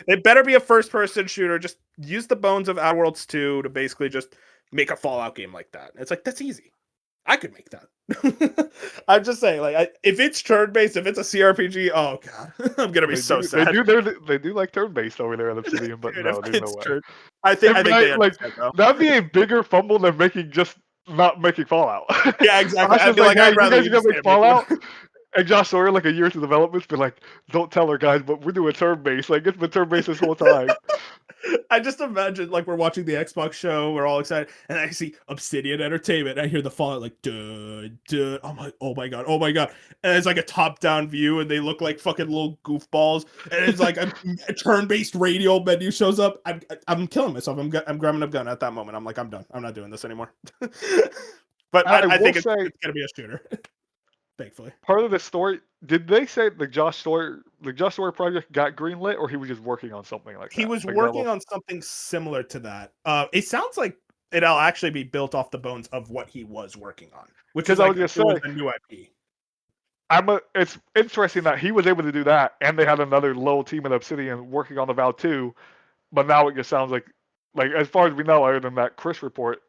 It better be a first-person shooter. Just use the bones of Outer Worlds 2 to basically just make a Fallout game like that. It's like that's easy. I could make that. I'm just saying, like, if it's turn-based, if it's a CRPG, oh god, I'm gonna be so sad. They do like turn-based over there at Obsidian, but Dude, no, if there's no it's way. turn, I think they like understand, though. that'd be a bigger fumble than not making Fallout. Yeah, exactly. Josh I'd is be like, hey, I'd you rather guys you are just gonna make can't make one. Fallout. And Josh Sawyer, like a year into development's been like, don't tell her guys, but we're doing turn-based. Like it's been turn-based this whole time. I just imagine like we're watching the Xbox show, we're all excited, and I see Obsidian Entertainment. And I hear the Fallout like duh duh. I'm like, oh my god, and it's like a top-down view, and they look like fucking little goofballs. And it's like a turn-based radio menu shows up. I'm killing myself. I'm grabbing a gun at that moment. I'm like, I'm done. I'm not doing this anymore. But I think it's gonna be a shooter. Thankfully. Part of the story, did they say the Josh Sawyer project got greenlit, or he was just working on something like that? He was like working on something similar to that. It sounds like it'll actually be built off the bones of what he was working on, which is like it was a new IP. It's interesting that he was able to do that, and they had another little team at Obsidian working on the Avowed 2, but now it just sounds like as far as we know, other than that Chris report,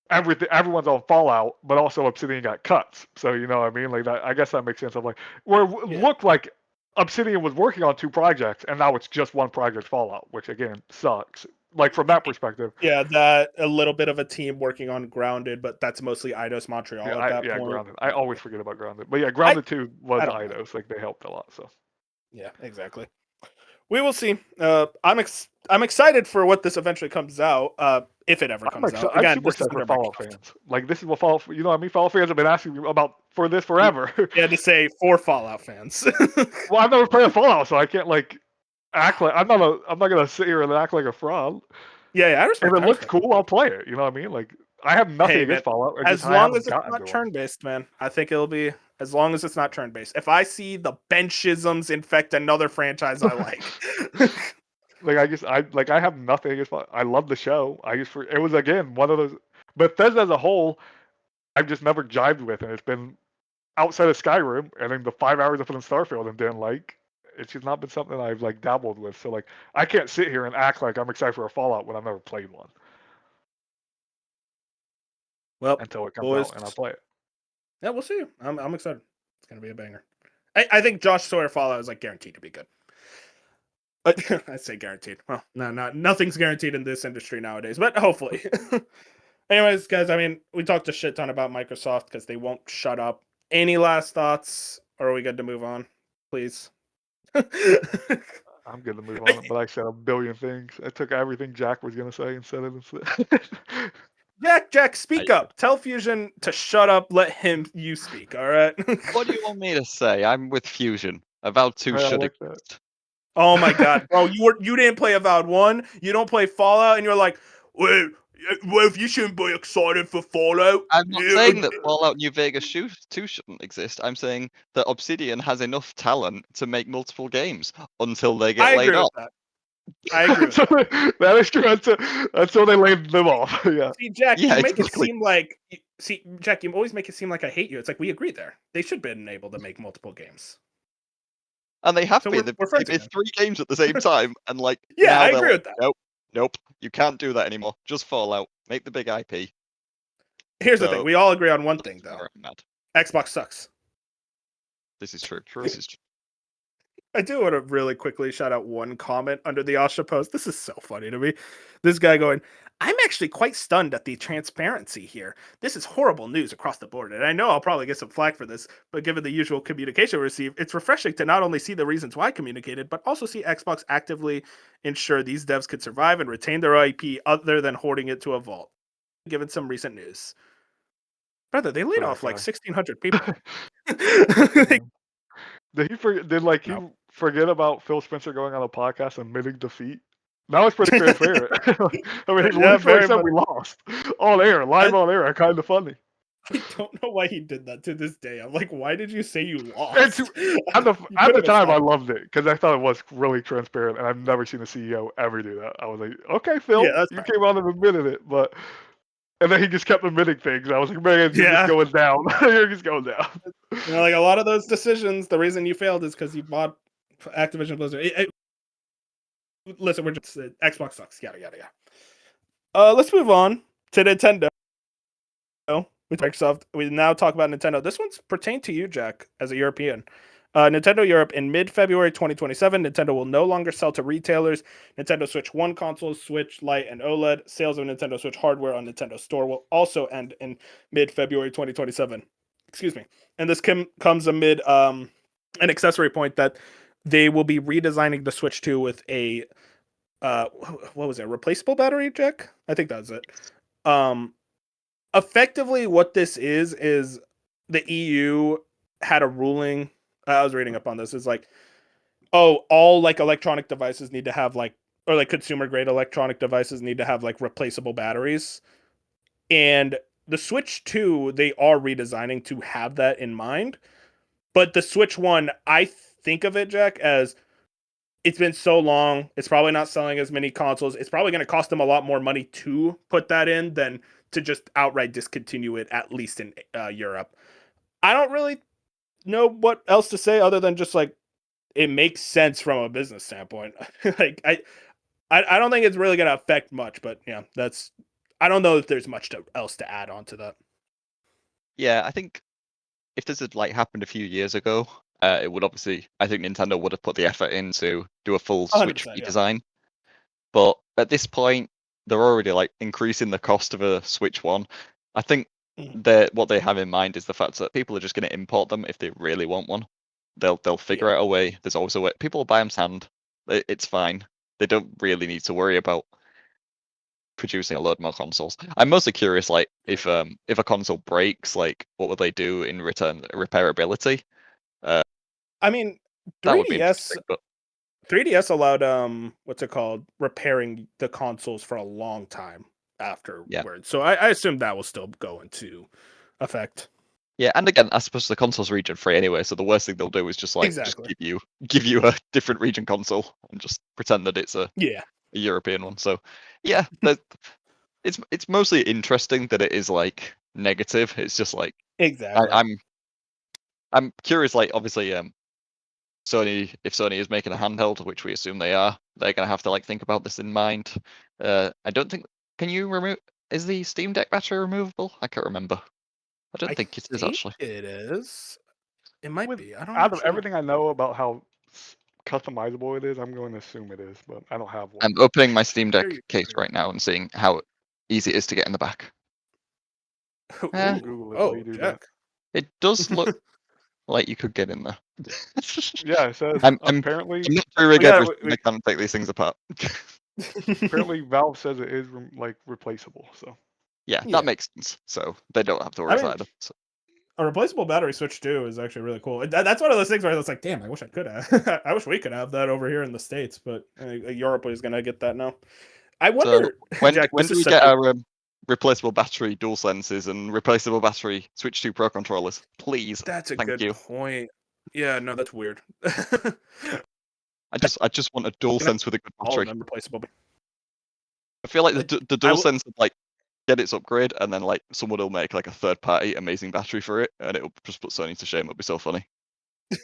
everyone's on Fallout, but also Obsidian got cuts. So you know what I mean? Like that, I guess that makes sense. Of like where it looked like Obsidian was working on 2 projects, and now it's just one project, Fallout, which again sucks. Like from that perspective. Yeah, that a little bit of a team working on Grounded, but that's mostly Eidos Montreal at that point. Grounded. I always forget about Grounded, but yeah, Grounded 2 was Eidos. Like they helped a lot. So yeah, exactly. We will see. I'm excited for what this eventually comes out. If it ever comes out. Again, I'm super excited for Fallout fans. Like this is what Fallout. You know, what I mean, Fallout fans have been asking me about for this forever. Yeah, to say for Fallout fans. Well, I've never played a Fallout, so I can't like act like I'm not gonna sit here and act like a fraud. Yeah, I respect. If it looks cool, I'll play it. You know what I mean? Like I have nothing against Fallout. As long as it's not turn-based, man, I think it'll be. As long as it's not turn-based. If I see the Benchisms infect another franchise I like. Like I have nothing against Fallout. I love the show. It was again one of those Bethesda as a whole I've just never jived with, and it's been outside of Skyrim, and then the 5 hours I put in Starfield and didn't like. It's just not been something I've like dabbled with. So like, I can't sit here and act like I'm excited for a Fallout when I've never played one Well, until it comes boys, out and I play it. yeah, we'll see. I'm excited. It's gonna be a banger. I think Josh Sawyer Fallout is like guaranteed to be good. I say guaranteed. Well, nothing's guaranteed in this industry nowadays, but hopefully. Anyways, guys, I mean, we talked a shit ton about Microsoft because they won't shut up. Any last thoughts, or are we good to move on? Please. I'm good to move on, but I said a billion things. I took everything Jack was gonna say and said it instead. Jack, speak up. Tell Fusion to shut up. Let you speak. All right. What do you want me to say? I'm with Fusion. Avowed 2 Yeah, I should like that. exist. Oh my god, bro! You didn't play Avowed 1. You don't play Fallout, and you're like, well, if you shouldn't be excited for Fallout. I'm not saying that Fallout New Vegas 2 shouldn't exist. I'm saying that Obsidian has enough talent to make multiple games until they get I laid agree off. with that. I agree with that. That is true. Until they laid them off. Yeah. See, Jack, Yeah, you make exactly. it seem like Jack, you always make it seem like I hate you. It's like we agree there. They should have been able to make multiple games. And they have So been. we're They friends made again. 3 games at the same time, and like Yeah, now I they're agree like, with that. Nope, you can't do that anymore. Just Fallout. Make the big IP. Here's the thing: So- we all agree on one thing, though. Alright, mad. Xbox sucks. This is true. This is true. I do want to really quickly shout out one comment under the Asha post. This is so funny to me. This guy going, I'm actually quite stunned at the transparency here. This is horrible news across the board. And I know I'll probably get some flack for this, but given the usual communication received, it's refreshing to not only see the reasons why communicated, but also see Xbox actively ensure these devs could survive and retain their IP other than hoarding it to a vault, given some recent news. Brother, they laid Poor off like guy. 1,600 people. Did he No. forget about Phil Spencer going on a podcast and admitting defeat? That was pretty transparent. I mean, he Yeah, literally very said much. we lost on air, live on air. Kind of funny. I don't know why he did that to this day. I'm like, why did you say you And lost? At the You at the could've time, I stopped. loved it because I thought it was really transparent, and I've never seen a CEO ever do that. I was like, okay, Phil, Yeah, that's you fair. came on and admitted it, but. And then he just kept admitting things. I was like, man, you're Yeah. just going down. You're just going down. You know, like a lot of those decisions, the reason you failed is because you bought Activision Blizzard. Listen, we're just Xbox sucks. Yada yada yada. Let's move on to Nintendo. With Microsoft, we now talk about Nintendo. This one's pertained to you, Jack, as a European. Nintendo Europe in mid-February 2027, Nintendo will no longer sell to retailers. Nintendo Switch 1 consoles, Switch Lite, and OLED sales of Nintendo Switch hardware on Nintendo Store will also end in mid-February 2027. Excuse me. And this comes amid an accessory point that they will be redesigning the Switch 2 with a what was it? Replaceable battery, Jack? I think that's it. Effectively, what this is the EU had a ruling. I was reading up on this. It's like, oh, all like electronic devices need to have like, or like consumer grade electronic devices need to have like replaceable batteries. And the Switch 2, they are redesigning to have that in mind. But the Switch 1, I think of it, Jack, as it's been so long. It's probably not selling as many consoles. It's probably going to cost them a lot more money to put that in than to just outright discontinue it, at least in Europe. I don't really know what else to say other than just like it makes sense from a business standpoint. Like I don't think it's really going to affect much, but yeah, I don't know if there's much else to add on to that. Yeah, I think if this had like happened a few years ago, it would obviously. I think Nintendo would have put the effort in to do a full Switch 100%, yeah. redesign. But at this point, they're already like increasing the cost of a Switch 1. I think what they have in mind is the fact that people are just going to import them if they really want one. They'll figure out a way. There's always a way. People will buy them hand. It's fine. They don't really need to worry about producing a load more consoles. I'm mostly curious, like if a console breaks, like what would they do in return? Repairability. I mean, That would be 3DS interesting. But 3DS allowed what's it called, repairing the consoles for a long time afterwards. So I assume that will still go into effect. yeah, and again, I suppose the console's region free anyway, so the worst thing they'll do is just like Exactly. just give you a different region console and just pretend that it's a European one. So yeah, it's mostly interesting that it is like negative. It's just like Exactly. I'm curious. Like, obviously, Sony, if Sony is making a handheld, which we assume they are, they're gonna have to like think about this in mind. I don't think. Can you remove? Is the Steam Deck battery removable? I can't remember. I don't think it is actually. It is. It might With be. I don't out of actually know. everything I know about how customizable it is, I'm going to assume it is, but I don't have one. I'm opening my Steam Deck There you case go. right now and seeing how easy it is to get in the back. Eh, Ooh, Google it while you do Jack. It does look like you could get in there. Yeah, it says I'm apparently not very rig yeah, I can't take these things apart. apparently Valve says it is like replaceable. So Yeah, Yeah. that makes sense. So they don't have to worry I mean, about it. So. a replaceable battery switch too is actually really cool. That's one of those things where it's like, damn, I wish I could have. I wish we could have that over here in the States, but Europe is gonna get that now. I wonder, when Jack. when This do is we such get a- our replaceable battery DualSenses and replaceable battery Switch 2 Pro controllers? Please. That's a Thank good you. point. Yeah, no, that's weird. I just want a DualSense with a good All of battery. them replaceable. I feel like Like, the I will- DualSense would like get its upgrade and then like someone will make like a third party amazing battery for it and it'll just put Sony to shame. It'll be so funny.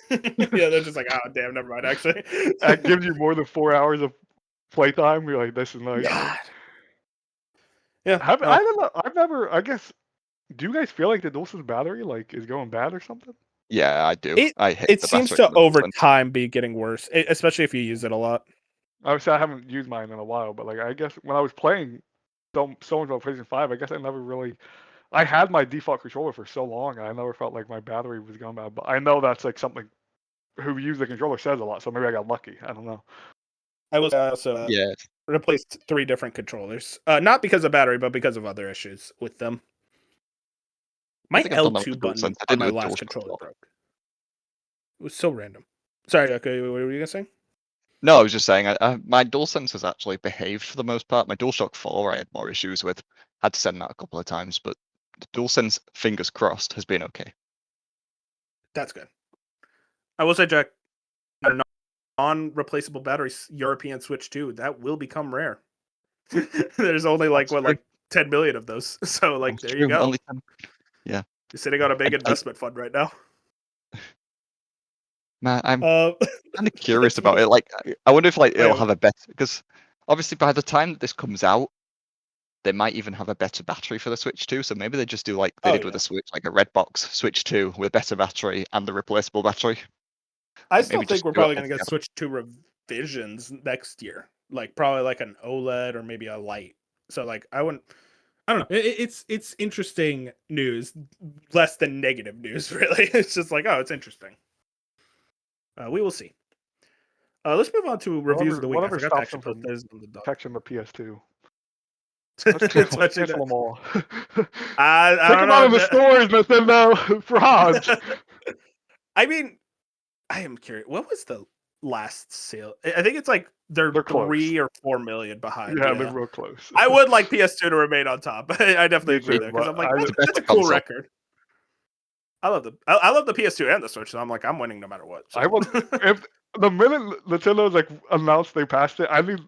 Yeah, they're just like, oh damn, never mind. Actually, that gives you more than 4 hours of playtime. You're like, this is nice. God. Yeah, I no. don't know. I've never. I guess. Do you guys feel like the DualSense battery like is going bad or something? Yeah, I do. I hate It the seems battery to in the over DualSense. time be getting worse, especially if you use it a lot. Obviously, I haven't used mine in a while, but like I guess when I was playing so much on PlayStation 5, I guess I never really. I had my default controller for so long, and I never felt like my battery was going bad. But I know that's like something who use the controller says a lot, so maybe I got lucky. I don't know. I will also Yeah. replaced 3 different controllers, not because of battery, but because of other issues with them. My think I've done that with L2 the button DualSense. I on did my with last DualShock controller as well. broke. It was so random. Sorry, okay, what were you gonna say? No, I was just saying, my DualSense has actually behaved for the most part. My DualShock 4 I had more issues with. Had to send that a couple of times, but the DualSense, fingers crossed, has been okay. That's good. I will say, Jack, a non-replaceable battery European Switch 2, that will become rare. There's only like That's true. like 10 million of those. So like That's there you true, go. only 10. You're sitting on a big I- investment fund right now. Man, I'm Uh, kind of curious let's about move- it. Like, I wonder if like Oh, yeah. it'll have a better, because obviously by the time that this comes out, they might even have a better battery for the Switch 2. So maybe they just do like they Oh, did with yeah. the Switch, like a red box Switch 2 with better battery and the replaceable battery. I still Maybe think just we're do it probably going to get altogether. Switch 2 revisions next year. Like probably like an OLED or maybe a light. So like I don't know. It's interesting news, less than negative news. Really, it's just like, oh, it's interesting. We will see. Let's move on to reviews of the week. I Whatever forgot to stops actually them put from those on the doc. catching the PS2. Let's cancel Touching them all. I Take don't them out know. of the stores, Nintendo. Frauds. I mean, I am curious. What was the last sale? I think it's like they're close. 3 or 4 million behind. Yeah, they're real close. I would like PS2 to remain on top. I definitely Me agree too, there because but I'm like, I- that's, It's a better that's a cool console. record. I love the PS2 and the Switch, so I'm like, I'm winning no matter what. So. I would if the minute Nintendo's like announced they passed it, I need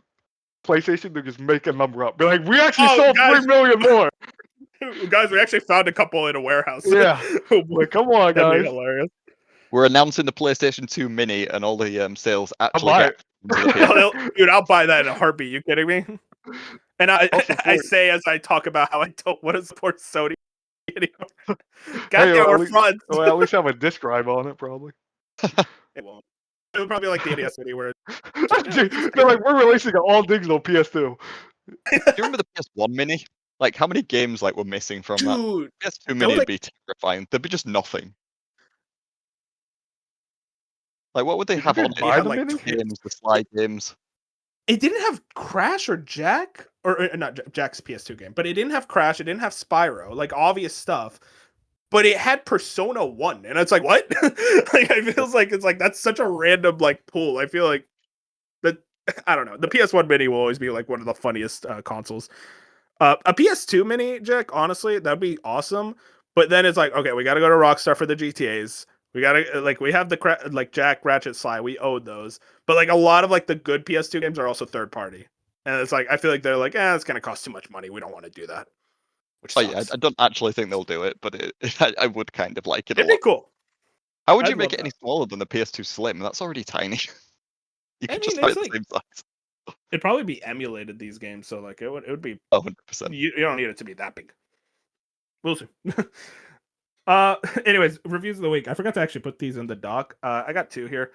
PlayStation to just make a number up. Be like, we actually Oh, sold guys. 3 million more. Guys, we actually found a couple in a warehouse. Yeah. Like, come on, That'd be guys. hilarious. We're announcing the PlayStation 2 Mini and all the sales actually buy get into the PS. Dude, I'll buy that in a heartbeat. You kidding me? And I'll I support. say as I talk about how I don't want to support Sony anymore. God Hey, damn, at we're least- frauds. Well, at least have a disc drive on it, probably. It won't. It would probably be like the NES Mini where They're like, we're releasing an all digital PS2. Do you remember the PS1 Mini? Like, how many games like were missing from that? dude, PS2 Mini was would be terrifying. There'd be just nothing. Like, what would they Did you have guys on it? buy had, the like, Mini? Games, the slide games. it didn't have Crash or Jack, or not Jack's PS2 game, but it didn't have Crash. It didn't have Spyro, like obvious stuff. But it had Persona 1, and it's like, what? Like, I feels like it's like that's such a random like pull. I feel like that I don't know. The PS1 Mini will always be like one of the funniest consoles. A PS2 Mini, Jack, honestly, that'd be awesome. But then it's like, okay, we got to go to Rockstar for the GTAs. We got to like we have the like Jack, Ratchet, Sly. We owed those, but like a lot of like the good PS2 games are also third party, and it's like I feel like they're like, it's gonna cost too much money. We don't want to do that. Which Oh sucks. yeah, I don't actually think they'll do it, but I would kind of like it a It'd be lot. cool. How would I'd you make love it any that. smaller than the PS2 Slim? That's already tiny. You I could mean, just have it's it the like same size. it'd probably be emulated these games, so like it would be. Oh, 100%. You don't need it to be that big. We'll see. Anyways, reviews of the week. I forgot to actually put these in the doc. I got two here.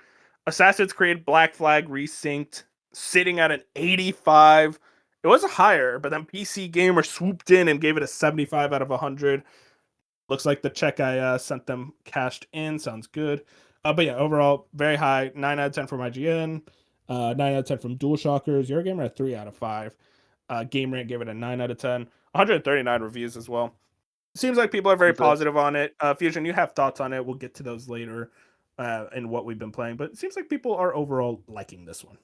Assassin's Creed Black Flag Resynced, sitting at an 85. It was higher, but then PC Gamer swooped in and gave it a 75 out of 100. Looks like the check I sent them cashed in. Sounds good. But yeah, overall, very high. 9 out of 10 from IGN. 9 out of 10 from DualShockers. Eurogamer at 3 out of 5. GameRant gave it a 9 out of 10. 139 reviews as well. Seems like people are very positive on it. Fusion, you have thoughts on it. We'll get to those later in what we've been playing. But it seems like people are overall liking this one.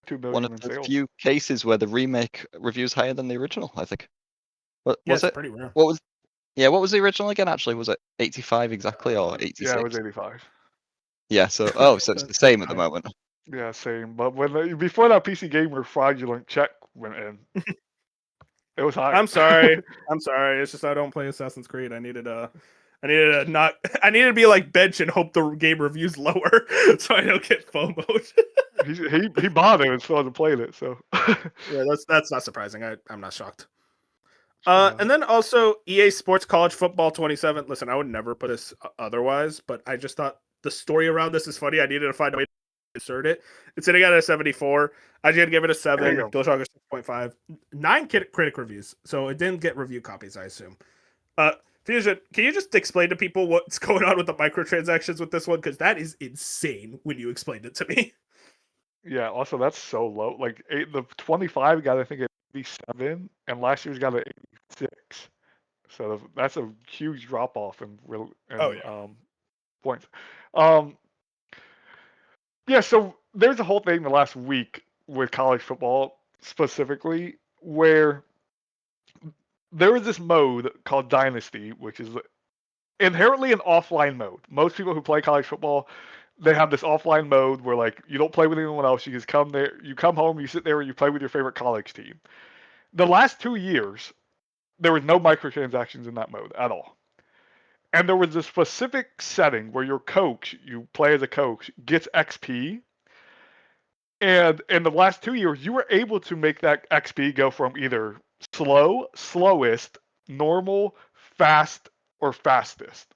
2 One million of in the sales. few cases where the remake reviews higher than the original, I think. What Yeah, was it's it? pretty rare. What was the original again? Actually, was it 85 exactly or 86? Yeah, it was 85. Yeah. So so it's the That's same at the higher. moment. Yeah, same. But before that PC Gamer fraudulent check went in, it was high. I'm sorry. It's just I don't play Assassin's Creed. I needed to be like Bench and hope the game reviews lower so I don't get FOMO'd. he bought it and still hasn't played it. So Yeah, that's not surprising. I'm not shocked. Yeah. And then also EA Sports College Football 27. Listen, I would never put this otherwise, but I just thought the story around this is funny. I needed to find a way to insert it. It's sitting at a 74. I did give it a 7. Damn. DualShock 6.5. 9 critic reviews, so it didn't get review copies, I assume. Fusion, can you just explain to people what's going on with the microtransactions with this one? Because that is insane when you explained it to me. Yeah, also that's so low. Like the 25 got I think at 87, and last year's got at 86. So that's a huge drop off in points. Yeah, so there's a whole thing the last week with college football specifically where there was this mode called Dynasty, which is inherently an offline mode. Most people who play college football, they have this offline mode where like you don't play with anyone else. You just come there, you come home, you sit there, and you play with your favorite college team. The last 2 years, there was no microtransactions in that mode at all. And there was a specific setting where your coach, you play as a coach, gets XP. And in the last 2 years, you were able to make that XP go from either slow, slowest, normal, fast, or fastest.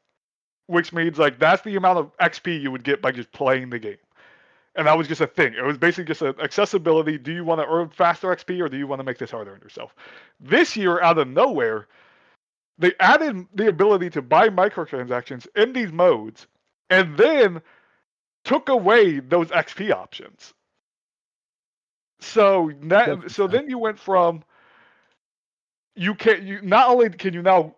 Which means like that's the amount of XP you would get by just playing the game. And that was just a thing. It was basically just an accessibility. Do you want to earn faster XP or do you want to make this harder on yourself? This year, out of nowhere, they added the ability to buy microtransactions in these modes and then took away those XP options. So then you went from you not only can you now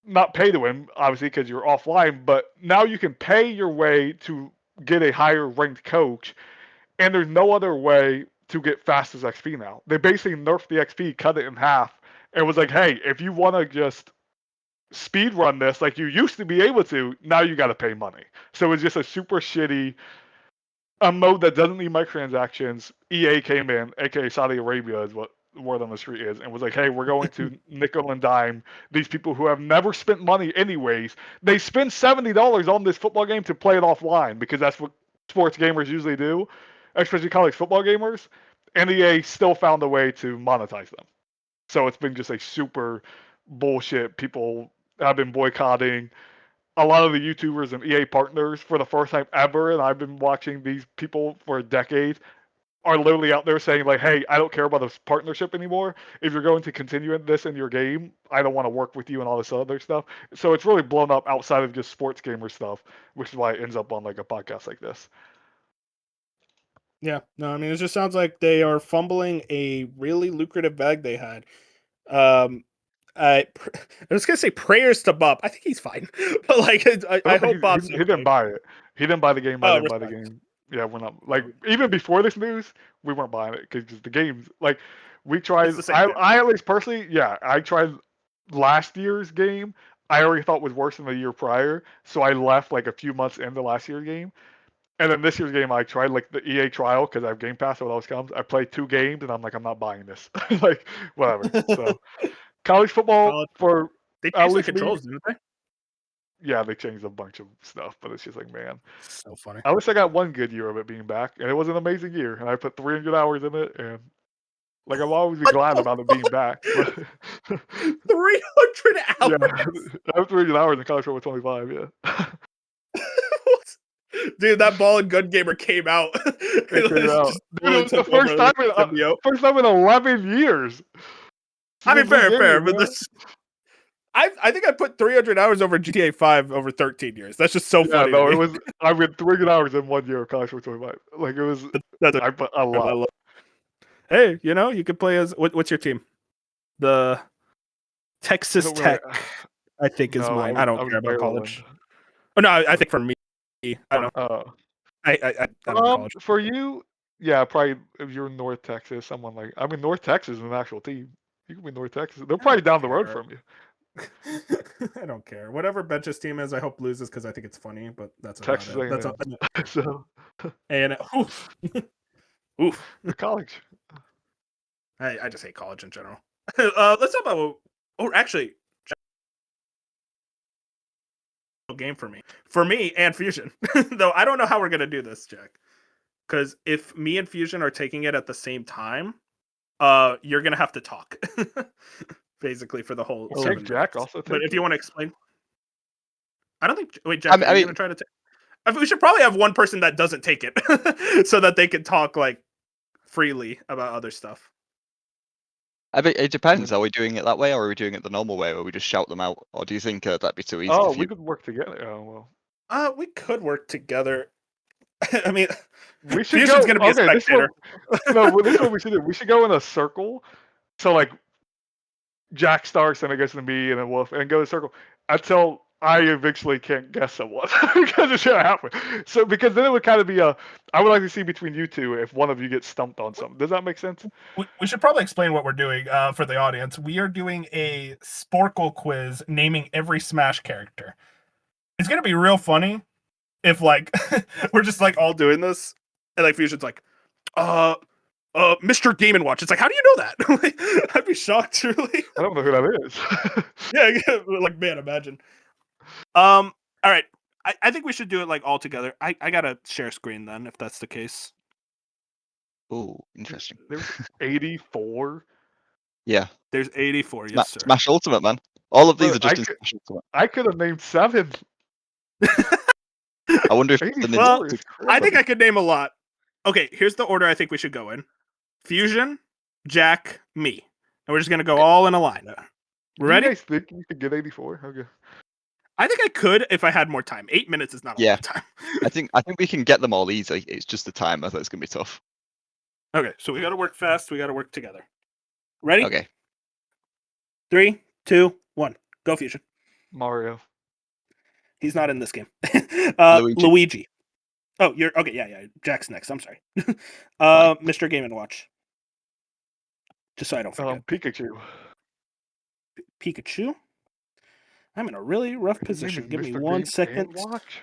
not pay to win, obviously because you're offline, but now you can pay your way to get a higher ranked coach, and there's no other way to get fastest XP now. They basically nerfed the XP, cut it in half, and was like, hey, if you want to just speed run this like you used to be able to, now you got to pay money. So it's just a super shitty a mode that doesn't need microtransactions. EA came in, aka Saudi Arabia is what the word on the street is, and was like, hey, we're going to nickel and dime these people who have never spent money anyways. They spend $70 on this football game to play it offline because that's what sports gamers usually do, especially college football gamers. And EA still found a way to monetize them. So it's been just a super bullshit. People have been boycotting a lot of the YouTubers and EA partners for the first time ever, and I've been watching these people for a decade, are literally out there saying like, hey, I don't care about this partnership anymore. If you're going to continue this in your game, I don't want to work with you and all this other stuff. So it's really blown up outside of just sports gamer stuff, which is why it ends up on like a podcast like this. Yeah, no, I mean, it just sounds like they are fumbling a really lucrative bag they had. I was gonna say prayers to Bob. I think he's fine, but like I hope Bob's he didn't buy it. He didn't buy the game. I didn't buy the game. Yeah, we're not like even before this news, we weren't buying it because the games like we tried. I at least personally, yeah, I tried last year's game. I already thought was worse than the year prior, so I left like a few months into last year's game. And then this year's game, I tried like the EA trial because I have Game Pass or what else comes. I played 2 games and I'm like, I'm not buying this. Like whatever. So college football for they at changed the least me. controls, didn't they? yeah, they changed a bunch of stuff, but it's just like, man, So funny. I wish I got one good year of it being back, and it was an amazing year, and I put 300 hours in it, and like I'll always be What glad the about it being back. But 300 yeah, hours. I have 300 hours in College Football 25. Yeah, Dude, that Ball and Gun Gamer came out. it came out. Just Dude, it totally was the took over first like time a symbiote. first time in 11 years. It's a I mean, big fair, game, but man. this. I think I put 300 hours over GTA 5 over 13 years. That's just so Yeah, funny. no, to it me. was. I mean, 300 hours in 1 year of College Football 25. Like it was. That's I put a I lot. love. Hey, you could play as what's your team? The I Texas don't really. Tech, I think, is No, mine. I I don't was care about Maryland. college. Oh no, I think for me, I don't. Uh, I don't know college. for you, yeah, probably if you're in North Texas, someone like I mean, North Texas is an actual team. You can be North Texas. They're I probably don't down the road care. from you. I don't care. Whatever Bench's team is, I hope loses because I think it's funny. But that's about Texas it. That's all. A&M. So And oof, oof. the college. I just hate college in general. Let's talk about. Oh, actually, game for me and Fusion. Though I don't know how we're gonna do this, Jack. Because if me and Fusion are taking it at the same time, you're gonna have to talk, basically for the whole Well, 7 Jack minutes. also But take if you it? want to explain, I don't think. Wait, Jack, I are you mean, gonna try to take? We should probably have one person that doesn't take it, so that they can talk like freely about other stuff. it depends. Are we doing it that way, or are we doing it the normal way, where we just shout them out? Or do you think that'd be too easy? Oh, if we you... could work together. Oh We could work together. I mean, well, we should Fusion's go. gonna be a Okay, spectator. this is what we should do. We should go in a circle. So like Jack starts, and it goes to me, and then Wolf, and go in a circle until I eventually can't guess someone because it's gonna happen. So because then it would kind of be a. I would like to see between you two if one of you gets stumped on something. Does that make sense? We should probably explain what we're doing for the audience. We are doing a Sporkle quiz naming every Smash character. It's gonna be real funny if like we're just like all doing this, and like Fusion's like, Mr. Game & Watch. It's like, how do you know that? I'd be shocked, really. I don't know who that is. Yeah, like man, imagine. All right. I think we should do it like all together. I gotta share screen then, if that's the case. Ooh, interesting. There's 84. Yeah. There's 84, yes, sir. Smash Ultimate, man. All of these Look, are just in Smash Ultimate. I could have named 7. I wonder if the 84 Nintendo is I think crazy. I could name a lot. Okay, here's the order I think we should go in. Fusion, Jack, me. And we're just gonna go all in a line. Ready? You guys think you could get 84? Okay. I think I could if I had more time. 8 minutes is not a lot of time. I think we can get them all easy. It's just the time I thought it's gonna be tough. Okay, so we gotta work fast. We gotta work together. Ready? Okay. 3, 2, 1. Go, Fusion. Mario. He's not in this game. Luigi. Luigi. Oh, you're okay. Yeah. Jack's next. I'm sorry. Mr. Game & Watch. Just so I don't forget. Pikachu. Pikachu. I'm in a really rough His name position. is Give me Mr. 1 Game second. & Watch.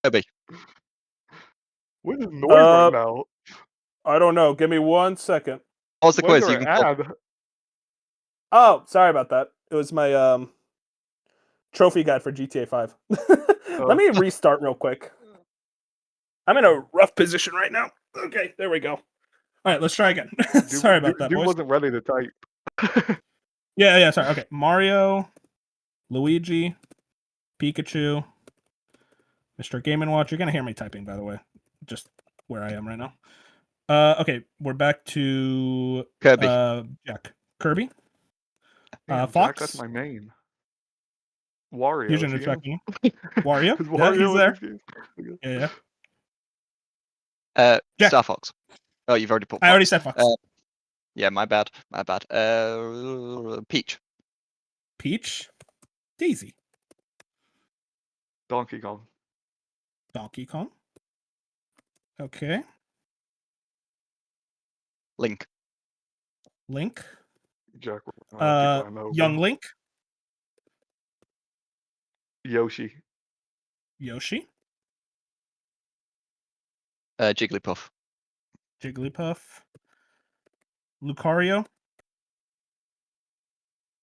Kirby. What is noise right now? I don't know. Give me 1 second. Pause the Why is quiz. there You an can ad? Oh, sorry about that. It was my trophy guide for GTA 5. Let me restart real quick. I'm in a rough position right now. Okay, there we go. All right, let's try again. Sorry about that, Dude boys. wasn't ready to type. Yeah, sorry. Okay, Mario, Luigi, Pikachu, Mr. Game & Watch. You're gonna hear me typing, by the way, just where I am right now. Okay, we're back to Kirby. Jack. Kirby. Damn, Fox. Jack, that's my name. Wario. Fusion is is he in? checking. Wario. Is Yeah, Wario he's in there. this game? Okay. Yeah. Jack. Star Fox. Oh, you've already put. I already said Fox. Yeah, my bad. Peach. Peach. Daisy. Donkey Kong. Donkey Kong. Okay. Link. Link. Jack. People I know, Young bro. Link. Yoshi. Yoshi. Jigglypuff. Jigglypuff. Lucario.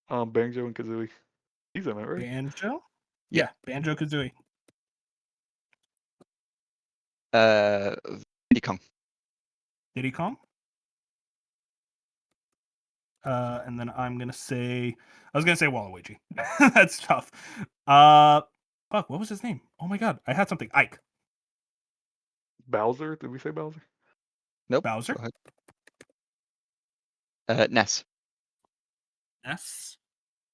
Banjo and Kazooie. He's in it, right? Banjo? Yeah. Yeah, Banjo Kazooie. Diddy Kong. Diddy Kong. And then I was gonna say Waluigi. That's tough. Fuck, what was his name? Oh my god, I had something. Ike. Bowser? Did we say Bowser? Nope. Bowser? Go ahead. Ness. Yes.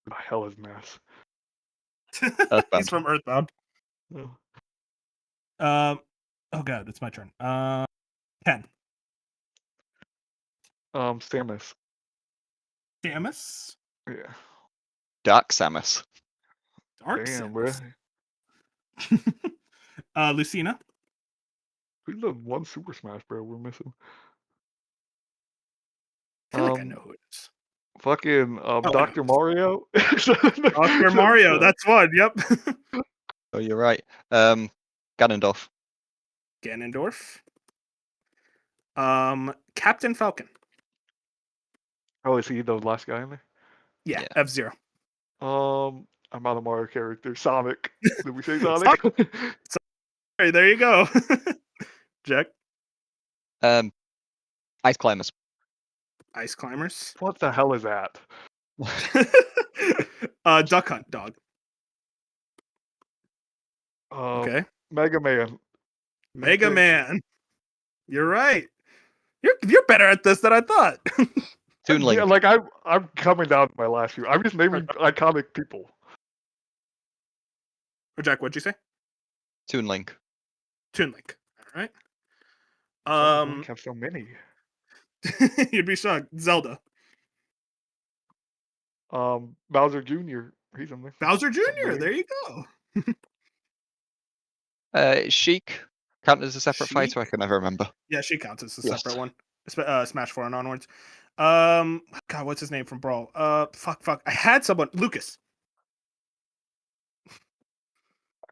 Who the hell is Ness? Earthbound. He's from Earthbound. Oh. Oh god, it's my turn. Ken. Samus. Samus. Yeah. Dark Samus. Dark Damn, bro. Samus. Lucina. Who's the one Super Smash Bro we're missing? I feel like I know who it is. Fucking I know Dr. who Mario. Dr. Mario, that's one. Yep. Oh, you're right. Ganondorf. Ganondorf. Captain Falcon. Oh, is he the last guy in there? Yeah, Yeah. F-Zero. I'm out of Mario character. Sonic. Did we say Sonic? Hey, there you go. Jack. Ice Climbers. Ice Climbers. What the hell is that? Duck Hunt dog. Okay. Mega Man. Mega Okay. Man. You're right. You're better at this than I thought. Toon Link. Yeah, like I'm coming down to my last few. I'm just naming iconic people. Or Jack, what'd you say? Toon Link. Toon Link. All right. Link have so many. You'd be shocked. Zelda. Bowser Jr. He's in there. Bowser Jr. Somebody. There you go. Sheik. Count as a separate Sheik? fighter? I can never remember. Yeah, she counts as a Yes. separate one. Smash 4 and onwards. God, what's his name from Brawl? Fuck. I had someone. Lucas.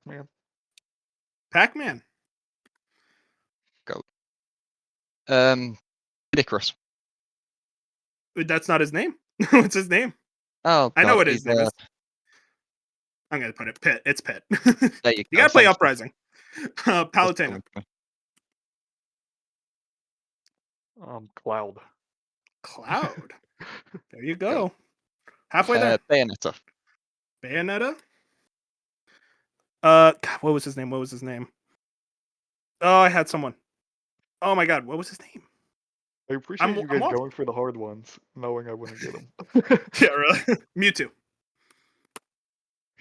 Man. Pac-Man. Icarus. That's not his name. What's his name? Oh, God, I know what his he's, name is. I'm gonna put it. Pit. It's Pit. There you You go. gotta play thank you. Uprising. That's Palutena. coming to me. Cloud. Cloud. There you go. Halfway there. Bayonetta. Bayonetta. God, what was his name? Oh, I had someone. Oh my God, what was his name? I appreciate you I'm guys lost. going for the hard ones, knowing I wouldn't get them. Yeah, really. Mewtwo.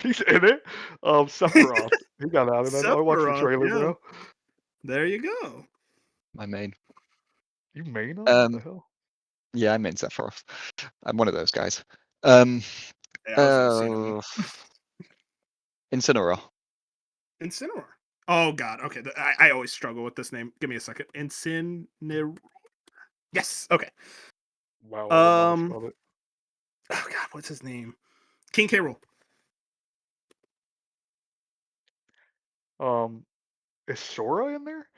He's in it. Sephiroth. He got out of that. I watched the Sephiroth, trailer, yeah. bro. There you go. My main. You main him? What the hell? Yeah, I main Sephiroth. I'm one of those guys. Yeah, I was Lucina. Incineroar. Incineroar. Oh God. Okay, I always struggle with this name. Give me a second. Incineroar. Yes. Okay. Wow. I don't know how to spell it. Oh God, what's his name? King K. Rool. Is Sora in there?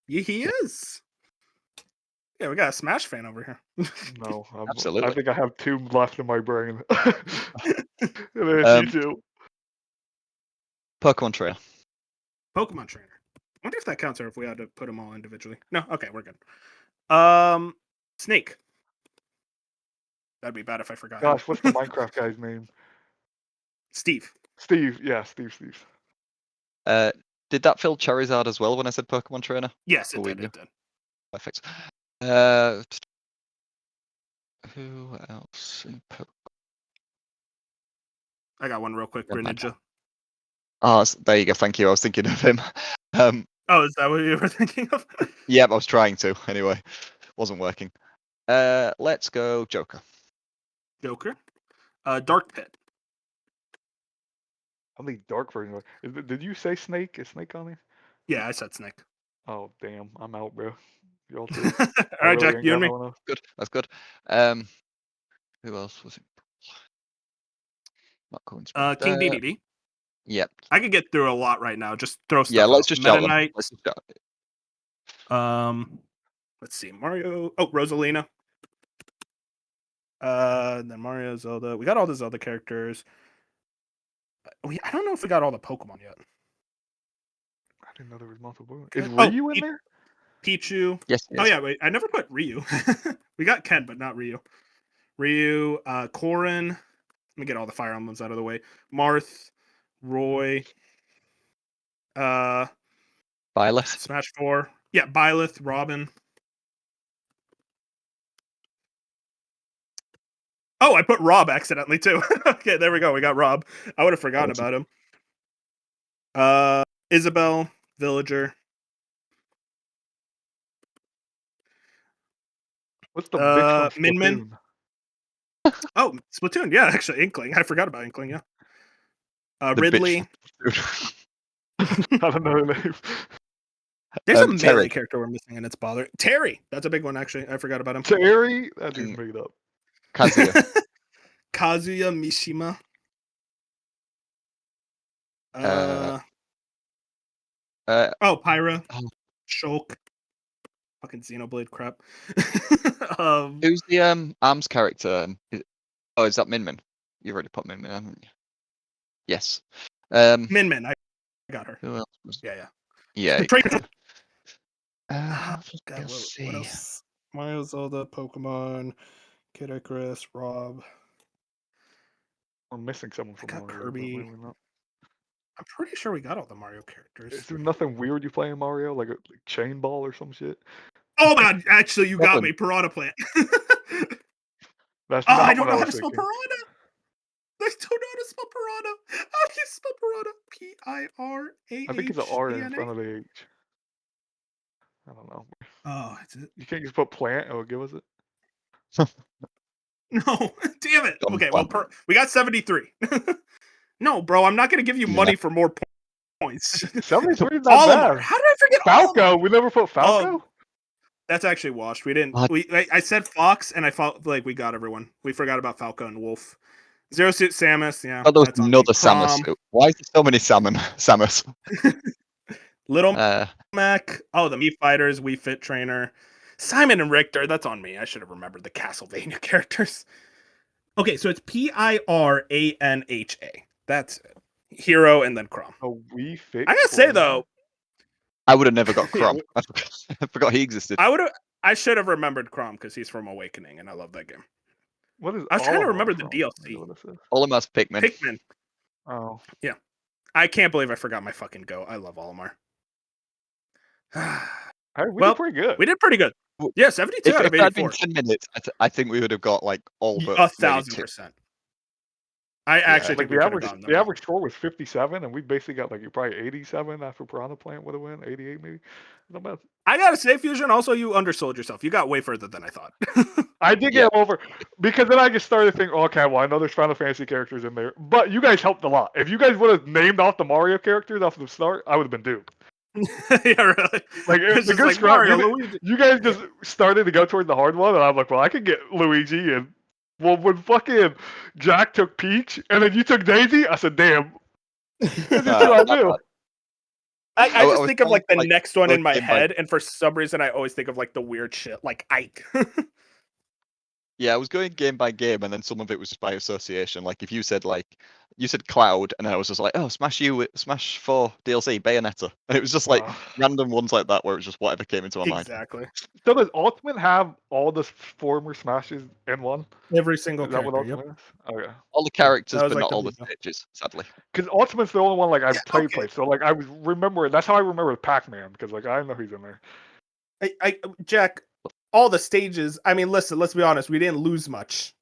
Yeah, he is. Yeah, we got a Smash fan over here. No, I Absolutely. think I have two left in my brain. And then you two. Pokemon Trainer. Pokemon Trainer. I wonder if that counts or if we had to put them all individually. No, okay, we're good. Snake. That'd be bad if I forgot. Gosh, what's the Minecraft guy's name? Steve. Steve. Yeah, Steve. Did that fill Charizard as well when I said Pokemon Trainer? Yes, it Or did. we It did. Perfect. Who else? I got one real quick. Never mind. Greninja. Oh, there you go. Thank you. I was thinking of him. Oh, is that what you were thinking of? Yeah, I was trying to. Anyway, wasn't working. Let's go Joker. Joker. Dark Pit. How many dark versions? Did you say Snake? Is Snake on there? Yeah, I said Snake. Oh damn, I'm out, bro. Y'all two. All right, Jack, you and me. Good. That's good. Who else was it? Not going to King DDD. Yep. I could get through a lot right now. Just throw stuff. Yeah, let's out. just Meta shout them. Knight. Let's just shout. Let's see. Mario. Oh, Rosalina. Then Mario, Zelda. We got all the Zelda characters. I don't know if we got all the Pokemon yet. I didn't know there was multiple. Is Oh, Ryu in there? Pichu. Yes. Oh yeah, wait. I never put Ryu. We got Ken, but not Ryu. Ryu, Corrin. Let me get all the Fire Emblems out of the way. Marth, Roy, Violet. Smash 4. Yeah, Byleth, Robin. Oh, I put Rob accidentally too. Okay, there we go. We got Rob. I would have forgotten about him. Isabel, Villager. What's the bitch from Min Min. Splatoon? Oh, Splatoon. Yeah, actually, Inkling. I forgot about Inkling. Yeah. The Ridley. bitch. I don't know the name. There's a melee Terry. character we're missing, and it's bothering. Terry. That's a big one, actually. I forgot about him. Terry? That dude's made up. Kazuya. Kazuya Mishima. Pyra. Oh. Shulk. Fucking Xenoblade crap. Who's the arms character? Is that Min Min? You've already put Min Min, haven't you? Yes. Min Min. I got her. Who else was? Yeah. Yeah. Trainer. Let's God, see. what else? Mario, Zelda, Pokemon, Kid Icarus, Rob. We're missing someone from got Mario. but Kirby. maybe not. I'm pretty sure we got all the Mario characters. Is there nothing weird you play in Mario? Like a chain ball or some shit? Oh my god, actually you got Nothing. me, Piranha Plant. That's Oh, not I don't what know how was to spell thinking. piranha. I don't know how to spell piranha. How do you spell piranha? P-I-R-A-H. I think it's an R in front of the H. I don't know. Oh, is it? You can't just put plant, it'll give us it. No, damn it. Dumb Okay, well, plant. we got 73. No, bro, I'm not going to give you Yeah. money for more points. 73 is not Olimar. bad. How did I forget Olimar? Falco. We never put Falco. That's actually washed. We didn't. What? I said Fox, and I felt like we got everyone. We forgot about Falco and Wolf. Zero Suit Samus. Yeah, Oh, there was that's on me. another Crom, Samus. Why is there so many Samus? Little Mac. Oh, the Mii Fighters. Wii Fit Trainer. Simon and Richter. That's on me. I should have remembered the Castlevania characters. Okay, so it's Piranha. That's it. Hero and then Crom. A Wii Fit. I gotta say though, I would have never got Crom. I forgot he existed. I should have remembered Crom because he's from Awakening, and I love that game. What is? I was trying to Olimar remember the from? DLC. What is this? Olimar's Pikmin. Pikmin. Oh, I can't believe I forgot my fucking Go. I love Olimar. we Well, did pretty good. We did pretty good. Yeah, 72 If out of it had been 84. 10 minutes, I think we would have got like all but 1,000%. I actually Like think the we could have average, gotten the them. average score was 57, and we basically got like probably 87 after Piranha Plant would have won, 88 maybe. Not bad. I gotta say, Fusion, also you undersold yourself. You got way further than I thought. I did get over because then I just started thinking, okay, well I know there's Final Fantasy characters in there, but you guys helped a lot. If you guys would have named off the Mario characters off the start, I would have been doomed. Yeah, really. Like It's the just good like scrap, Mario, Luigi. you guys just started to go towards the hard one, and I'm like, well, I could get Luigi, and well, when fucking Jack took Peach, and then you took Daisy, I said, damn. This is what I do. I I just was think of like the like, next one in my game by- head, and for some reason I always think of like the weird shit, like Ike. Yeah, I was going game by game, and then some of it was just by association. Like if you said Cloud, and I was just like, oh, Smash 4 DLC Bayonetta, and it was just like random ones like that where it was just whatever came into my mind. Exactly. So does Ultimate have all the former Smashes in one? Every single Is that what character. Ultimate is? Okay. All the characters, That was but like not the all the big deal. stages, sadly. Because Ultimate's the only one like I've Yeah, played. So like I was remembering. That's how I remember Pac-Man because like I know he's in there. Jack, all the stages. I mean, listen. Let's be honest. We didn't lose much.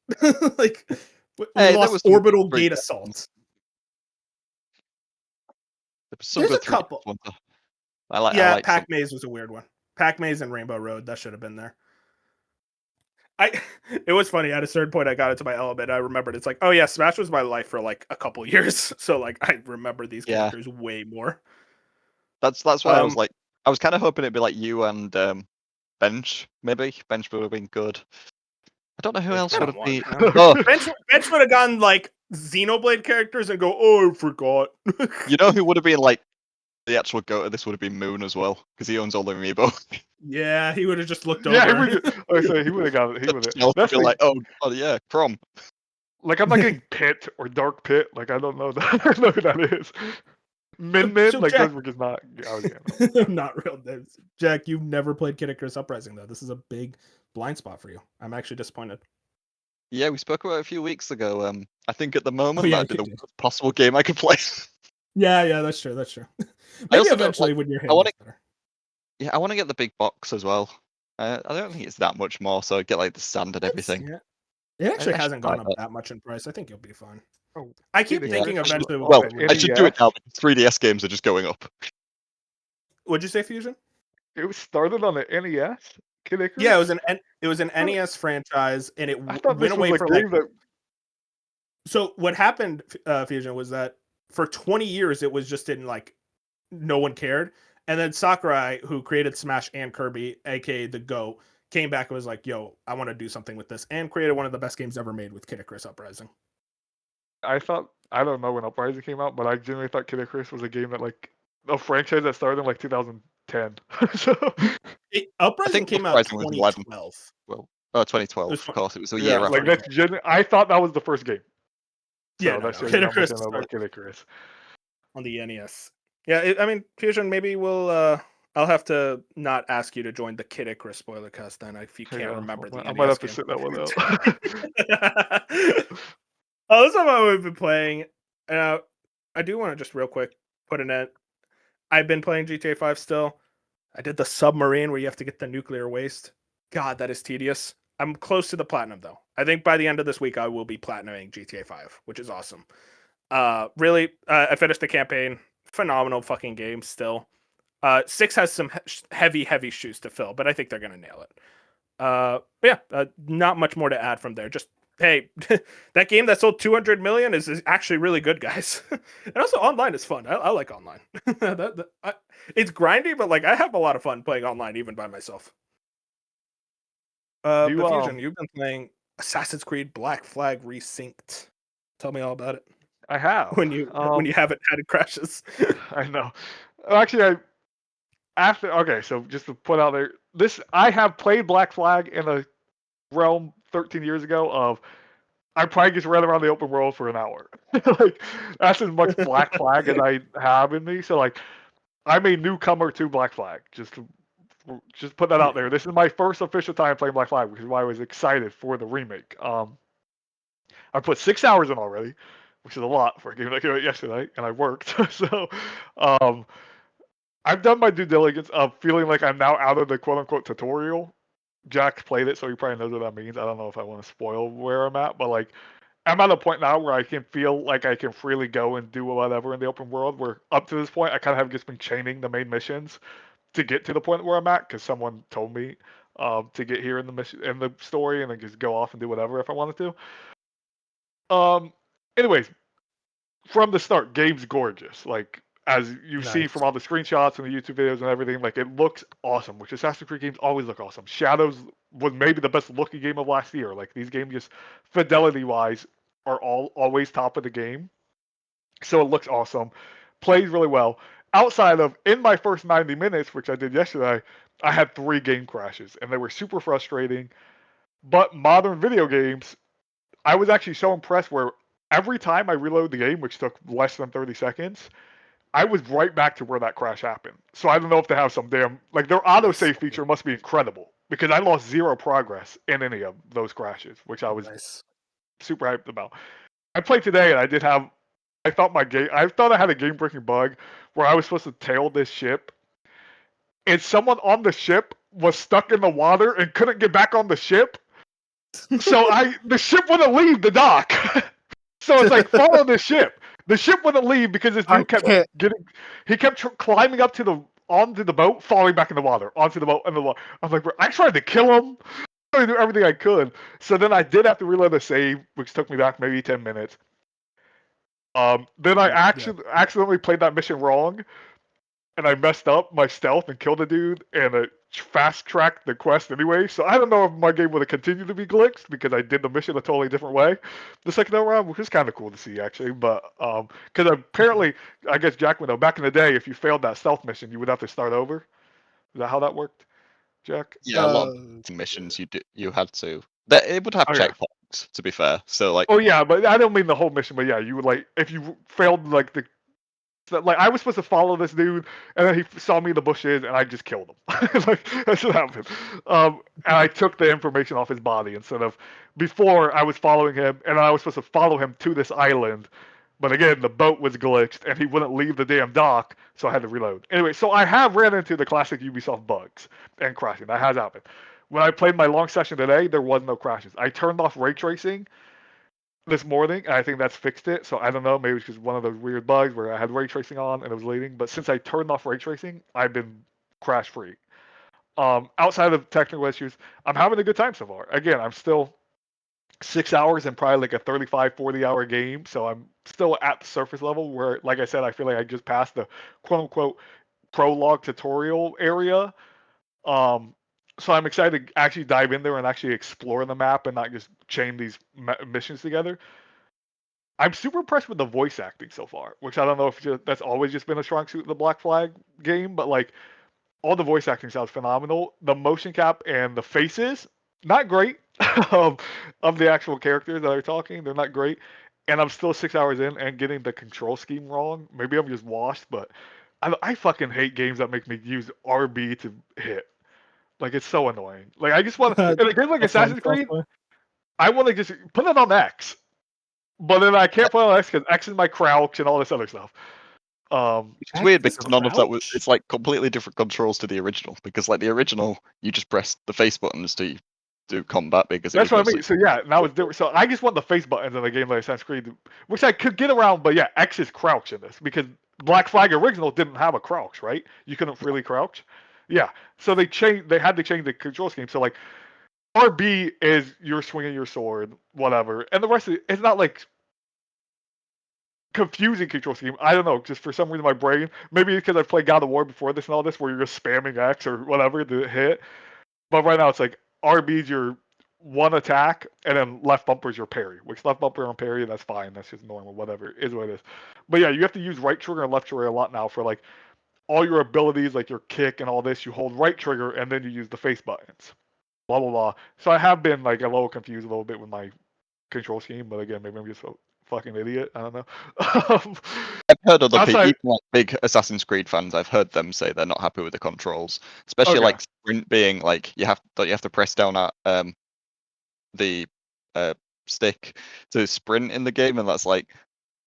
Like we Hey, there lost was some orbital great gate games. assault. There was some There's a good 3D couple. ones, though. I like some. Pac Maze was a weird one. Pac Maze and Rainbow Road. That should have been there. It was funny. At a certain point, I got into my element. I remembered it's like, oh yeah, Smash was my life for like a couple years. So like, I remember these Yeah. characters way more. That's why I was like, I was kind of hoping it'd be like you and Bench, maybe. Bench would have been good. I don't know who else I would don't have been. want- Oh, Bench would have gone like Xenoblade characters and go, oh, I forgot. you know who would have been like the actual go to this would have been Moon as well, because he owns all the amiibo. Yeah, he would have just looked Yeah, over. he would have got it. He would have. I'll That's be like, oh yeah, Crom. Like I'm not getting Pit or Dark Pit. Like I don't know that. I don't know who that is. Min, So like Jack- those were just not. I was getting Not real names. Jack, you've never played Kid Icarus Uprising though. This is a big blind spot for you. I'm actually disappointed. Yeah, we spoke about it a few weeks ago. I think at the moment yeah, that'd be you the did. worst possible game I could play. Yeah, that's true. That's true. I Maybe also don't eventually like- when your I hand wanna- gets better. Yeah, I want to get the big box as well. I don't think it's that much more, so I get like the standard everything. Yeah. It actually I should hasn't try gone up that. that much in price. I think you'll be fine. Oh, I keep Kid thinking Icarus. eventually we'll Well, get I should do it NES. now because 3DS games are just going up. What'd you say, Fusion? It was started on the NES. Kid Icarus. Yeah, it was an NES franchise, and it I thought went this away was a for like. game that. So what happened, Fusion, was that for 20 years it was just in like no one cared, and then Sakurai, who created Smash and Kirby, aka the GOAT, came back and was like, "Yo, I want to do something with this," and created one of the best games ever made with Kid Icarus Uprising. I thought I don't know when Uprising came out, but I genuinely thought Kid Icarus was a game that like a franchise that started in like 2010. So Uprising came out Uprising was 11. 2012. Well, 2012, It was of course. It was a yeah, year like after. like that's I thought that was the first game. So Yeah, no, that no. shows Kid you how much I Icarus know about started Kid Icarus. on the NES. Yeah, I mean, Fusion, maybe we'll. I'll have to not ask you to join the Kid Icarus spoiler cast then if you can't Yeah, remember the I might NES have to game. sit that one out. Oh, this is what we've been playing. I do want to just real quick put an end. I've been playing GTA 5 still. I did the submarine where you have to get the nuclear waste. God, that is tedious. I'm close to the platinum though. I think by the end of this week I will be platinuming GTA 5, which is awesome. Really, I finished the campaign. Phenomenal fucking game still. 6 has some heavy shoes to fill, but I think they're gonna nail it. But yeah, not much more to add from there. Just hey, that game that sold 200 million is actually really good, guys. And also online is fun. I like online. It's grindy, but like I have a lot of fun playing online even by myself. But Fusion, you've been playing Assassin's Creed Black Flag Resynced. Tell me all about it. I have When you haven't had crashes. I know. Actually, okay, so just to put out there, I have played Black Flag in a realm 13 years ago of I probably just ran around the open world for an hour. Like that's as much Black Flag as I have in me. So like I'm a newcomer to Black Flag. Just put that out there. This is my first official time playing Black Flag, which is why I was excited for the remake. I put 6 hours in already, which is a lot for a game that came out yesterday, and I worked. So I've done my due diligence of feeling like I'm now out of the quote unquote tutorial. Jack played it, so he probably knows what that means. I don't know if I want to spoil where I'm at, but like I'm at a point now where I can feel like I can freely go and do whatever in the open world. Where up to this point, I kind of have just been chaining the main missions to get to the point where I'm at because someone told me to get here in the mission in the story and then just go off and do whatever if I wanted to. Anyways, from the start, game's gorgeous. Like as you see from all the screenshots and the YouTube videos and everything, like it looks awesome. Which Assassin's Creed games always look awesome. Shadows was maybe the best looking game of last year. Like these games, just fidelity wise, are always top of the game. So it looks awesome, plays really well. Outside of in my first 90 minutes, which I did yesterday, I had 3 game crashes, and they were super frustrating. But modern video games, I was actually so impressed where every time I reload the game, which took less than 30 seconds, I was right back to where that crash happened. So I don't know if they have some damn like their autosave feature must be incredible because I lost 0 progress in any of those crashes, which I was super hyped about. I played today and I thought I had a game breaking bug where I was supposed to tail this ship and someone on the ship was stuck in the water and couldn't get back on the ship. So the ship wouldn't leave the dock. So it's like follow the ship. The ship wouldn't leave because this dude kept climbing up onto the boat, falling back in the water, onto the boat, and the water. I'm like, I tried to kill him. I tried to do everything I could. So then I did have to reload the save, which took me back maybe 10 minutes. Then I accidentally played that mission wrong, and I messed up my stealth and killed a dude, and it fast-tracked the quest anyway. So I don't know if my game would have continued to be glitched because I did the mission a totally different way the second time around, which is kind of cool to see actually. But because apparently, I guess Jack would know back in the day, if you failed that stealth mission, you would have to start over. Is that how that worked, Jack? Yeah, a lot of missions you had to. It would have checkpoints, bugs, to be fair. So like, Oh yeah, but I don't mean the whole mission. But yeah, you would like if you failed like the. Like I was supposed to follow this dude, and then he saw me in the bushes, and I just killed him. Like that's what happened. And I took the information off his body instead of before I was following him, and I was supposed to follow him to this island, but again the boat was glitched, and he wouldn't leave the damn dock, so I had to reload. Anyway, so I have ran into the classic Ubisoft bugs and crashing. That has happened. When I played my long session today, there was no crashes. I turned off ray tracing this morning, and I think that's fixed it. So I don't know, maybe it's just one of those weird bugs where I had ray tracing on and it was leading. But since I turned off ray tracing, I've been crash free. Outside of technical issues, I'm having a good time so far. Again, I'm still 6 hours and probably like a 35, 40-hour game. So I'm still at the surface level where, like I said, I feel like I just passed the quote unquote prologue tutorial area. So I'm excited to actually dive in there and actually explore the map and not just chain these missions together. I'm super impressed with the voice acting so far, which I don't know if that's always just been a strong suit of the Black Flag game, but like all the voice acting sounds phenomenal. The motion cap and the faces, not great of the actual characters that are talking. They're not great. And I'm still 6 hours in and getting the control scheme wrong. Maybe I'm just washed, but I fucking hate games that make me use RB to hit. Like it's so annoying. Like I just want in a game like A fun Assassin's Creed, software. I want to just put it on X, but then I can't put it on X because X is my crouch and all this other stuff. which is weird X is because none of that was. crouch? It's like completely different controls to the original. Because like the original, you just press the face buttons to do combat because That's what I mean. mostly. So yeah, now it's different. So I just want the face buttons in a game like Assassin's Creed, which I could get around. But yeah, X is crouch in this because Black Flag original didn't have a crouch, right? You couldn't freely crouch. Yeah. So they changed. They had to change the control scheme. So like RB is you're swinging your sword, whatever, and the rest of it's not like confusing control scheme. I don't know. Just for some reason, my brain maybe because I've played God of War before this and all this, where you're just spamming X or whatever to hit. But right now it's like RB's your one attack, and then left bumper is your parry. Which left bumper on parry, that's fine. That's just normal. Whatever is what it is. But yeah, you have to use right trigger and left trigger a lot now for like all your abilities, like your kick and all this. You hold right trigger and then you use the face buttons. Blah blah blah. So I have been like a little confused a little bit with my control scheme, but again, maybe I'm just a fucking idiot. I don't know. I've heard other people, outside- even like big Assassin's Creed fans. I've heard them say they're not happy with the controls, especially Okay. like sprint being like you have to press down at the stick to sprint in the game, and that's like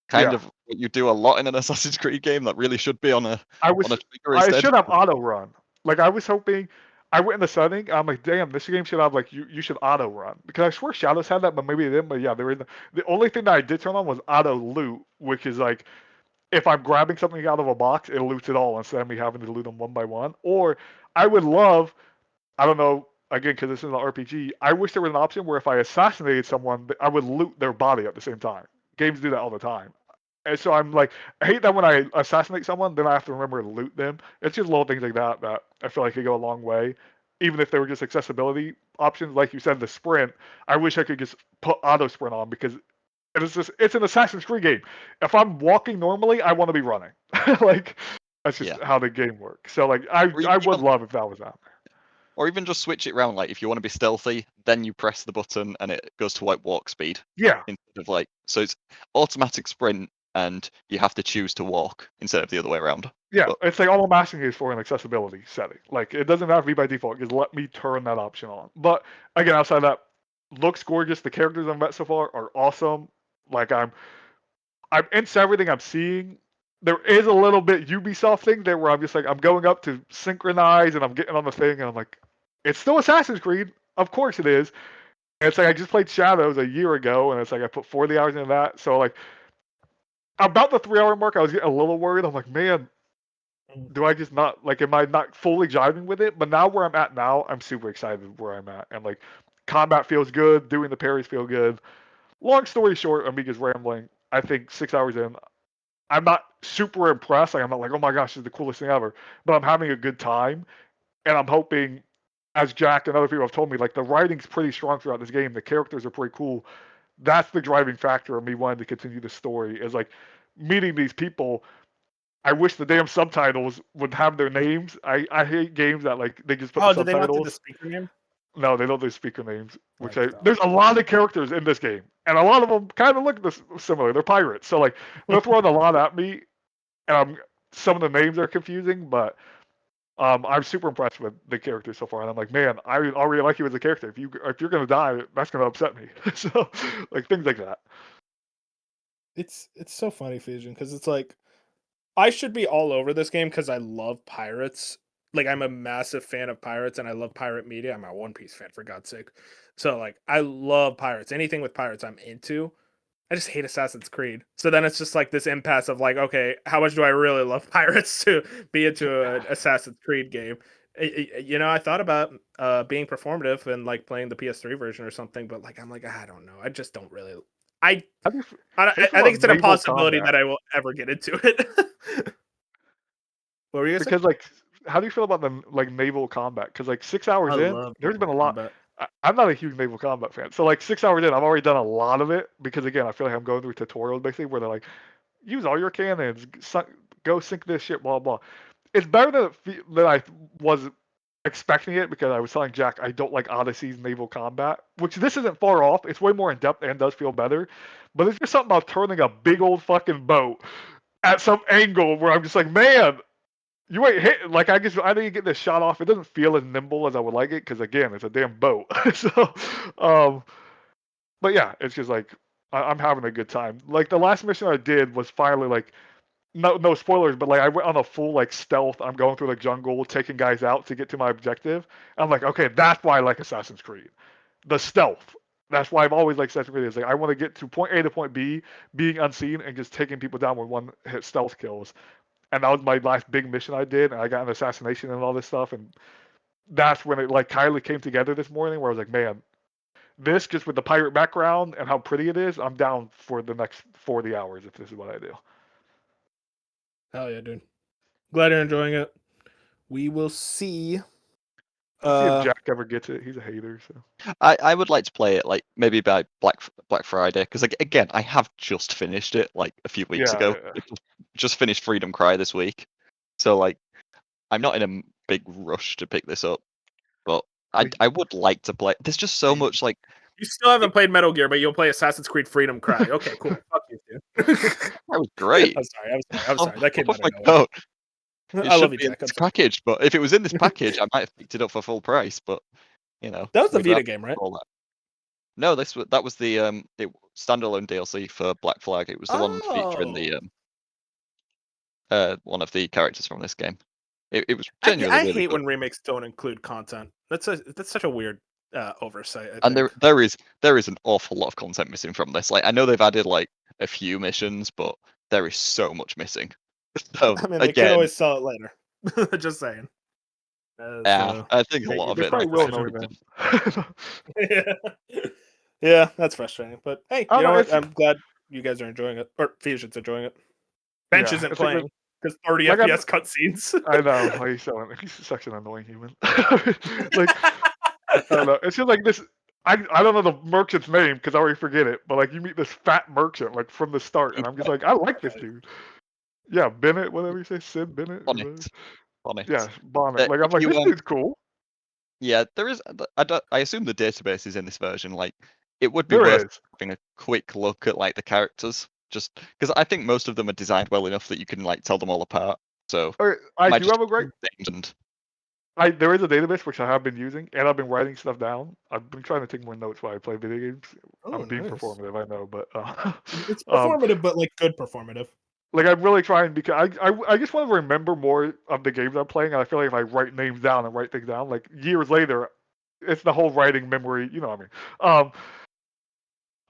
kind Yeah. of what you do a lot in an Assassin's Creed game that really should be on a I was on a trigger I instead. should have auto run. Like I was hoping. I went in the setting. I'm like, damn, this game should have like you should auto run because I swear Shadows had that, but maybe they didn't. But yeah, there is. The only thing that I did turn on was auto loot, which is like if I'm grabbing something out of a box, it loots it all instead of me having to loot them one by one. Or I would love, I don't know, again because this is an RPG. I wish there was an option where if I assassinated someone, I would loot their body at the same time. Games do that all the time. And so I'm like, I hate that when I assassinate someone, then I have to remember to loot them. It's just little things like that that I feel like could go a long way. Even if they were just accessibility options, like you said, the sprint. I wish I could just put auto sprint on because it's an Assassin's Creed game. If I'm walking normally, I want to be running. Like that's just how the game works. So like I would love if that was out there. Or even just switch it around. Like if you want to be stealthy, then you press the button and it goes to like walk speed. Yeah. Instead of like, so it's automatic sprint and you have to choose to walk instead of the other way around. Yeah, But it's like all I'm asking is for an accessibility setting. Like it doesn't have to be by default. Just let me turn that option on. But again, outside of that, looks gorgeous. The characters I've met so far are awesome. Like I'm into everything I'm seeing. There is a little bit Ubisoft thing there where I'm just like I'm going up to synchronize and I'm getting on the thing and I'm like, it's still Assassin's Creed. Of course it is. And it's like I just played Shadows a year ago and it's like I put 40 hours into that. So like about the 3 hour mark, I was getting a little worried. I'm like, man, do I just not like am I not fully jiving with it? But now where I'm at now, I'm super excited where I'm at. And like combat feels good, doing the parries feel good. Long story short, I'm just rambling. I think 6 hours in, I'm not super impressed. Like I'm not like, oh my gosh, this is the coolest thing ever. But I'm having a good time. And I'm hoping, as Jack and other people have told me, like the writing's pretty strong throughout this game. The characters are pretty cool. That's the driving factor of me wanting to continue the story is like meeting these people. I wish the damn subtitles would have their names. I hate games that like they just put the Did they not do the subtitles. speaker name? No, they don't do speaker names. Which Like that. there's a lot of characters in this game, and a lot of them kind of look similar. They're pirates, so like they're throwing a lot at me, and some of the names are confusing, but I'm super impressed with the character so far, and I'm like, man, I already like you as a character. If you're gonna die, that's gonna upset me. So like things like that. It's so funny, Fusion, because it's like I should be all over this game because I love pirates. Like I'm a massive fan of pirates and I love pirate media. I'm a One Piece fan for God's sake. So like I love pirates. Anything with pirates I'm into. I just hate Assassin's Creed. So then it's just like this impasse of like, okay, how much do I really love pirates to be into an Assassin's Creed game? You know, I thought about being performative and like playing the PS3 version or something, but like I'm like I don't know. I just don't really. I How do you, I, how do you feel I think about it's an naval impossibility combat? that I will ever get into it. What were you gonna say? Because like, how do you feel about the like naval combat? Because like 6 hours I in, love there's been a naval lot. combat. I'm not a huge naval combat fan, so like 6 hours in, I've already done a lot of it because again, I feel like I'm going through tutorials basically where they're like, use all your cannons, go sink this shit, blah blah. It's better than I was expecting it because I was telling Jack I don't like Odyssey's naval combat, which this isn't far off. It's way more in depth and does feel better, but there's just something about turning a big old fucking boat at some angle where I'm just like, man, you ain't hit like I didn't get this shot off. It doesn't feel as nimble as I would like it because again, it's a damn boat. So, um, but yeah, it's just like I'm having a good time. Like the last mission I did was finally like no spoilers, but like I went on a full like stealth. I'm going through the jungle, taking guys out to get to my objective. I'm like, okay, that's why I like Assassin's Creed, the stealth. That's why I've always liked Assassin's Creed. Is like I want to get to point A to point B, being unseen and just taking people down with one hit stealth kills. And that was my last big mission I did, and I got an assassination and all this stuff, and that's when it like kindly came together this morning, where I was like, man, this just with the pirate background and how pretty it is, I'm down for the next 40 hours if this is what I do. Hell yeah, dude. Glad you're enjoying it. We will see. Let's see if Jack ever gets it. He's a hater, so. I would like to play it like maybe by Black Friday because like, again I have just finished it like a few weeks ago. Yeah. I just finished Freedom Cry this week, so like I'm not in a big rush to pick this up, but I would like to play. There's just so much like You still haven't played Metal Gear, but you'll play Assassin's Creed Freedom Cry. Okay, cool. Fuck you, dude. that was great. I'm sorry. That came Oh out my of nowhere. god. It I should love you, be in Jack. I'm this sorry. package, but if it was in this package, I might have picked it up for full price. But you know, That was the we'd Vita rather game, right? all that. No, that was the standalone DLC for Black Flag. It was the one featuring the one of the characters from this game. It was genuinely I really hate good. when remakes don't include content. That's such a weird oversight. And there is an awful lot of content missing from this. Like I know they've added like a few missions, but there is so much missing. So I mean, they could again, always sell it later. Just saying. yeah, I think a lot of They it. probably Like, will know yeah. Yeah, that's frustrating. But hey, I you don't know know, what? I'm glad you guys are enjoying it, or Fusion's enjoying it. Bench Yeah, isn't it's like playing because 30 like FPS cutscenes. I know. He's such an annoying human. Like I don't know. It's just like this. I don't know the merchant's name because I already forget it. But like you meet this fat merchant like from the start, and I'm just like, I like this dude. Yeah, Bennett, whatever you say, Sid Bennett. Or whatever. Bonnet. Yeah, Bonnet. Like I'm If like, you, this dude's cool. yeah, there is. I assume the database is in this version. Like, it would be There worth is. having a quick look at like the characters, just because I think most of them are designed well enough that you can like tell them all apart. So I might do just have a great. names and There is a database which I have been using, and I've been writing stuff down. I've been trying to take more notes while I play video games. Oh, I'm being nice. performative, I know, but It's performative, but like good performative. like I'm really trying because I just want to remember more of the games I'm playing, and I feel like if I write names down and write things down, like years later, it's the whole writing memory. You know what I mean?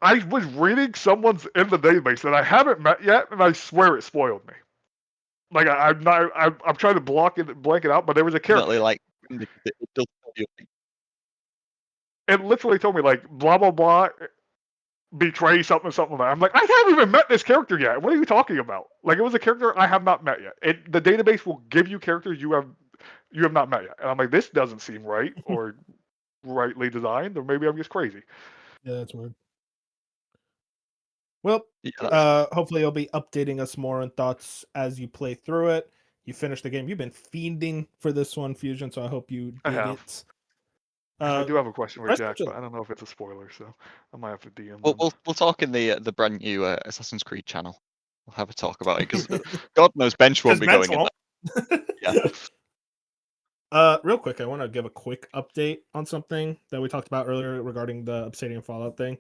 I was reading someone's in the database that I haven't met yet, and I swear it spoiled me. Like I'm not. I'm trying to blank it out, but there was a character. definitely like it does tell you, like, It literally told me like blah blah blah betray something something. I'm like, I haven't even met this character yet. What are you talking about? Like it was a character I have not met yet. The database will give you characters you have not met yet, and I'm like, this doesn't seem right or rightly designed, or maybe I'm just crazy. Yeah, that's weird. Well, yeah, hopefully you'll be updating us more on thoughts as you play through it. You finish the game. You've been fiending for this one, Fusion, so I hope you I dig have. it. I do have a question for Press Jack, Switch- but I don't know if it's a spoiler, so I might have to DM We'll, him. we'll talk in the brand new Assassin's Creed channel. We'll have a talk about it because God knows Bench won't be Bench going in won't. there. Yeah. Real quick, I want to give a quick update on something that we talked about earlier regarding the Obsidian Fallout thing.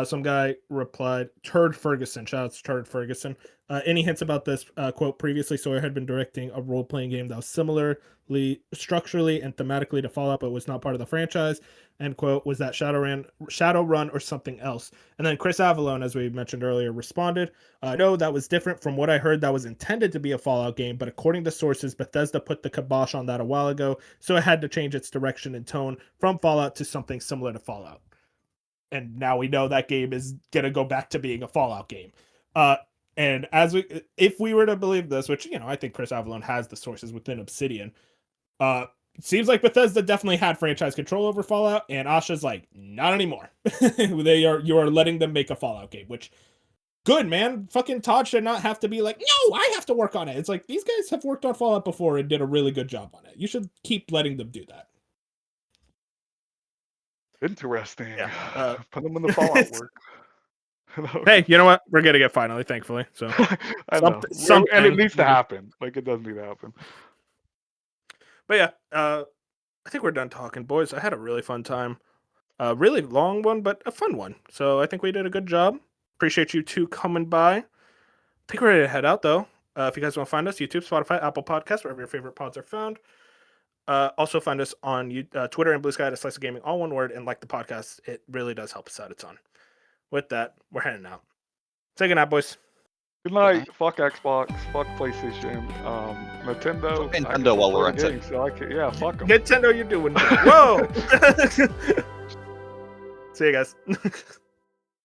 Some guy replied, Turd Ferguson, shout out to Turd Ferguson. Any hints about this quote previously? Sawyer had been directing a role-playing game that was similarly structurally and thematically to Fallout, but was not part of the franchise. End quote. Was that Shadowrun or something else? And then Chris Avallone, as we mentioned earlier, responded, no, that was different from what I heard. That was intended to be a Fallout game, but according to sources, Bethesda put the kibosh on that a while ago, so it had to change its direction and tone from Fallout to something similar to Fallout. And now we know that game is gonna go back to being a Fallout game. And if we were to believe this, which I think Chris Avallone has the sources within Obsidian, it seems like Bethesda definitely had franchise control over Fallout, and Asha's like, not anymore. You are letting them make a Fallout game, which good, man. Fucking Todd should not have to be like, no, I have to work on it. It's like these guys have worked on Fallout before and did a really good job on it. You should keep letting them do that. Interesting. Yeah, Put them in the Fallout work. Hey, you know what? We're getting it finally, thankfully. So I know. And it something- needs to happen. Like, it does need to happen. But yeah, I think we're done talking, boys. I had a really fun time. A really long one, but a fun one. So I think we did a good job. Appreciate you two coming by. I think we're ready to head out, though. If you guys want to find us, YouTube, Spotify, Apple Podcasts, wherever your favorite pods are found. Also find us on Twitter and Blue Sky at Slice of Gaming, all one word, and like the podcast. It really does help us out a ton. With that, we're heading out. Say goodnight, boys. Good night. Fuck Xbox. Fuck PlayStation. Nintendo. Fuck Nintendo while we're at it. So yeah, fuck them. Nintendo, you're doing good. Whoa! See you guys.